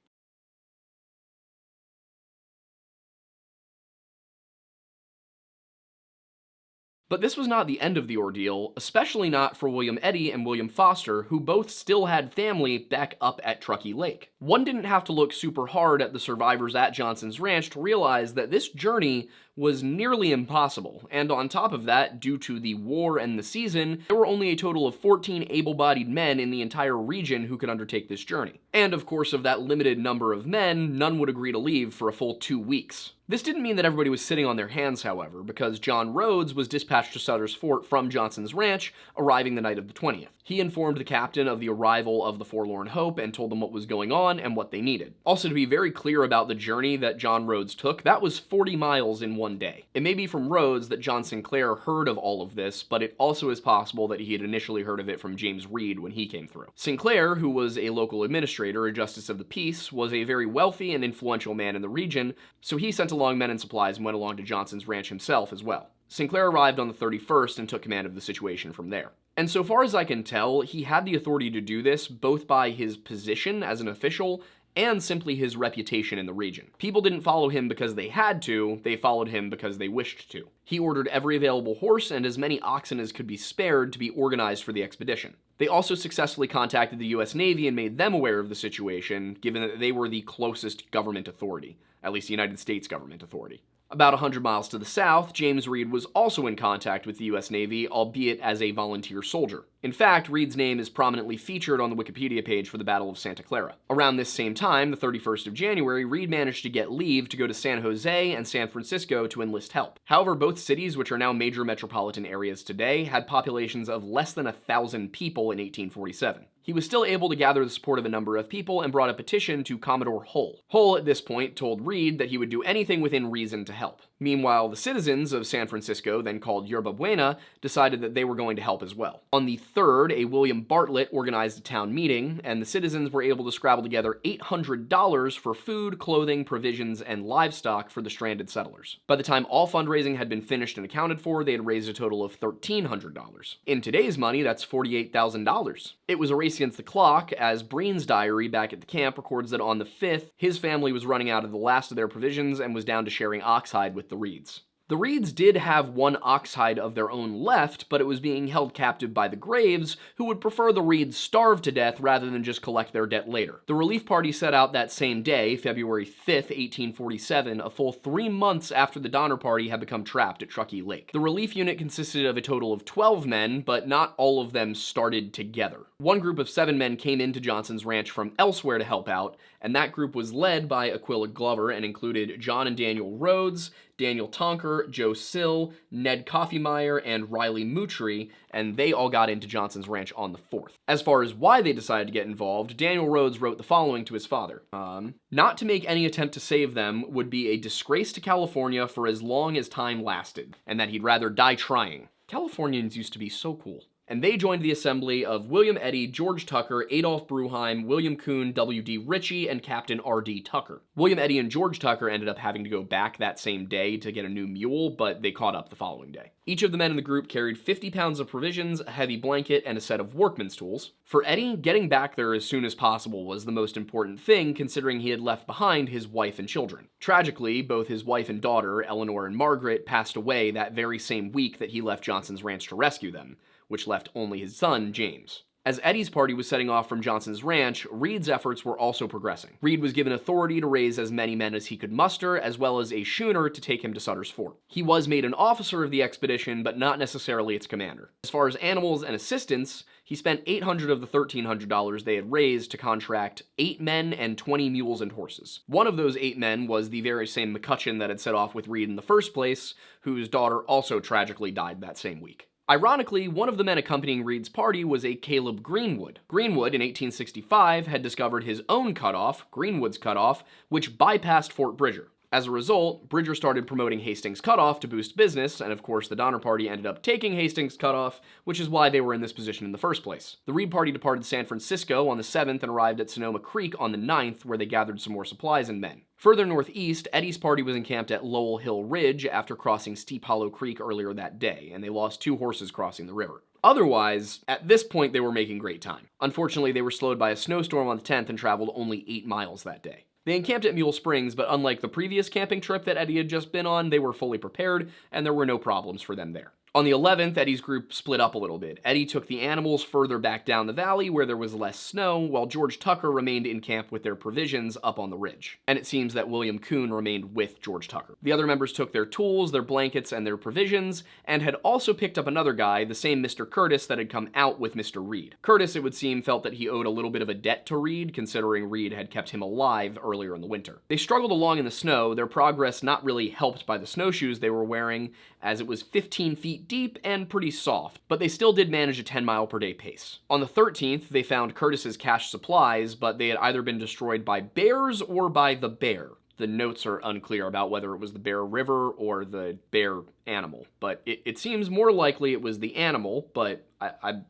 But this was not the end of the ordeal, especially not for William Eddy and William Foster, who both still had family back up at Truckee Lake. One didn't have to look super hard at the survivors at Johnson's Ranch to realize that this journey was nearly impossible, and on top of that, due to the war and the season, there were only a total of 14 able-bodied men in the entire region who could undertake this journey. And of course, of that limited number of men, none would agree to leave for a full 2 weeks. This didn't mean that everybody was sitting on their hands, however, because John Rhodes was dispatched to Sutter's Fort from Johnson's Ranch, arriving the night of the 20th. He informed the captain of the arrival of the Forlorn Hope and told them what was going on and what they needed. Also, to be very clear about the journey that John Rhodes took, that was 40 miles in one day. It may be from Rhodes that John Sinclair heard of all of this, but it also is possible that he had initially heard of it from James Reed when he came through. Sinclair, who was a local administrator, a justice of the peace, was a very wealthy and influential man in the region, so he sent along men and supplies and went along to Johnson's Ranch himself as well. Sinclair arrived on the 31st and took command of the situation from there. And so far as I can tell, he had the authority to do this both by his position as an official and simply his reputation in the region. People didn't follow him because they had to, they followed him because they wished to. He ordered every available horse and as many oxen as could be spared to be organized for the expedition. They also successfully contacted the US Navy and made them aware of the situation, given that they were the closest government authority, at least the United States government authority. About 100 miles to the south, James Reed was also in contact with the US Navy, albeit as a volunteer soldier. In fact, Reed's name is prominently featured on the Wikipedia page for the Battle of Santa Clara. Around this same time, the 31st of January, Reed managed to get leave to go to San Jose and San Francisco to enlist help. However, both cities, which are now major metropolitan areas today, had populations of less than 1,000 people in 1847. He was still able to gather the support of a number of people and brought a petition to Commodore Hull. Hull, at this point, told Reed that he would do anything within reason to help. Meanwhile, the citizens of San Francisco, then called Yerba Buena, decided that they were going to help as well. On the 3rd, a William Bartlett organized a town meeting, and the citizens were able to scrabble together $800 for food, clothing, provisions, and livestock for the stranded settlers. By the time all fundraising had been finished and accounted for, they had raised a total of $1,300. In today's money, that's $48,000. It was a race against the clock, as Breen's diary back at the camp records that on the 5th, his family was running out of the last of their provisions and was down to sharing oxhide with the Reeds. The Reeds did have one oxhide of their own left, but it was being held captive by the Graves, who would prefer the Reeds starve to death rather than just collect their debt later. The relief party set out that same day, February 5th, 1847, a full 3 months after the Donner Party had become trapped at Truckee Lake. The relief unit consisted of a total of 12 men, but not all of them started together. One group of 7 men came into Johnson's Ranch from elsewhere to help out, and that group was led by Aquila Glover and included John and Daniel Rhodes, Daniel Tonker, Joe Sill, Ned Coffeemeyer, and Riley Moutry, and they all got into Johnson's Ranch on the 4th. As far as why they decided to get involved, Daniel Rhodes wrote the following to his father. Not to make any attempt to save them would be a disgrace to California for as long as time lasted, and that he'd rather die trying. Californians used to be so cool. And they joined the assembly of William Eddy, George Tucker, Adolph Bruheim, William Kuhn, W.D. Ritchie, and Captain R.D. Tucker. William Eddy and George Tucker ended up having to go back that same day to get a new mule, but they caught up the following day. Each of the men in the group carried 50 pounds of provisions, a heavy blanket, and a set of workman's tools. For Eddy, getting back there as soon as possible was the most important thing, considering he had left behind his wife and children. Tragically, both his wife and daughter, Eleanor and Margaret, passed away that very same week that he left Johnson's Ranch to rescue them, which left only his son, James. As Eddie's party was setting off from Johnson's ranch, Reed's efforts were also progressing. Reed was given authority to raise as many men as he could muster, as well as a schooner to take him to Sutter's Fort. He was made an officer of the expedition, but not necessarily its commander. As far as animals and assistance, he spent $800 of the $1,300 they had raised to contract 8 men and 20 mules and horses. One of those 8 men was the very same McCutcheon that had set off with Reed in the first place, whose daughter also tragically died that same week. Ironically, one of the men accompanying Reed's party was a Caleb Greenwood. Greenwood, in 1865, had discovered his own cutoff, Greenwood's Cutoff, which bypassed Fort Bridger. As a result, Bridger started promoting Hastings Cutoff to boost business, and of course the Donner Party ended up taking Hastings Cutoff, which is why they were in this position in the first place. The Reed Party departed San Francisco on the 7th and arrived at Sonoma Creek on the 9th, where they gathered some more supplies and men. Further northeast, Eddie's party was encamped at Lowell Hill Ridge after crossing Steep Hollow Creek earlier that day, and they lost 2 horses crossing the river. Otherwise, at this point they were making great time. Unfortunately, they were slowed by a snowstorm on the 10th and traveled only 8 miles that day. They encamped at Mule Springs, but unlike the previous camping trip that Eddie had just been on, they were fully prepared, and there were no problems for them there. On the 11th, Eddie's group split up a little bit. Eddie took the animals further back down the valley where there was less snow, while George Tucker remained in camp with their provisions up on the ridge. And it seems that William Coon remained with George Tucker. The other members took their tools, their blankets, and their provisions, and had also picked up another guy, the same Mr. Curtis that had come out with Mr. Reed. Curtis, it would seem, felt that he owed a little bit of a debt to Reed, considering Reed had kept him alive earlier in the winter. They struggled along in the snow, their progress not really helped by the snowshoes they were wearing, as it was 15 feet deep and pretty soft, but they still did manage a 10-mile-per-day pace. On the 13th, they found Curtis's cached supplies, but they had either been destroyed by bears or by the bear. The notes are unclear about whether it was the Bear River or the bear animal, but it seems more likely it was the animal, but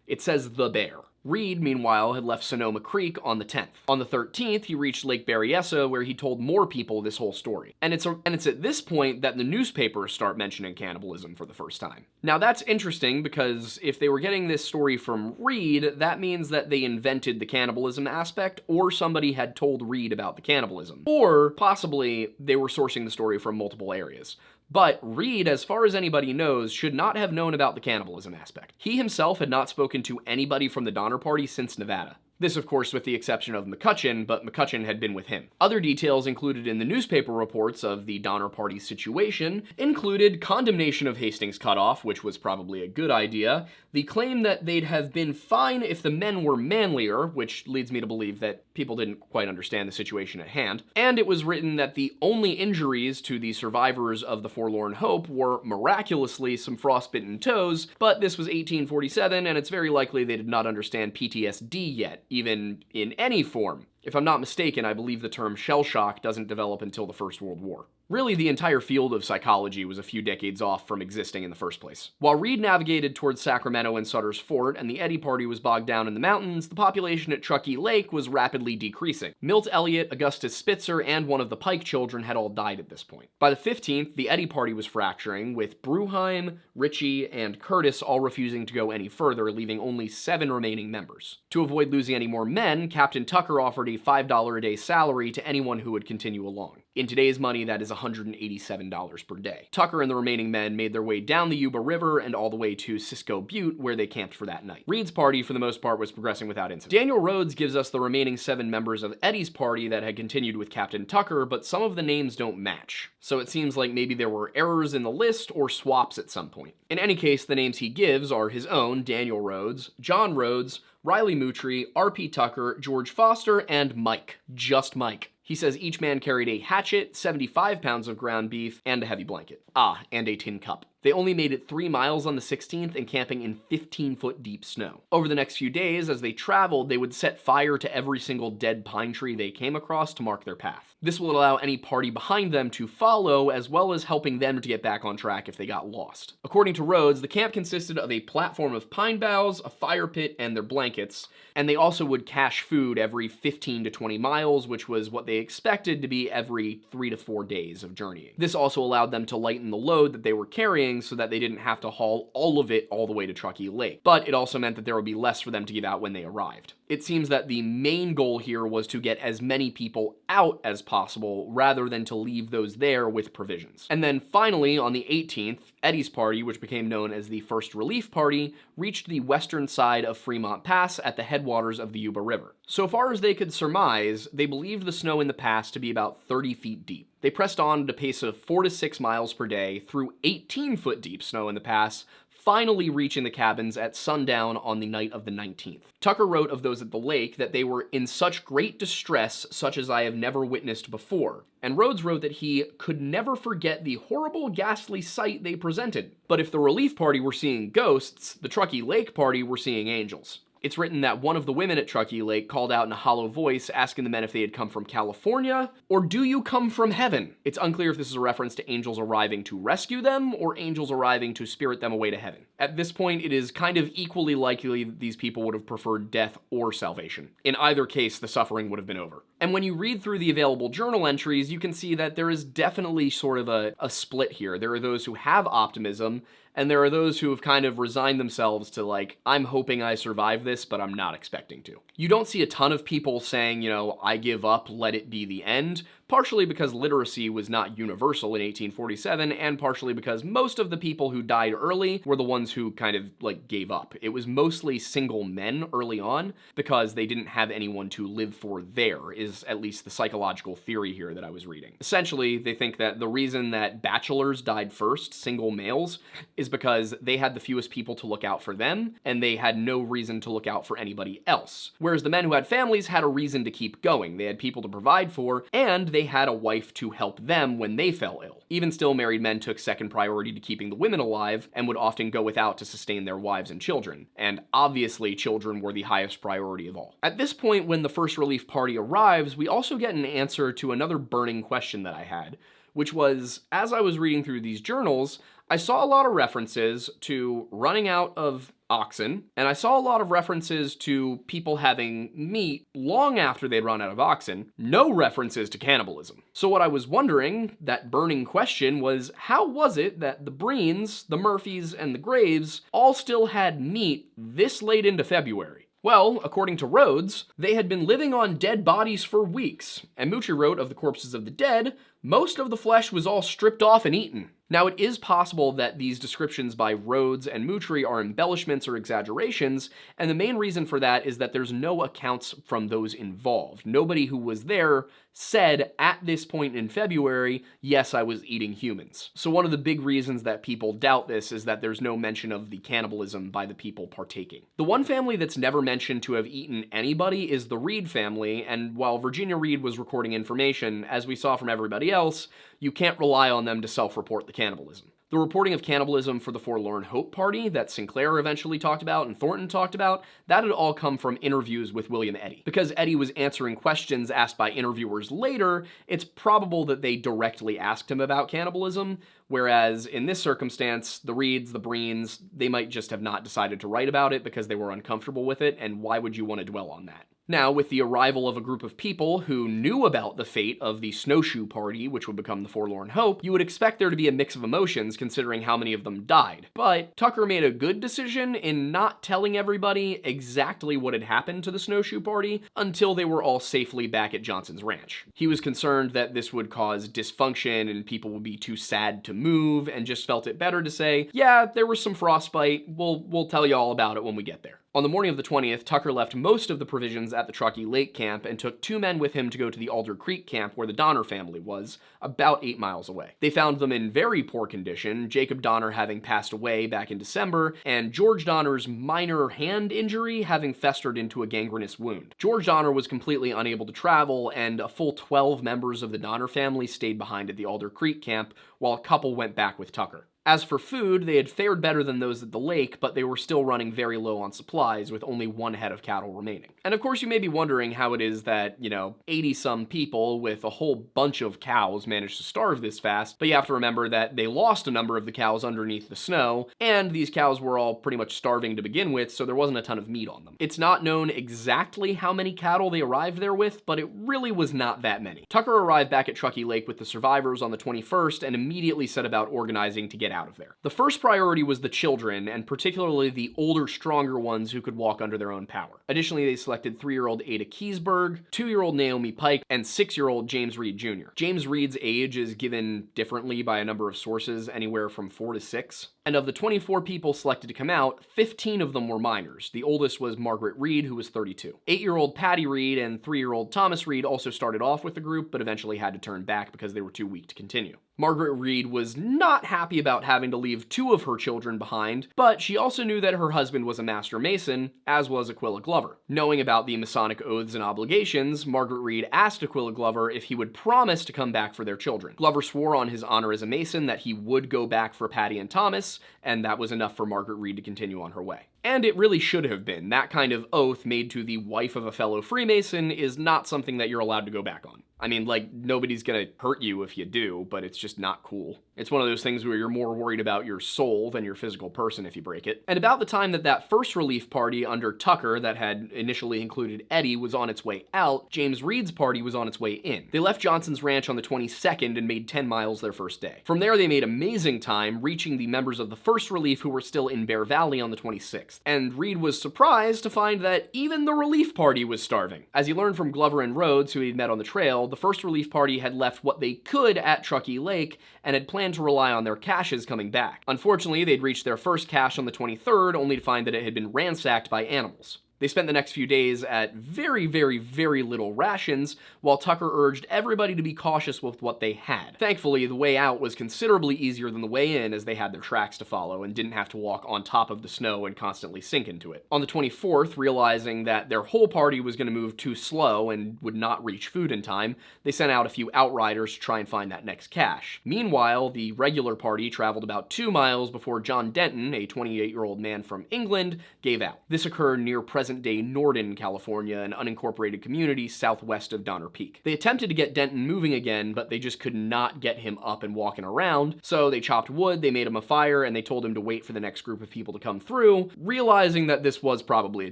it says the bear. Reed, meanwhile, had left Sonoma Creek on the 10th. On the 13th, he reached Lake Berryessa, where he told more people this whole story. And it's at this point that the newspapers start mentioning cannibalism for the first time. Now that's interesting because if they were getting this story from Reed, that means that they invented the cannibalism aspect, or somebody had told Reed about the cannibalism. Or possibly they were sourcing the story from multiple areas. But Reed, as far as anybody knows, should not have known about the cannibalism aspect. He himself had not spoken to anybody from the Donner Party since Nevada. This, of course, with the exception of McCutcheon, but McCutcheon had been with him. Other details included in the newspaper reports of the Donner Party situation included condemnation of Hastings Cutoff, which was probably a good idea, the claim that they'd have been fine if the men were manlier, which leads me to believe that people didn't quite understand the situation at hand, and it was written that the only injuries to the survivors of the Forlorn Hope were miraculously some frostbitten toes, but this was 1847, and it's very likely they did not understand PTSD yet, even in any form. If I'm not mistaken, I believe the term shell shock doesn't develop until the First World War. Really, the entire field of psychology was a few decades off from existing in the first place. While Reed navigated towards Sacramento and Sutter's Fort, and the Eddy Party was bogged down in the mountains, the population at Truckee Lake was rapidly decreasing. Milt Elliott, Augustus Spitzer, and one of the Pike children had all died at this point. By the 15th, the Eddy Party was fracturing, with Bruheim, Ritchie, and Curtis all refusing to go any further, leaving only 7 remaining members. To avoid losing any more men, Captain Tucker offered a $5 a day salary to anyone who would continue along. In today's money, that is $187 per day. Tucker and the remaining men made their way down the Yuba River and all the way to Cisco Butte, where they camped for that night. Reed's party, for the most part, was progressing without incident. Daniel Rhodes gives us the remaining 7 members of Eddie's party that had continued with Captain Tucker, but some of the names don't match. So it seems like maybe there were errors in the list or swaps at some point. In any case, the names he gives are his own, Daniel Rhodes, John Rhodes, Riley Moutrie, R.P. Tucker, George Foster, and Mike. Just Mike. He says each man carried a hatchet, 75 pounds of ground beef, and a heavy blanket. Ah, and a tin cup. They only made it 3 miles on the 16th and camping in 15-foot deep snow. Over the next few days, as they traveled, they would set fire to every single dead pine tree they came across to mark their path. This will allow any party behind them to follow, as well as helping them to get back on track if they got lost. According to Rhodes, the camp consisted of a platform of pine boughs, a fire pit, and their blankets, and they also would cache food every 15 to 20 miles, which was what they expected to be every 3 to 4 days of journeying. This also allowed them to lighten the load that they were carrying so that they didn't have to haul all of it all the way to Truckee Lake, but it also meant that there would be less for them to give out when they arrived. It seems that the main goal here was to get as many people out as possible rather than to leave those there with provisions. And then finally, on the 18th, Eddie's party, which became known as the First Relief Party, reached the western side of Fremont Pass at the headwaters of the Yuba River. So far as they could surmise, they believed the snow in the pass to be about 30 feet deep. They pressed on at a pace of 4 to 6 miles per day through 18-foot deep snow in the pass, finally reaching the cabins at sundown on the night of the 19th. Tucker wrote of those at the lake that they were in such great distress such as I have never witnessed before, and Rhodes wrote that he could never forget the horrible ghastly sight they presented. But if the relief party were seeing ghosts, the Truckee Lake party were seeing angels. It's written that one of the women at Truckee Lake called out in a hollow voice asking the men if they had come from California, or do you come from heaven? It's unclear if this is a reference to angels arriving to rescue them, or angels arriving to spirit them away to heaven. At this point, it is kind of equally likely that these people would have preferred death or salvation. In either case, the suffering would have been over. And when you read through the available journal entries, you can see that there is definitely sort of a split here. There are those who have optimism, and there are those who have kind of resigned themselves to like, I'm hoping I survive this, but I'm not expecting to. You don't see a ton of people saying, I give up, let it be the end, partially because literacy was not universal in 1847, and partially because most of the people who died early were the ones who kind of gave up. It was mostly single men early on because they didn't have anyone to live for there, is at least the psychological theory here that I was reading. Essentially, they think that the reason that bachelors died first, single males, is because they had the fewest people to look out for them, and they had no reason to look out for anybody else. Whereas the men who had families had a reason to keep going. They had people to provide for, and they had a wife to help them when they fell ill. Even still, married men took second priority to keeping the women alive, and would often go without to sustain their wives and children. And obviously, children were the highest priority of all. At this point, when the First Relief Party arrives, we also get an answer to another burning question that I had, which was, as I was reading through these journals, I saw a lot of references to running out of oxen, and I saw a lot of references to people having meat long after they'd run out of oxen, no references to cannibalism. So what I was wondering, that burning question, was how was it that the Breens, the Murphys, and the Graves all still had meat this late into February? Well, according to Rhodes, they had been living on dead bodies for weeks, and Mutri wrote of the corpses of the dead, most of the flesh was all stripped off and eaten. Now, it is possible that these descriptions by Rhodes and Mutri are embellishments or exaggerations, and the main reason for that is that there's no accounts from those involved. Nobody who was there said at this point in February, yes, I was eating humans. So one of the big reasons that people doubt this is that there's no mention of the cannibalism by the people partaking. The one family that's never mentioned to have eaten anybody is the Reed family, and while Virginia Reed was recording information, as we saw from everybody else, you can't rely on them to self-report the cannibalism. The reporting of cannibalism for the Forlorn Hope party that Sinclair eventually talked about and Thornton talked about, that had all come from interviews with William Eddy. Because Eddy was answering questions asked by interviewers later, it's probable that they directly asked him about cannibalism, whereas in this circumstance, the Reeds, the Breens, they might just have not decided to write about it because they were uncomfortable with it, and why would you want to dwell on that? Now, with the arrival of a group of people who knew about the fate of the snowshoe party, which would become the Forlorn Hope, you would expect there to be a mix of emotions considering how many of them died. But Tucker made a good decision in not telling everybody exactly what had happened to the snowshoe party until they were all safely back at Johnson's ranch. He was concerned that this would cause dysfunction and people would be too sad to move, and just felt it better to say, yeah, there was some frostbite, we'll tell you all about it when we get there. On the morning of the 20th, Tucker left most of the provisions at the Truckee Lake camp and took 2 men with him to go to the Alder Creek camp where the Donner family was, about 8 miles away. They found them in very poor condition, Jacob Donner having passed away back in December, and George Donner's minor hand injury having festered into a gangrenous wound. George Donner was completely unable to travel, and a full 12 members of the Donner family stayed behind at the Alder Creek camp, while a couple went back with Tucker. As for food, they had fared better than those at the lake, but they were still running very low on supplies, with only 1 head of cattle remaining. And of course you may be wondering how it is that, 80-some people with a whole bunch of cows managed to starve this fast, but you have to remember that they lost a number of the cows underneath the snow, and these cows were all pretty much starving to begin with, so there wasn't a ton of meat on them. It's not known exactly how many cattle they arrived there with, but it really was not that many. Tucker arrived back at Truckee Lake with the survivors on the 21st and immediately set about organizing to get get out of there. The first priority was the children, and particularly the older, stronger ones who could walk under their own power. Additionally, they selected 3-year-old Ada Keysburg, 2-year-old Naomi Pike, and 6-year-old James Reed Jr. James Reed's age is given differently by a number of sources, anywhere from 4 to 6. And of the 24 people selected to come out, 15 of them were minors. The oldest was Margaret Reed, who was 32. 8-year-old Patty Reed and 3-year-old Thomas Reed also started off with the group, but eventually had to turn back because they were too weak to continue. Margaret Reed was not happy about having to leave 2 of her children behind, but she also knew that her husband was a master mason, as was Aquila Glover. Knowing about the Masonic oaths and obligations, Margaret Reed asked Aquila Glover if he would promise to come back for their children. Glover swore on his honor as a mason that he would go back for Patty and Thomas, and that was enough for Margaret Reed to continue on her way. And it really should have been. That kind of oath made to the wife of a fellow Freemason is not something that you're allowed to go back on. I mean, like, nobody's gonna hurt you if you do, but it's just not cool. It's one of those things where you're more worried about your soul than your physical person if you break it. And about the time that first relief party under Tucker that had initially included Eddie was on its way out, James Reed's party was on its way in. They left Johnson's Ranch on the 22nd and made 10 miles their first day. From there, they made amazing time, reaching the members of the first relief who were still in Bear Valley on the 26th. And Reed was surprised to find that even the relief party was starving. As he learned from Glover and Rhodes, who he'd met on the trail, the first relief party had left what they could at Truckee Lake and had planned to rely on their caches coming back. Unfortunately, they'd reached their first cache on the 23rd, only to find that it had been ransacked by animals. They spent the next few days at very, very, very little rations, while Tucker urged everybody to be cautious with what they had. Thankfully, the way out was considerably easier than the way in, as they had their tracks to follow and didn't have to walk on top of the snow and constantly sink into it. On the 24th, realizing that their whole party was going to move too slow and would not reach food in time, they sent out a few outriders to try and find that next cache. Meanwhile, the regular party traveled about 2 miles before John Denton, a 28-year-old man from England, gave out. This occurred near present-day Norden, California, an unincorporated community southwest of Donner Peak. They attempted to get Denton moving again, but they just could not get him up and walking around, so they chopped wood, they made him a fire, and they told him to wait for the next group of people to come through, realizing that this was probably a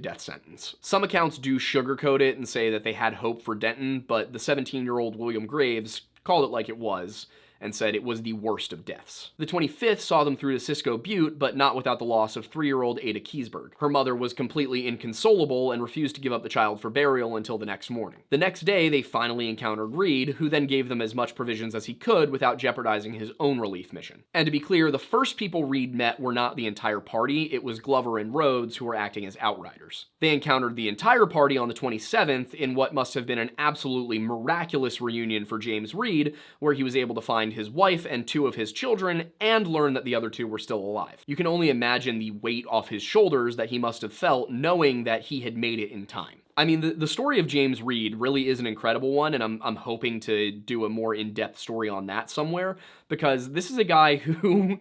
death sentence. Some accounts do sugarcoat it and say that they had hope for Denton, but the 17-year-old William Graves called it like it was, and said it was the worst of deaths. The 25th saw them through to Cisco Butte, but not without the loss of 3-year-old Ada Keysburg. Her mother was completely inconsolable and refused to give up the child for burial until the next morning. The next day, they finally encountered Reed, who then gave them as much provisions as he could without jeopardizing his own relief mission. And to be clear, the first people Reed met were not the entire party, it was Glover and Rhodes who were acting as outriders. They encountered the entire party on the 27th in what must have been an absolutely miraculous reunion for James Reed, where he was able to find his wife and 2 of his children and learn that the other 2 were still alive. You can only imagine the weight off his shoulders that he must have felt knowing that he had made it in time. I mean, the story of James Reed really is an incredible one, and I'm hoping to do a more in-depth story on that somewhere, because this is a guy who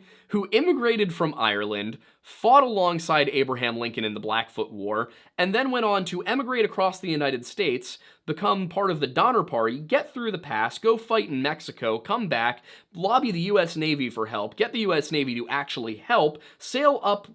immigrated from Ireland, fought alongside Abraham Lincoln in the Blackfoot War, and then went on to emigrate across the United States, become part of the Donner Party, get through the pass, go fight in Mexico, come back, lobby the U.S. Navy for help, get the U.S. Navy to actually help, sail up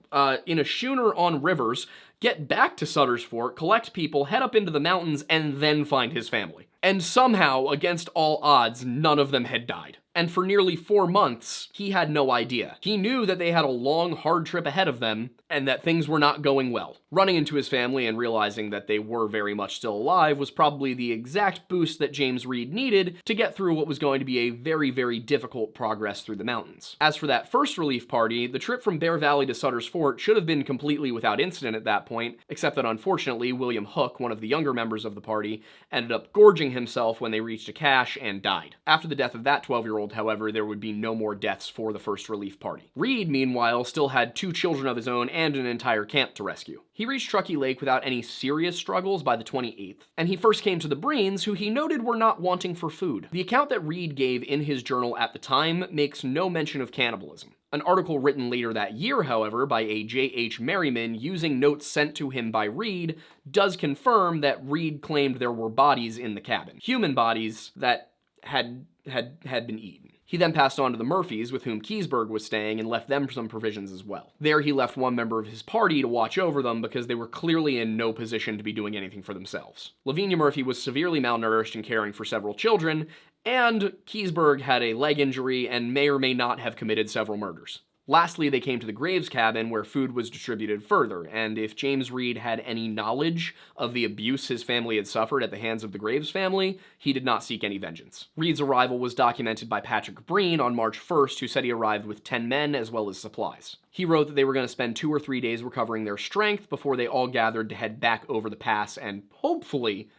in a schooner on rivers, get back to Sutter's Fort, collect people, head up into the mountains, and then find his family. And somehow, against all odds, none of them had died. And for nearly 4 months, he had no idea. He knew that they had a long, hard trip ahead of them, and that things were not going well. Running into his family and realizing that they were very much still alive was probably the exact boost that James Reed needed to get through what was going to be a very, very difficult progress through the mountains. As for that first relief party, the trip from Bear Valley to Sutter's Fort should have been completely without incident at that point, except that unfortunately, William Hook, one of the younger members of the party, ended up gorging himself when they reached a cache and died. After the death of that 12-year-old, however, there would be no more deaths for the first relief party. Reed, meanwhile, still had 2 children of his own and an entire camp to rescue. He reached Truckee Lake without any serious struggles by the 28th, and he first came to the Breens, who he noted were not wanting for food. The account that Reed gave in his journal at the time makes no mention of cannibalism. An article written later that year, however, by a J.H. Merriman using notes sent to him by Reed, does confirm that Reed claimed there were bodies in the cabin. Human bodies that had been eaten. He then passed on to the Murphys, with whom Keysburg was staying, and left them some provisions as well. There he left one member of his party to watch over them because they were clearly in no position to be doing anything for themselves. Lavinia Murphy was severely malnourished and caring for several children, and Keysburg had a leg injury and may or may not have committed several murders. Lastly, they came to the Graves cabin where food was distributed further, and if James Reed had any knowledge of the abuse his family had suffered at the hands of the Graves family, he did not seek any vengeance. Reed's arrival was documented by Patrick Breen on March 1st, who said he arrived with 10 men as well as supplies. He wrote that they were going to spend 2 or 3 days recovering their strength before they all gathered to head back over the pass and hopefully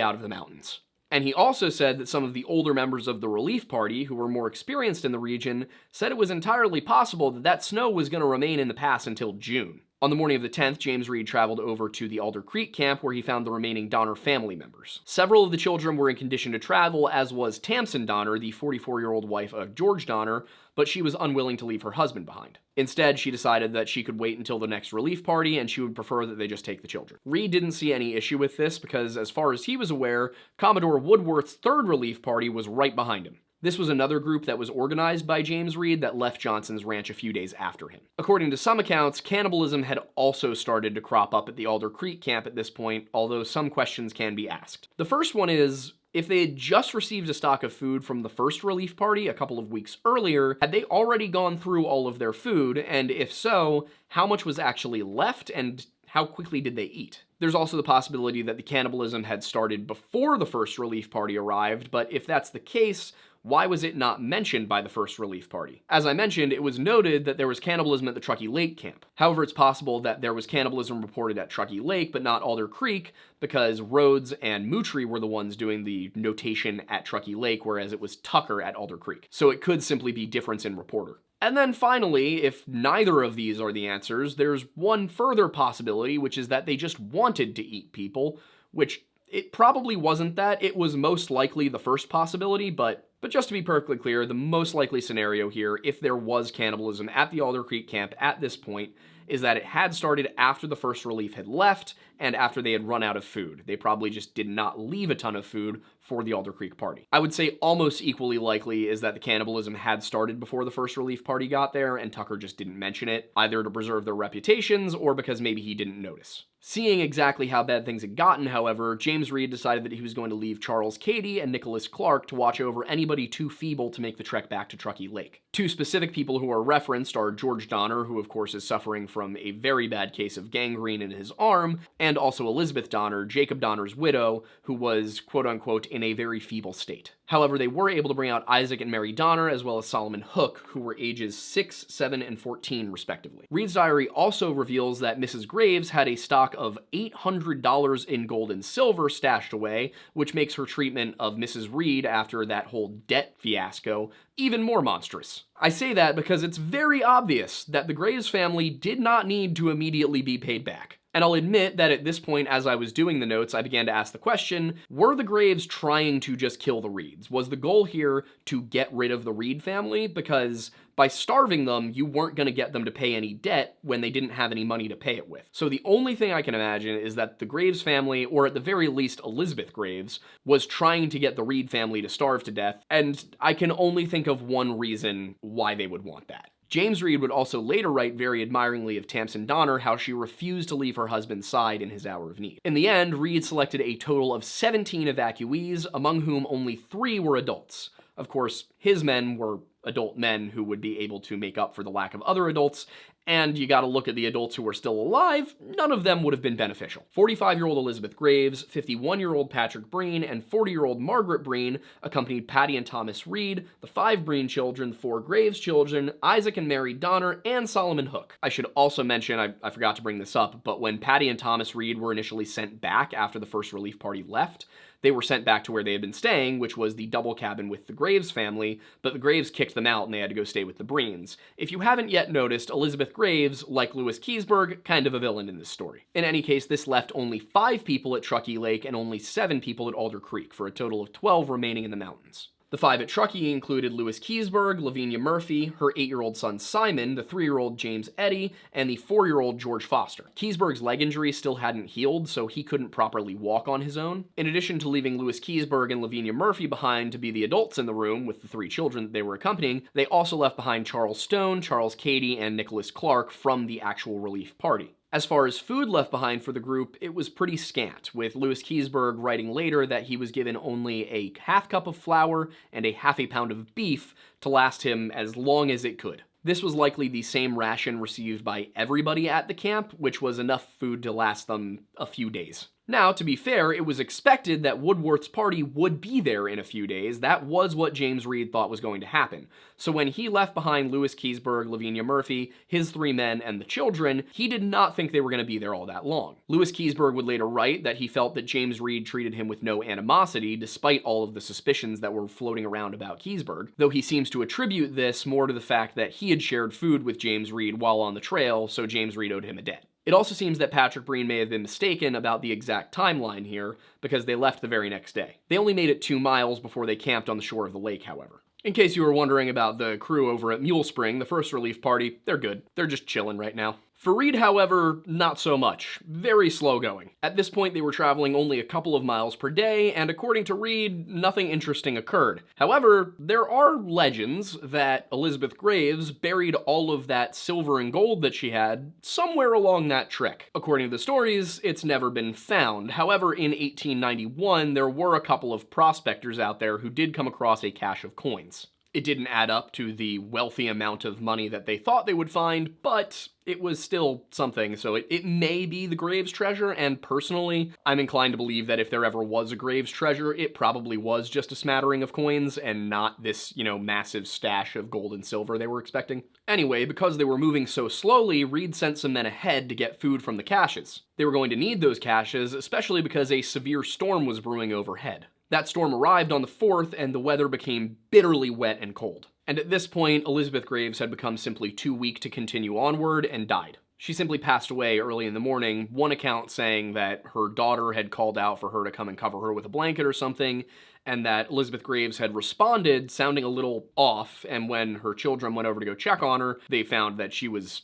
out of the mountains. And he also said that some of the older members of the relief party, who were more experienced in the region, said it was entirely possible that snow was going to remain in the pass until June. On the morning of the 10th, James Reed traveled over to the Alder Creek camp where he found the remaining Donner family members. Several of the children were in condition to travel, as was Tamsin Donner, the 44-year-old wife of George Donner, but she was unwilling to leave her husband behind. Instead, she decided that she could wait until the next relief party and she would prefer that they just take the children. Reed didn't see any issue with this because, as far as he was aware, Commodore Woodworth's third relief party was right behind him. This was another group that was organized by James Reed that left Johnson's ranch a few days after him. According to some accounts, cannibalism had also started to crop up at the Alder Creek camp at this point, although some questions can be asked. The first one is, if they had just received a stock of food from the first relief party a couple of weeks earlier, had they already gone through all of their food, and if so, how much was actually left and how quickly did they eat? There's also the possibility that the cannibalism had started before the first relief party arrived, but if that's the case, why was it not mentioned by the first relief party? As I mentioned, it was noted that there was cannibalism at the Truckee Lake camp. However, it's possible that there was cannibalism reported at Truckee Lake, but not Alder Creek, because Rhodes and Moutrie were the ones doing the notation at Truckee Lake, whereas it was Tucker at Alder Creek. So it could simply be difference in reporter. And then finally, if neither of these are the answers, there's one further possibility, which is that they just wanted to eat people, which it probably wasn't that. It was most likely the first possibility, but just to be perfectly clear, the most likely scenario here, if there was cannibalism at the Alder Creek camp at this point, is that it had started after the first relief had left and after they had run out of food. They probably just did not leave a ton of food for the Alder Creek party. I would say almost equally likely is that the cannibalism had started before the first relief party got there and Tucker just didn't mention it, either to preserve their reputations or because maybe he didn't notice. Seeing exactly how bad things had gotten, however, James Reed decided that he was going to leave Charles Cady and Nicholas Clark to watch over anybody too feeble to make the trek back to Truckee Lake. Two specific people who are referenced are George Donner, who of course is suffering from a very bad case of gangrene in his arm, and also Elizabeth Donner, Jacob Donner's widow, who was quote-unquote in a very feeble state. However, they were able to bring out Isaac and Mary Donner, as well as Solomon Hook, who were ages 6, 7, and 14, respectively. Reed's diary also reveals that Mrs. Graves had a stock of $800 in gold and silver stashed away, which makes her treatment of Mrs. Reed after that whole debt fiasco even more monstrous. I say that because it's very obvious that the Graves family did not need to immediately be paid back. And I'll admit that at this point, as I was doing the notes, I began to ask the question, were the Graves trying to just kill the Reeds? Was the goal here to get rid of the Reed family? Because by starving them, you weren't going to get them to pay any debt when they didn't have any money to pay it with. So the only thing I can imagine is that the Graves family, or at the very least Elizabeth Graves, was trying to get the Reed family to starve to death, and I can only think of one reason why they would want that. James Reed would also later write very admiringly of Tamsin Donner how she refused to leave her husband's side in his hour of need. In the end, Reed selected a total of 17 evacuees, among whom only 3 were adults. Of course, his men were adult men who would be able to make up for the lack of other adults, and you gotta look at the adults who were still alive, none of them would have been beneficial. 45-year-old Elizabeth Graves, 51-year-old Patrick Breen, and 40-year-old Margaret Breen accompanied Patty and Thomas Reed, the 5 Breen children, 4 Graves children, Isaac and Mary Donner, and Solomon Hook. I should also mention, I forgot to bring this up, but when Patty and Thomas Reed were initially sent back after the first relief party left, they were sent back to where they had been staying, which was the double cabin with the Graves family, but the Graves kicked them out and they had to go stay with the Breens. If you haven't yet noticed, Elizabeth Graves, like Lewis Keseberg, kind of a villain in this story. In any case, this left only 5 people at Truckee Lake and only 7 people at Alder Creek, for a total of 12 remaining in the mountains. The 5 at Truckee included Lewis Keseberg, Lavinia Murphy, her 8-year-old son Simon, the 3-year-old James Eddy, and the 4-year-old George Foster. Keseberg's leg injury still hadn't healed, so he couldn't properly walk on his own. In addition to leaving Lewis Keseberg and Lavinia Murphy behind to be the adults in the room with the 3 children that they were accompanying, they also left behind Charles Stone, Charles Cady, and Nicholas Clark from the actual relief party. As far as food left behind for the group, it was pretty scant, with Lewis Keseberg writing later that he was given only a half cup of flour and a half a pound of beef to last him as long as it could. This was likely the same ration received by everybody at the camp, which was enough food to last them a few days. Now, to be fair, it was expected that Woodworth's party would be there in a few days. That was what James Reed thought was going to happen. So when he left behind Louis Keseberg, Lavinia Murphy, his 3 men, and the children, he did not think they were going to be there all that long. Louis Keseberg would later write that he felt that James Reed treated him with no animosity, despite all of the suspicions that were floating around about Keseberg, though he seems to attribute this more to the fact that he had shared food with James Reed while on the trail, so James Reed owed him a debt. It also seems that Patrick Breen may have been mistaken about the exact timeline here, because they left the very next day. They only made it 2 miles before they camped on the shore of the lake, however. In case you were wondering about the crew over at Mule Spring, the first relief party, they're good. They're just chilling right now. For Reed, however, not so much. Very slow going. At this point, they were traveling only a couple of miles per day, and according to Reed, nothing interesting occurred. However, there are legends that Elizabeth Graves buried all of that silver and gold that she had somewhere along that trek. According to the stories, it's never been found. However, in 1891, there were a couple of prospectors out there who did come across a cache of coins. It didn't add up to the wealthy amount of money that they thought they would find, but it was still something, so it may be the Graves treasure, and personally, I'm inclined to believe that if there ever was a Graves treasure, it probably was just a smattering of coins and not this, massive stash of gold and silver they were expecting. Anyway, because they were moving so slowly, Reed sent some men ahead to get food from the caches. They were going to need those caches, especially because a severe storm was brewing overhead. That storm arrived on the 4th, and the weather became bitterly wet and cold. And at this point, Elizabeth Graves had become simply too weak to continue onward and died. She simply passed away early in the morning, one account saying that her daughter had called out for her to come and cover her with a blanket or something, and that Elizabeth Graves had responded sounding a little off, and when her children went over to go check on her, they found that she was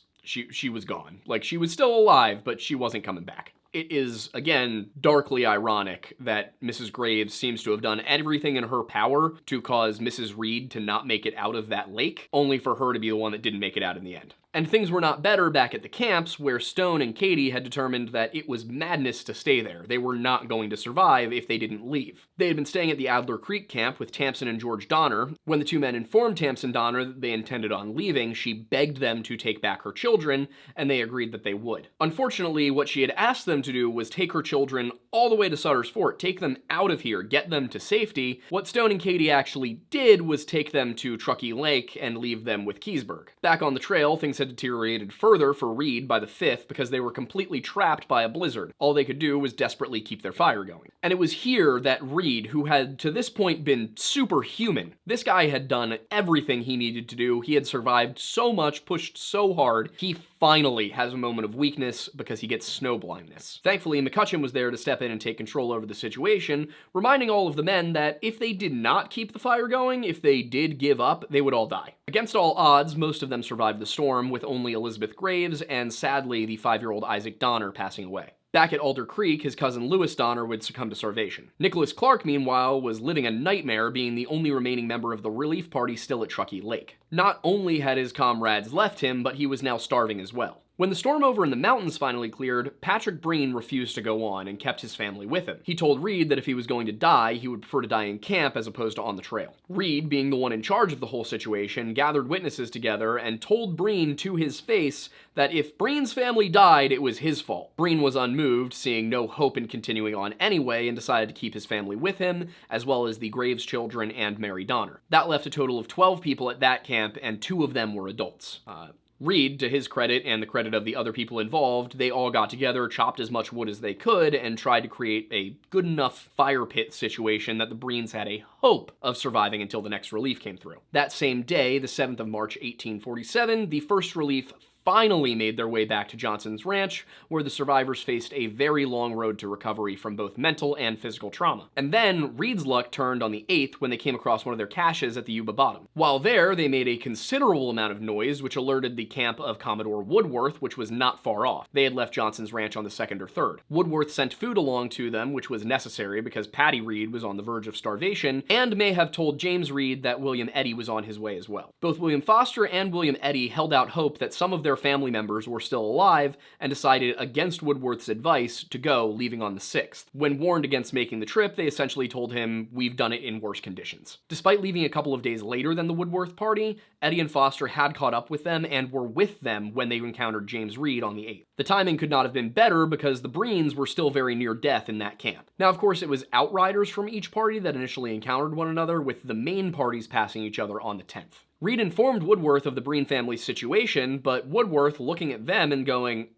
gone. Like, she was still alive, but she wasn't coming back. It is, again, darkly ironic that Mrs. Graves seems to have done everything in her power to cause Mrs. Reed to not make it out of that lake, only for her to be the one that didn't make it out in the end. And things were not better back at the camps, where Stone and Katie had determined that it was madness to stay there. They were not going to survive if they didn't leave. They had been staying at the Adler Creek camp with Tamsen and George Donner. When the 2 men informed Tamsen Donner that they intended on leaving, she begged them to take back her children, and they agreed that they would. Unfortunately, what she had asked them to do was take her children all the way to Sutter's Fort, take them out of here, get them to safety. What Stone and Katie actually did was take them to Truckee Lake and leave them with Keseberg. Back on the trail, things had deteriorated further for Reed by the 5th because they were completely trapped by a blizzard. All they could do was desperately keep their fire going. And it was here that Reed, who had to this point been superhuman, this guy had done everything he needed to do. He had survived so much, pushed so hard, he finally has a moment of weakness because he gets snow blindness. Thankfully, McCutcheon was there to step in and take control over the situation, reminding all of the men that if they did not keep the fire going, if they did give up, they would all die. Against all odds, most of them survived the storm, with only Elizabeth Graves and, sadly, the 5-year-old Isaac Donner passing away. Back at Alder Creek, his cousin Louis Donner would succumb to starvation. Nicholas Clark, meanwhile, was living a nightmare, being the only remaining member of the relief party still at Truckee Lake. Not only had his comrades left him, but he was now starving as well. When the storm over in the mountains finally cleared, Patrick Breen refused to go on and kept his family with him. He told Reed that if he was going to die, he would prefer to die in camp as opposed to on the trail. Reed, being the one in charge of the whole situation, gathered witnesses together and told Breen to his face that if Breen's family died, it was his fault. Breen was unmoved, seeing no hope in continuing on anyway, and decided to keep his family with him, as well as the Graves children and Mary Donner. That left a total of 12 people at that camp, and 2 of them were adults. Reed, to his credit and the credit of the other people involved, they all got together, chopped as much wood as they could, and tried to create a good enough fire pit situation that the Breens had a hope of surviving until the next relief came through. That same day, the 7th of March, 1847, the first relief finally made their way back to Johnson's Ranch, where the survivors faced a very long road to recovery from both mental and physical trauma. And then, Reed's luck turned on the 8th when they came across one of their caches at the Yuba Bottom. While there, they made a considerable amount of noise, which alerted the camp of Commodore Woodworth, which was not far off. They had left Johnson's Ranch on the 2nd or 3rd. Woodworth sent food along to them, which was necessary because Patty Reed was on the verge of starvation, and may have told James Reed that William Eddy was on his way as well. Both William Foster and William Eddy held out hope that some of their their family members were still alive and decided against Woodworth's advice to go, leaving on the 6th. When warned against making the trip, they essentially told him, "We've done it in worse conditions." Despite leaving a couple of days later than the Woodworth party, Eddie and Foster had caught up with them and were with them when they encountered James Reed on the 8th. The timing could not have been better because the Breens were still very near death in that camp. Now, of course, it was outriders from each party that initially encountered one another, with the main parties passing each other on the 10th. Reed informed Woodworth of the Breen family's situation, but Woodworth, looking at them and going,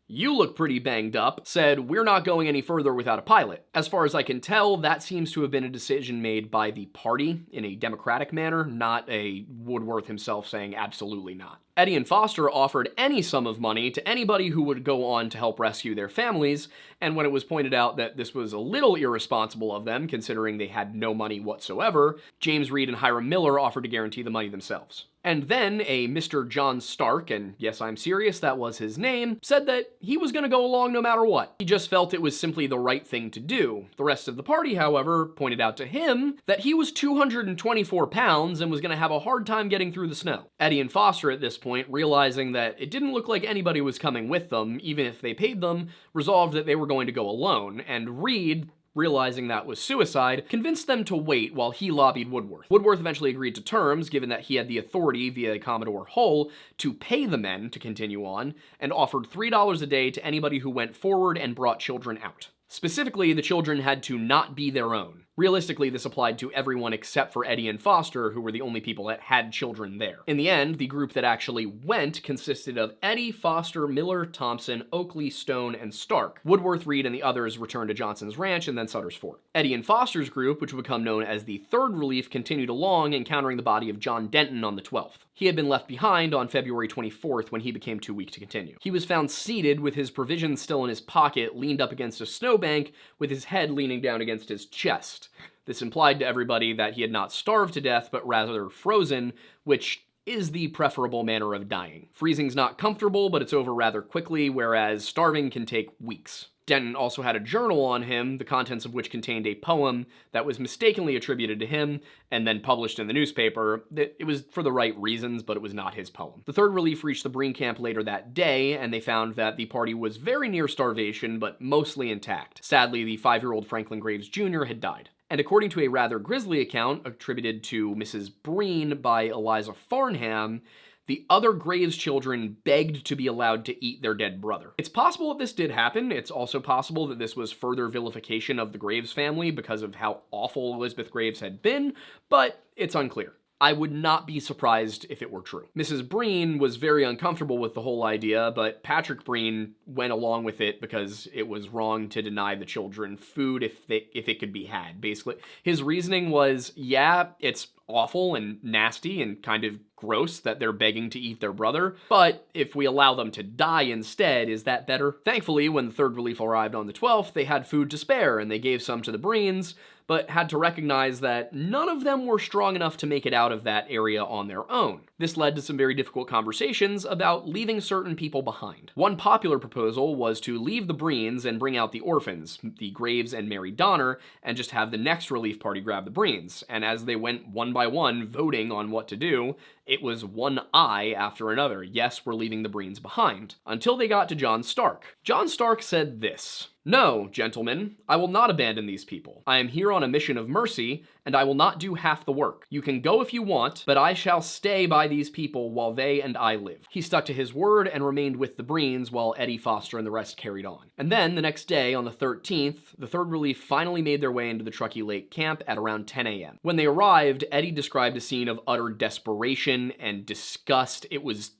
"You look pretty banged up," said, "We're not going any further without a pilot." As far as I can tell, that seems to have been a decision made by the party in a democratic manner, not a Woodworth himself saying absolutely not. Eddie and Foster offered any sum of money to anybody who would go on to help rescue their families, and when it was pointed out that this was a little irresponsible of them, considering they had no money whatsoever, James Reed and Hiram Miller offered to guarantee the money themselves. And then a Mr. John Stark, and yes, I'm serious, that was his name, said that he was going to go along no matter what. He just felt it was simply the right thing to do. The rest of the party, however, pointed out to him that he was 224 pounds and was going to have a hard time getting through the snow. Eddie and Foster at this point, realizing that it didn't look like anybody was coming with them, even if they paid them, resolved that they were going to go alone, and Reed, realizing that was suicide, convinced them to wait while he lobbied Woodworth. Woodworth eventually agreed to terms, given that he had the authority via Commodore Hull to pay the men to continue on, and offered $3 a day to anybody who went forward and brought children out. Specifically, the children had to not be their own. Realistically, this applied to everyone except for Eddie and Foster, who were the only people that had children there. In the end, the group that actually went consisted of Eddie, Foster, Miller, Thompson, Oakley, Stone, and Stark. Woodworth, Reed, and the others returned to Johnson's Ranch and then Sutter's Fort. Eddie and Foster's group, which would become known as the 3rd Relief, continued along, encountering the body of John Denton on the 12th. He had been left behind on February 24th when he became too weak to continue. He was found seated with his provisions still in his pocket, leaned up against a snowbank with his head leaning down against his chest. This implied to everybody that he had not starved to death, but rather frozen, which is the preferable manner of dying. Freezing's not comfortable, but it's over rather quickly, whereas starving can take weeks. Denton also had a journal on him, the contents of which contained a poem that was mistakenly attributed to him and then published in the newspaper. It was for the right reasons, but it was not his poem. The 3rd Relief reached the Breen camp later that day, and they found that the party was very near starvation, but mostly intact. Sadly, the 5-year-old Franklin Graves Jr. had died. And according to a rather grisly account attributed to Mrs. Breen by Eliza Farnham, the other Graves children begged to be allowed to eat their dead brother. It's possible that this did happen. It's also possible that this was further vilification of the Graves family because of how awful Elizabeth Graves had been, but it's unclear. I would not be surprised if it were true. Mrs. Breen was very uncomfortable with the whole idea, but Patrick Breen went along with it because it was wrong to deny the children food if it could be had. Basically, his reasoning was, yeah, it's awful and nasty and kind of gross that they're begging to eat their brother, but if we allow them to die instead, is that better? Thankfully, when the 3rd Relief arrived on the 12th, they had food to spare, and they gave some to the Breens, but had to recognize that none of them were strong enough to make it out of that area on their own. This led to some very difficult conversations about leaving certain people behind. One popular proposal was to leave the Breens and bring out the orphans, the Graves and Mary Donner, and just have the next relief party grab the Breens. And as they went one by one voting on what to do, it was one aye after another. Yes, we're leaving the Breens behind. Until they got to John Stark. John Stark said this: "No, gentlemen, I will not abandon these people. I am here on a mission of mercy, and I will not do half the work. You can go if you want, but I shall stay by these people while they and I live." He stuck to his word and remained with the Breens while Eddie, Foster, and the rest carried on. And then, the next day, on the 13th, the 3rd Relief finally made their way into the Truckee Lake camp at around 10 a.m. When they arrived, Eddie described a scene of utter desperation and disgust. It was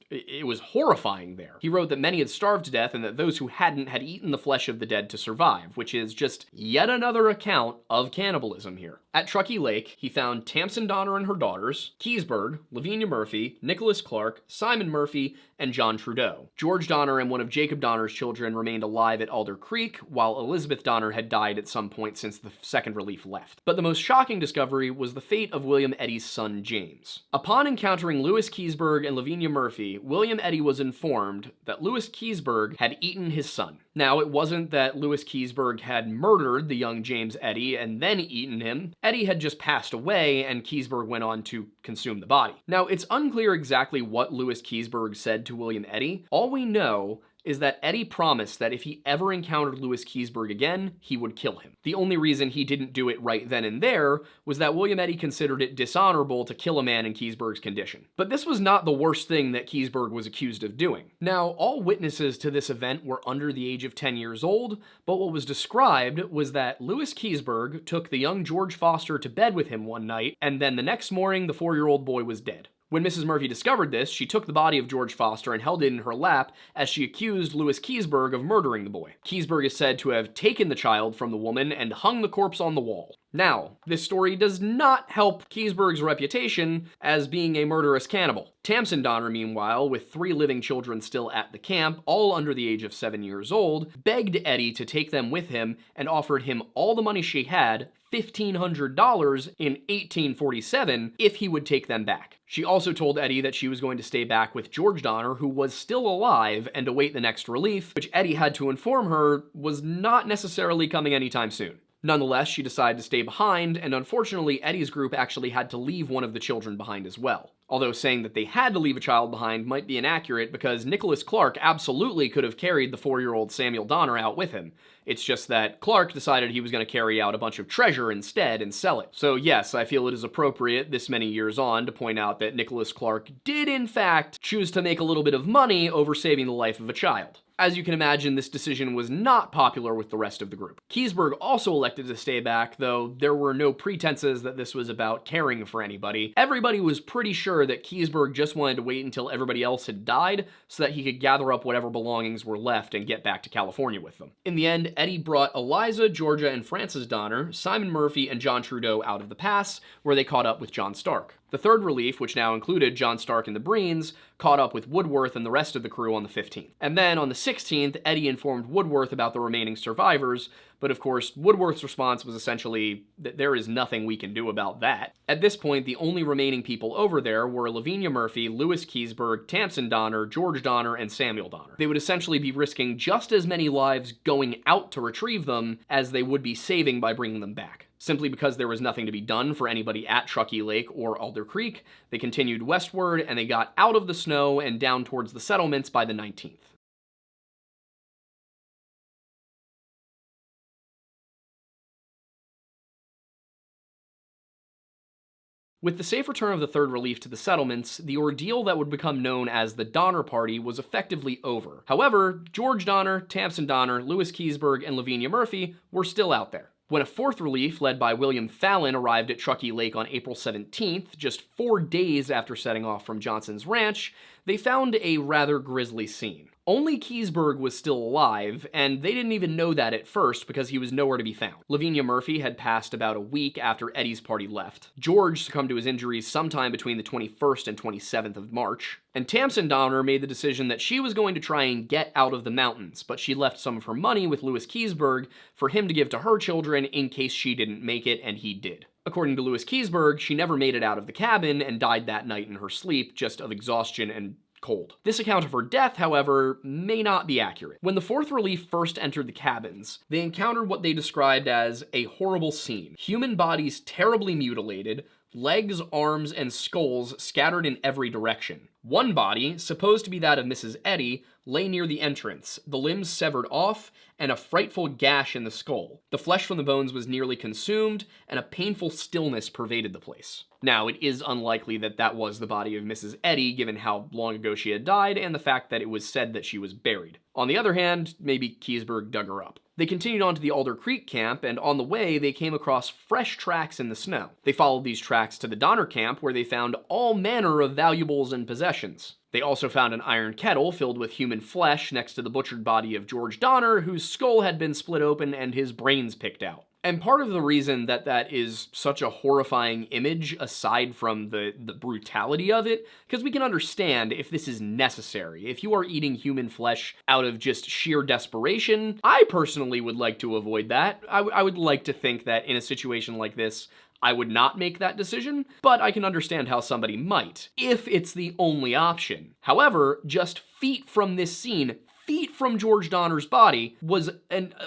horrifying there. He wrote that many had starved to death and that those who hadn't had eaten the flesh of the dead to survive, which is just yet another account of cannibalism here. At Truckee Lake, he found Tamsen Donner and her daughters, Keysburg, Lavinia Murphy, Nicholas Clark, Simon Murphy, and John Trudeau. George Donner and one of Jacob Donner's children remained alive at Alder Creek, while Elizabeth Donner had died at some point since the 2nd Relief left. But the most shocking discovery was the fate of William Eddy's son, James. Upon encountering Lewis Keysburg and Lavinia Murphy, William Eddy was informed that Lewis Keysburg had eaten his son. Now, it wasn't that Louis Keseberg had murdered the young James Eddy and then eaten him. Eddy had just passed away, and Keseberg went on to consume the body. Now, it's unclear exactly what Louis Keseberg said to William Eddy. All we know is that Eddy promised that if he ever encountered Louis Keseberg again, he would kill him. The only reason he didn't do it right then and there was that William Eddy considered it dishonorable to kill a man in Keseberg's condition. But this was not the worst thing that Keseberg was accused of doing. Now, all witnesses to this event were under the age of 10 years old, but what was described was that Louis Keseberg took the young George Foster to bed with him one night, and then the next morning the 4-year-old boy was dead. When Mrs. Murphy discovered this, she took the body of George Foster and held it in her lap as she accused Louis Keseberg of murdering the boy. Keseberg is said to have taken the child from the woman and hung the corpse on the wall. Now, this story does not help Keseberg's reputation as being a murderous cannibal. Tamsen Donner, meanwhile, with 3 living children still at the camp, all under the age of 7 years old, begged Eddy to take them with him and offered him all the money she had, $1,500 in 1847, if he would take them back. She also told Eddy that she was going to stay back with George Donner, who was still alive, and await the next relief, which Eddy had to inform her was not necessarily coming anytime soon. Nonetheless, she decided to stay behind, and unfortunately, Eddy's group actually had to leave one of the children behind as well. Although saying that they had to leave a child behind might be inaccurate, because Nicholas Clark absolutely could have carried the 4-year-old Samuel Donner out with him. It's just that Clark decided he was going to carry out a bunch of treasure instead and sell it. So yes, I feel it is appropriate this many years on to point out that Nicholas Clark did in fact choose to make a little bit of money over saving the life of a child. As you can imagine, this decision was not popular with the rest of the group. Keseberg also elected to stay back, though there were no pretenses that this was about caring for anybody. Everybody was pretty sure that Keseberg just wanted to wait until everybody else had died so that he could gather up whatever belongings were left and get back to California with them. In the end, Eddy brought Eliza, Georgia, and Frances Donner, Simon Murphy, and John Trudeau out of the pass, where they caught up with John Stark. The third relief, which now included John Stark and the Breens, caught up with Woodworth and the rest of the crew on the 15th. And then on the 16th, Eddy informed Woodworth about the remaining survivors, but of course, Woodworth's response was essentially that there is nothing we can do about that. At this point, the only remaining people over there were Lavinia Murphy, Louis Keseberg, Tamsen Donner, George Donner, and Samuel Donner. They would essentially be risking just as many lives going out to retrieve them as they would be saving by bringing them back. Simply because there was nothing to be done for anybody at Truckee Lake or Alder Creek, they continued westward and they got out of the snow and down towards the settlements by the 19th. With the safe return of the third relief to the settlements, the ordeal that would become known as the Donner Party was effectively over. However, George Donner, Tamsen Donner, Louis Keseberg, and Lavinia Murphy were still out there. When a fourth relief, led by William Fallon, arrived at Truckee Lake on April 17th, just 4 days after setting off from Johnson's ranch, they found a rather grisly scene. Only Keseberg was still alive, and they didn't even know that at first because he was nowhere to be found. Lavinia Murphy had passed about a week after Eddy's party left. George succumbed to his injuries sometime between the 21st and 27th of March. And Tamsen Donner made the decision that she was going to try and get out of the mountains, but she left some of her money with Louis Keseberg for him to give to her children in case she didn't make it, and he did. According to Louis Keseberg, she never made it out of the cabin and died that night in her sleep, just of exhaustion and cold. This account of her death, however, may not be accurate. When the fourth relief first entered the cabins, they encountered what they described as a horrible scene. Human bodies terribly mutilated, legs, arms, and skulls scattered in every direction. One body, supposed to be that of Mrs. Eddy, lay near the entrance, the limbs severed off, and a frightful gash in the skull. The flesh from the bones was nearly consumed, and a painful stillness pervaded the place. Now, it is unlikely that that was the body of Mrs. Eddy, given how long ago she had died, and the fact that it was said that she was buried. On the other hand, maybe Keseberg dug her up. They continued on to the Alder Creek camp, and on the way, they came across fresh tracks in the snow. They followed these tracks to the Donner camp, where they found all manner of valuables and possessions. They also found an iron kettle filled with human flesh next to the butchered body of George Donner, whose skull had been split open and his brains picked out. And part of the reason that that is such a horrifying image, aside from the brutality of it, because we can understand if this is necessary. If you are eating human flesh out of just sheer desperation, I personally would like to avoid that. I would like to think that in a situation like this, I would not make that decision, but I can understand how somebody might, if it's the only option. However, just feet from this scene, feet from George Donner's body was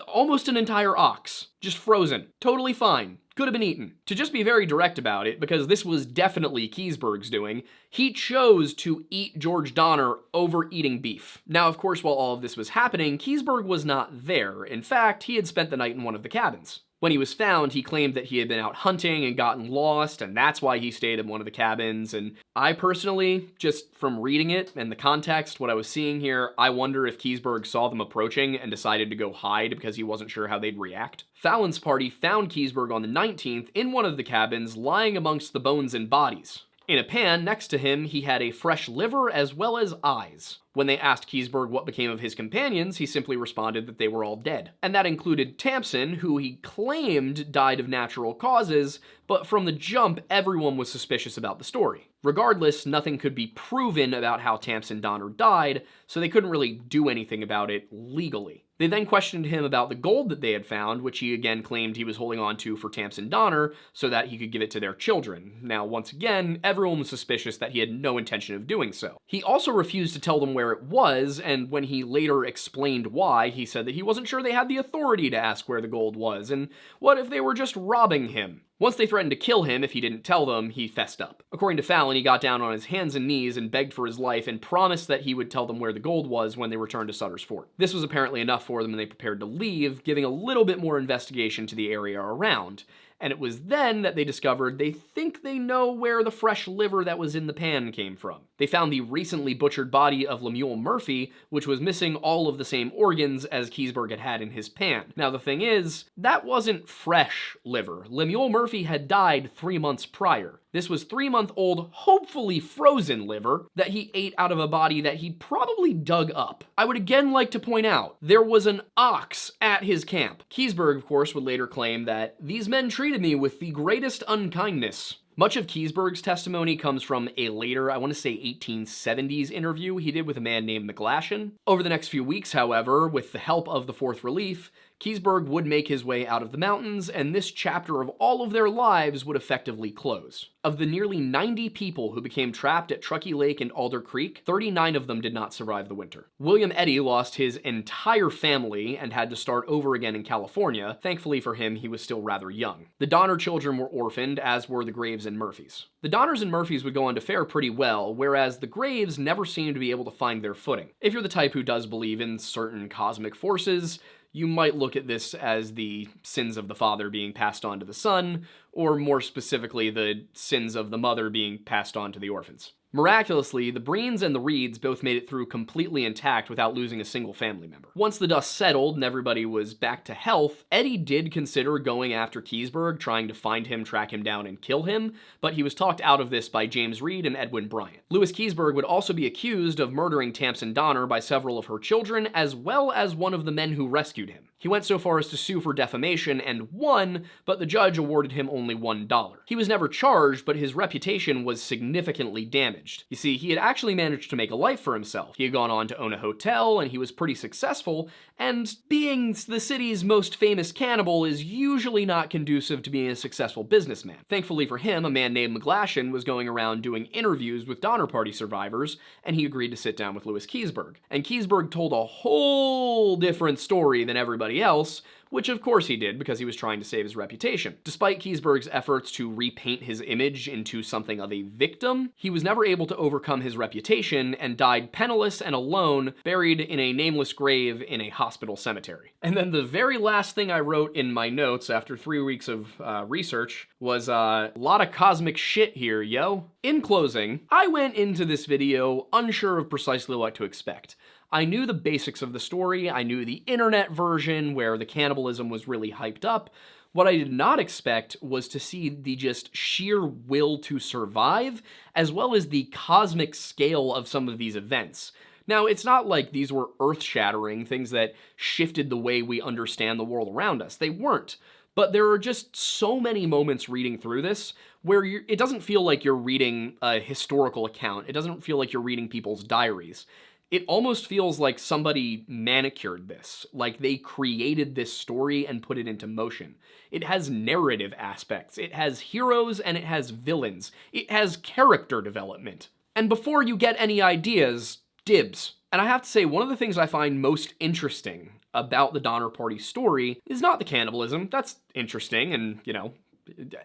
almost an entire ox, just frozen. Totally fine. Could have been eaten. To just be very direct about it, because this was definitely Keseberg's doing, he chose to eat George Donner over eating beef. Now, of course, while all of this was happening, Keseberg was not there. In fact, he had spent the night in one of the cabins. When he was found, he claimed that he had been out hunting and gotten lost, and that's why he stayed in one of the cabins. And I personally, just from reading it and the context, what I was seeing here, I wonder if Keseberg saw them approaching and decided to go hide because he wasn't sure how they'd react. Fallon's party found Keseberg on the 19th in one of the cabins, lying amongst the bones and bodies. In a pan next to him, he had a fresh liver as well as eyes. When they asked Keseberg what became of his companions, he simply responded that they were all dead. And that included Tamsin, who he claimed died of natural causes, but from the jump, everyone was suspicious about the story. Regardless, nothing could be proven about how Tamsin Donner died, so they couldn't really do anything about it legally. They then questioned him about the gold that they had found, which he again claimed he was holding on to for Tamsin Donner so that he could give it to their children. Now, once again, everyone was suspicious that he had no intention of doing so. He also refused to tell them where it was, and when he later explained why, he said that he wasn't sure they had the authority to ask where the gold was, and what if they were just robbing him? Once they threatened to kill him if he didn't tell them, he fessed up. According to Fallon, he got down on his hands and knees and begged for his life and promised that he would tell them where the gold was when they returned to Sutter's Fort. This was apparently enough for them and they prepared to leave, giving a little bit more investigation to the area around. And it was then that they discovered they think they know where the fresh liver that was in the pan came from. They found the recently butchered body of Lemuel Murphy, which was missing all of the same organs as Keseberg had had in his pan. Now the thing is, that wasn't fresh liver. Lemuel Murphy had died 3 months prior. This was 3-month-old, hopefully frozen liver that he ate out of a body that he probably dug up. I would again like to point out, there was an ox at his camp. Keseberg, of course, would later claim that these men treated me with the greatest unkindness. Much of Keseberg's testimony comes from a later, I want to say 1870s interview he did with a man named McGlashan. Over the next few weeks, however, with the help of the Fourth Relief, Keseberg would make his way out of the mountains, and this chapter of all of their lives would effectively close. Of the nearly 90 people who became trapped at Truckee Lake and Alder Creek, 39 of them did not survive the winter. William Eddy lost his entire family and had to start over again in California. Thankfully for him, he was still rather young. The Donner children were orphaned, as were the Graves and Murphys. The Donners and Murphys would go on to fare pretty well, whereas the Graves never seemed to be able to find their footing. If you're the type who does believe in certain cosmic forces, you might look at this as the sins of the father being passed on to the son, or more specifically, the sins of the mother being passed on to the orphans. Miraculously, the Breens and the Reeds both made it through completely intact without losing a single family member. Once the dust settled and everybody was back to health, Eddy did consider going after Keseberg, trying to find him, track him down, and kill him, but he was talked out of this by James Reed and Edwin Bryant. Louis Keseberg would also be accused of murdering Tamsin Donner by several of her children, as well as one of the men who rescued him. He went so far as to sue for defamation and won, but the judge awarded him only $1. He was never charged, but his reputation was significantly damaged. You see, he had actually managed to make a life for himself. He had gone on to own a hotel, and he was pretty successful, and being the city's most famous cannibal is usually not conducive to being a successful businessman. Thankfully for him, a man named McGlashan was going around doing interviews with Donner Party survivors, and he agreed to sit down with Louis Keseberg. And Keseberg told a whole different story than everybody else, which of course he did because he was trying to save his reputation. Despite Keseberg's efforts to repaint his image into something of a victim, he was never able to overcome his reputation and died penniless and alone, buried in a nameless grave in a hospital cemetery. And then the very last thing I wrote in my notes after 3 weeks of research was a lot of cosmic shit here, yo. In closing, I went into this video unsure of precisely what to expect. I knew the basics of the story, I knew the internet version where the cannibalism was really hyped up. What I did not expect was to see the just sheer will to survive, as well as the cosmic scale of some of these events. Now, it's not like these were earth-shattering, things that shifted the way we understand the world around us. They weren't. But there are just so many moments reading through this where it doesn't feel like you're reading a historical account. It doesn't feel like you're reading people's diaries. It almost feels like somebody manicured this, like they created this story and put it into motion. It has narrative aspects, it has heroes, and it has villains. It has character development. And before you get any ideas, dibs. And I have to say, one of the things I find most interesting about the Donner Party story is not the cannibalism. That's interesting, and, you know,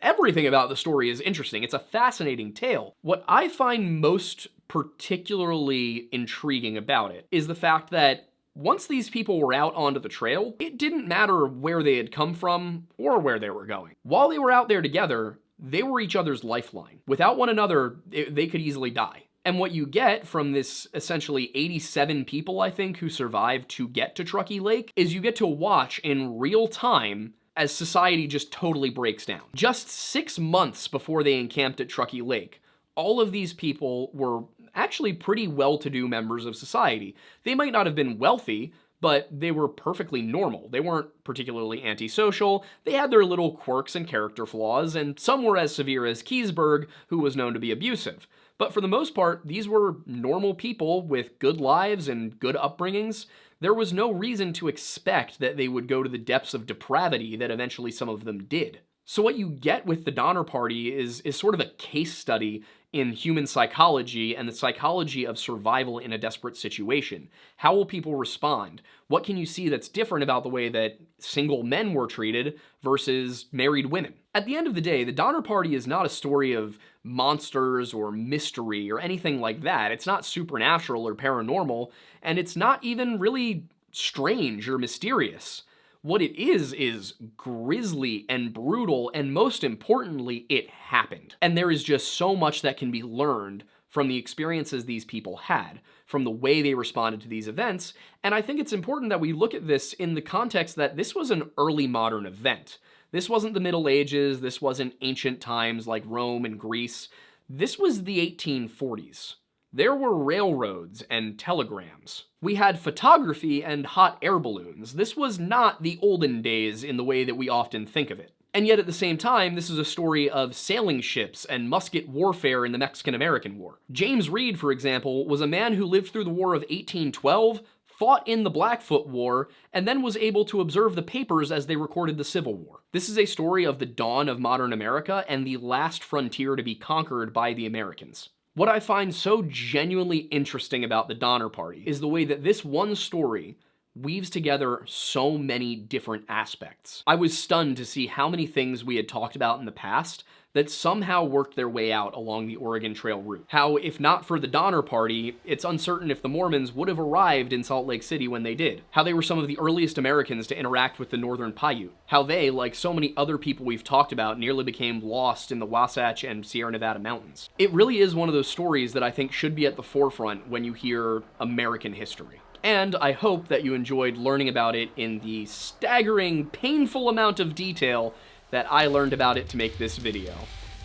everything about the story is interesting. It's a fascinating tale. What I find most particularly intriguing about it is the fact that once these people were out onto the trail, it didn't matter where they had come from or where they were going. While they were out there together, they were each other's lifeline. Without one another, they could easily die. And what you get from this essentially 87 people, I think, who survived to get to Truckee Lake is you get to watch in real time as society just totally breaks down. Just 6 months before they encamped at Truckee Lake, all of these people were actually pretty well-to-do members of society. They might not have been wealthy, but they were perfectly normal. They weren't particularly antisocial. They had their little quirks and character flaws, and some were as severe as Keseberg, who was known to be abusive. But for the most part, these were normal people with good lives and good upbringings. There was no reason to expect that they would go to the depths of depravity that eventually some of them did. So what you get with the Donner Party is sort of a case study in human psychology and the psychology of survival in a desperate situation. How will people respond? What can you see that's different about the way that single men were treated versus married women? At the end of the day, the Donner Party is not a story of monsters or mystery or anything like that. It's not supernatural or paranormal, and it's not even really strange or mysterious. What it is grisly and brutal, and most importantly, it happened. And there is just so much that can be learned from the experiences these people had, from the way they responded to these events, and I think it's important that we look at this in the context that this was an early modern event. This wasn't the Middle Ages, this wasn't ancient times like Rome and Greece. This was the 1840s. There were railroads and telegrams. We had photography and hot air balloons. This was not the olden days in the way that we often think of it. And yet at the same time, this is a story of sailing ships and musket warfare in the Mexican-American War. James Reed, for example, was a man who lived through the War of 1812, fought in the Blackfoot War, and then was able to observe the papers as they recorded the Civil War. This is a story of the dawn of modern America and the last frontier to be conquered by the Americans. What I find so genuinely interesting about the Donner Party is the way that this one story weaves together so many different aspects. I was stunned to see how many things we had talked about in the past that somehow worked their way out along the Oregon Trail route. How, if not for the Donner Party, it's uncertain if the Mormons would have arrived in Salt Lake City when they did. How they were some of the earliest Americans to interact with the Northern Paiute. How they, like so many other people we've talked about, nearly became lost in the Wasatch and Sierra Nevada mountains. It really is one of those stories that I think should be at the forefront when you hear American history. And I hope that you enjoyed learning about it in the staggering, painful amount of detail that I learned about it to make this video.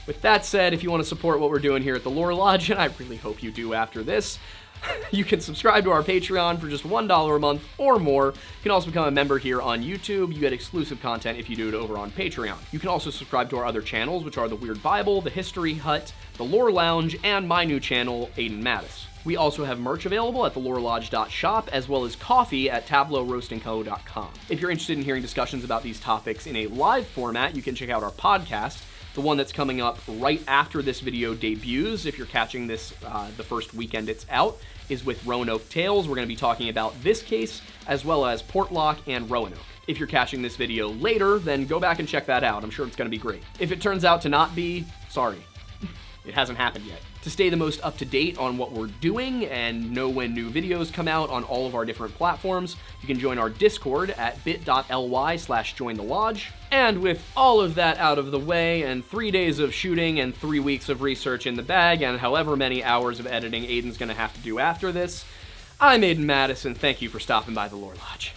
With that said, if you want to support what we're doing here at the Lore Lodge, and I really hope you do after this, you can subscribe to our Patreon for just $1 a month or more. You can also become a member here on YouTube. You get exclusive content if you do it over on Patreon. You can also subscribe to our other channels, which are The Weird Bible, The History Hut, The Lore Lounge, and my new channel, Aiden Mattis. We also have merch available at thelorelodge.shop, as well as coffee at tableauroastandco.com. If you're interested in hearing discussions about these topics in a live format, you can check out our podcast, the one that's coming up right after this video debuts. If you're catching this the first weekend it's out, is with Roanoke Tales. We're going to be talking about this case, as well as Portlock and Roanoke. If you're catching this video later, then go back and check that out. I'm sure it's going to be great. If it turns out to not be, sorry. It hasn't happened yet. To stay the most up-to-date on what we're doing and know when new videos come out on all of our different platforms, you can join our Discord at bit.ly/jointhelodge. And with all of that out of the way, and 3 days of shooting and 3 weeks of research in the bag, and however many hours of editing Aiden's gonna have to do after this, I'm Aiden Mattis, and thank you for stopping by the Lore Lodge.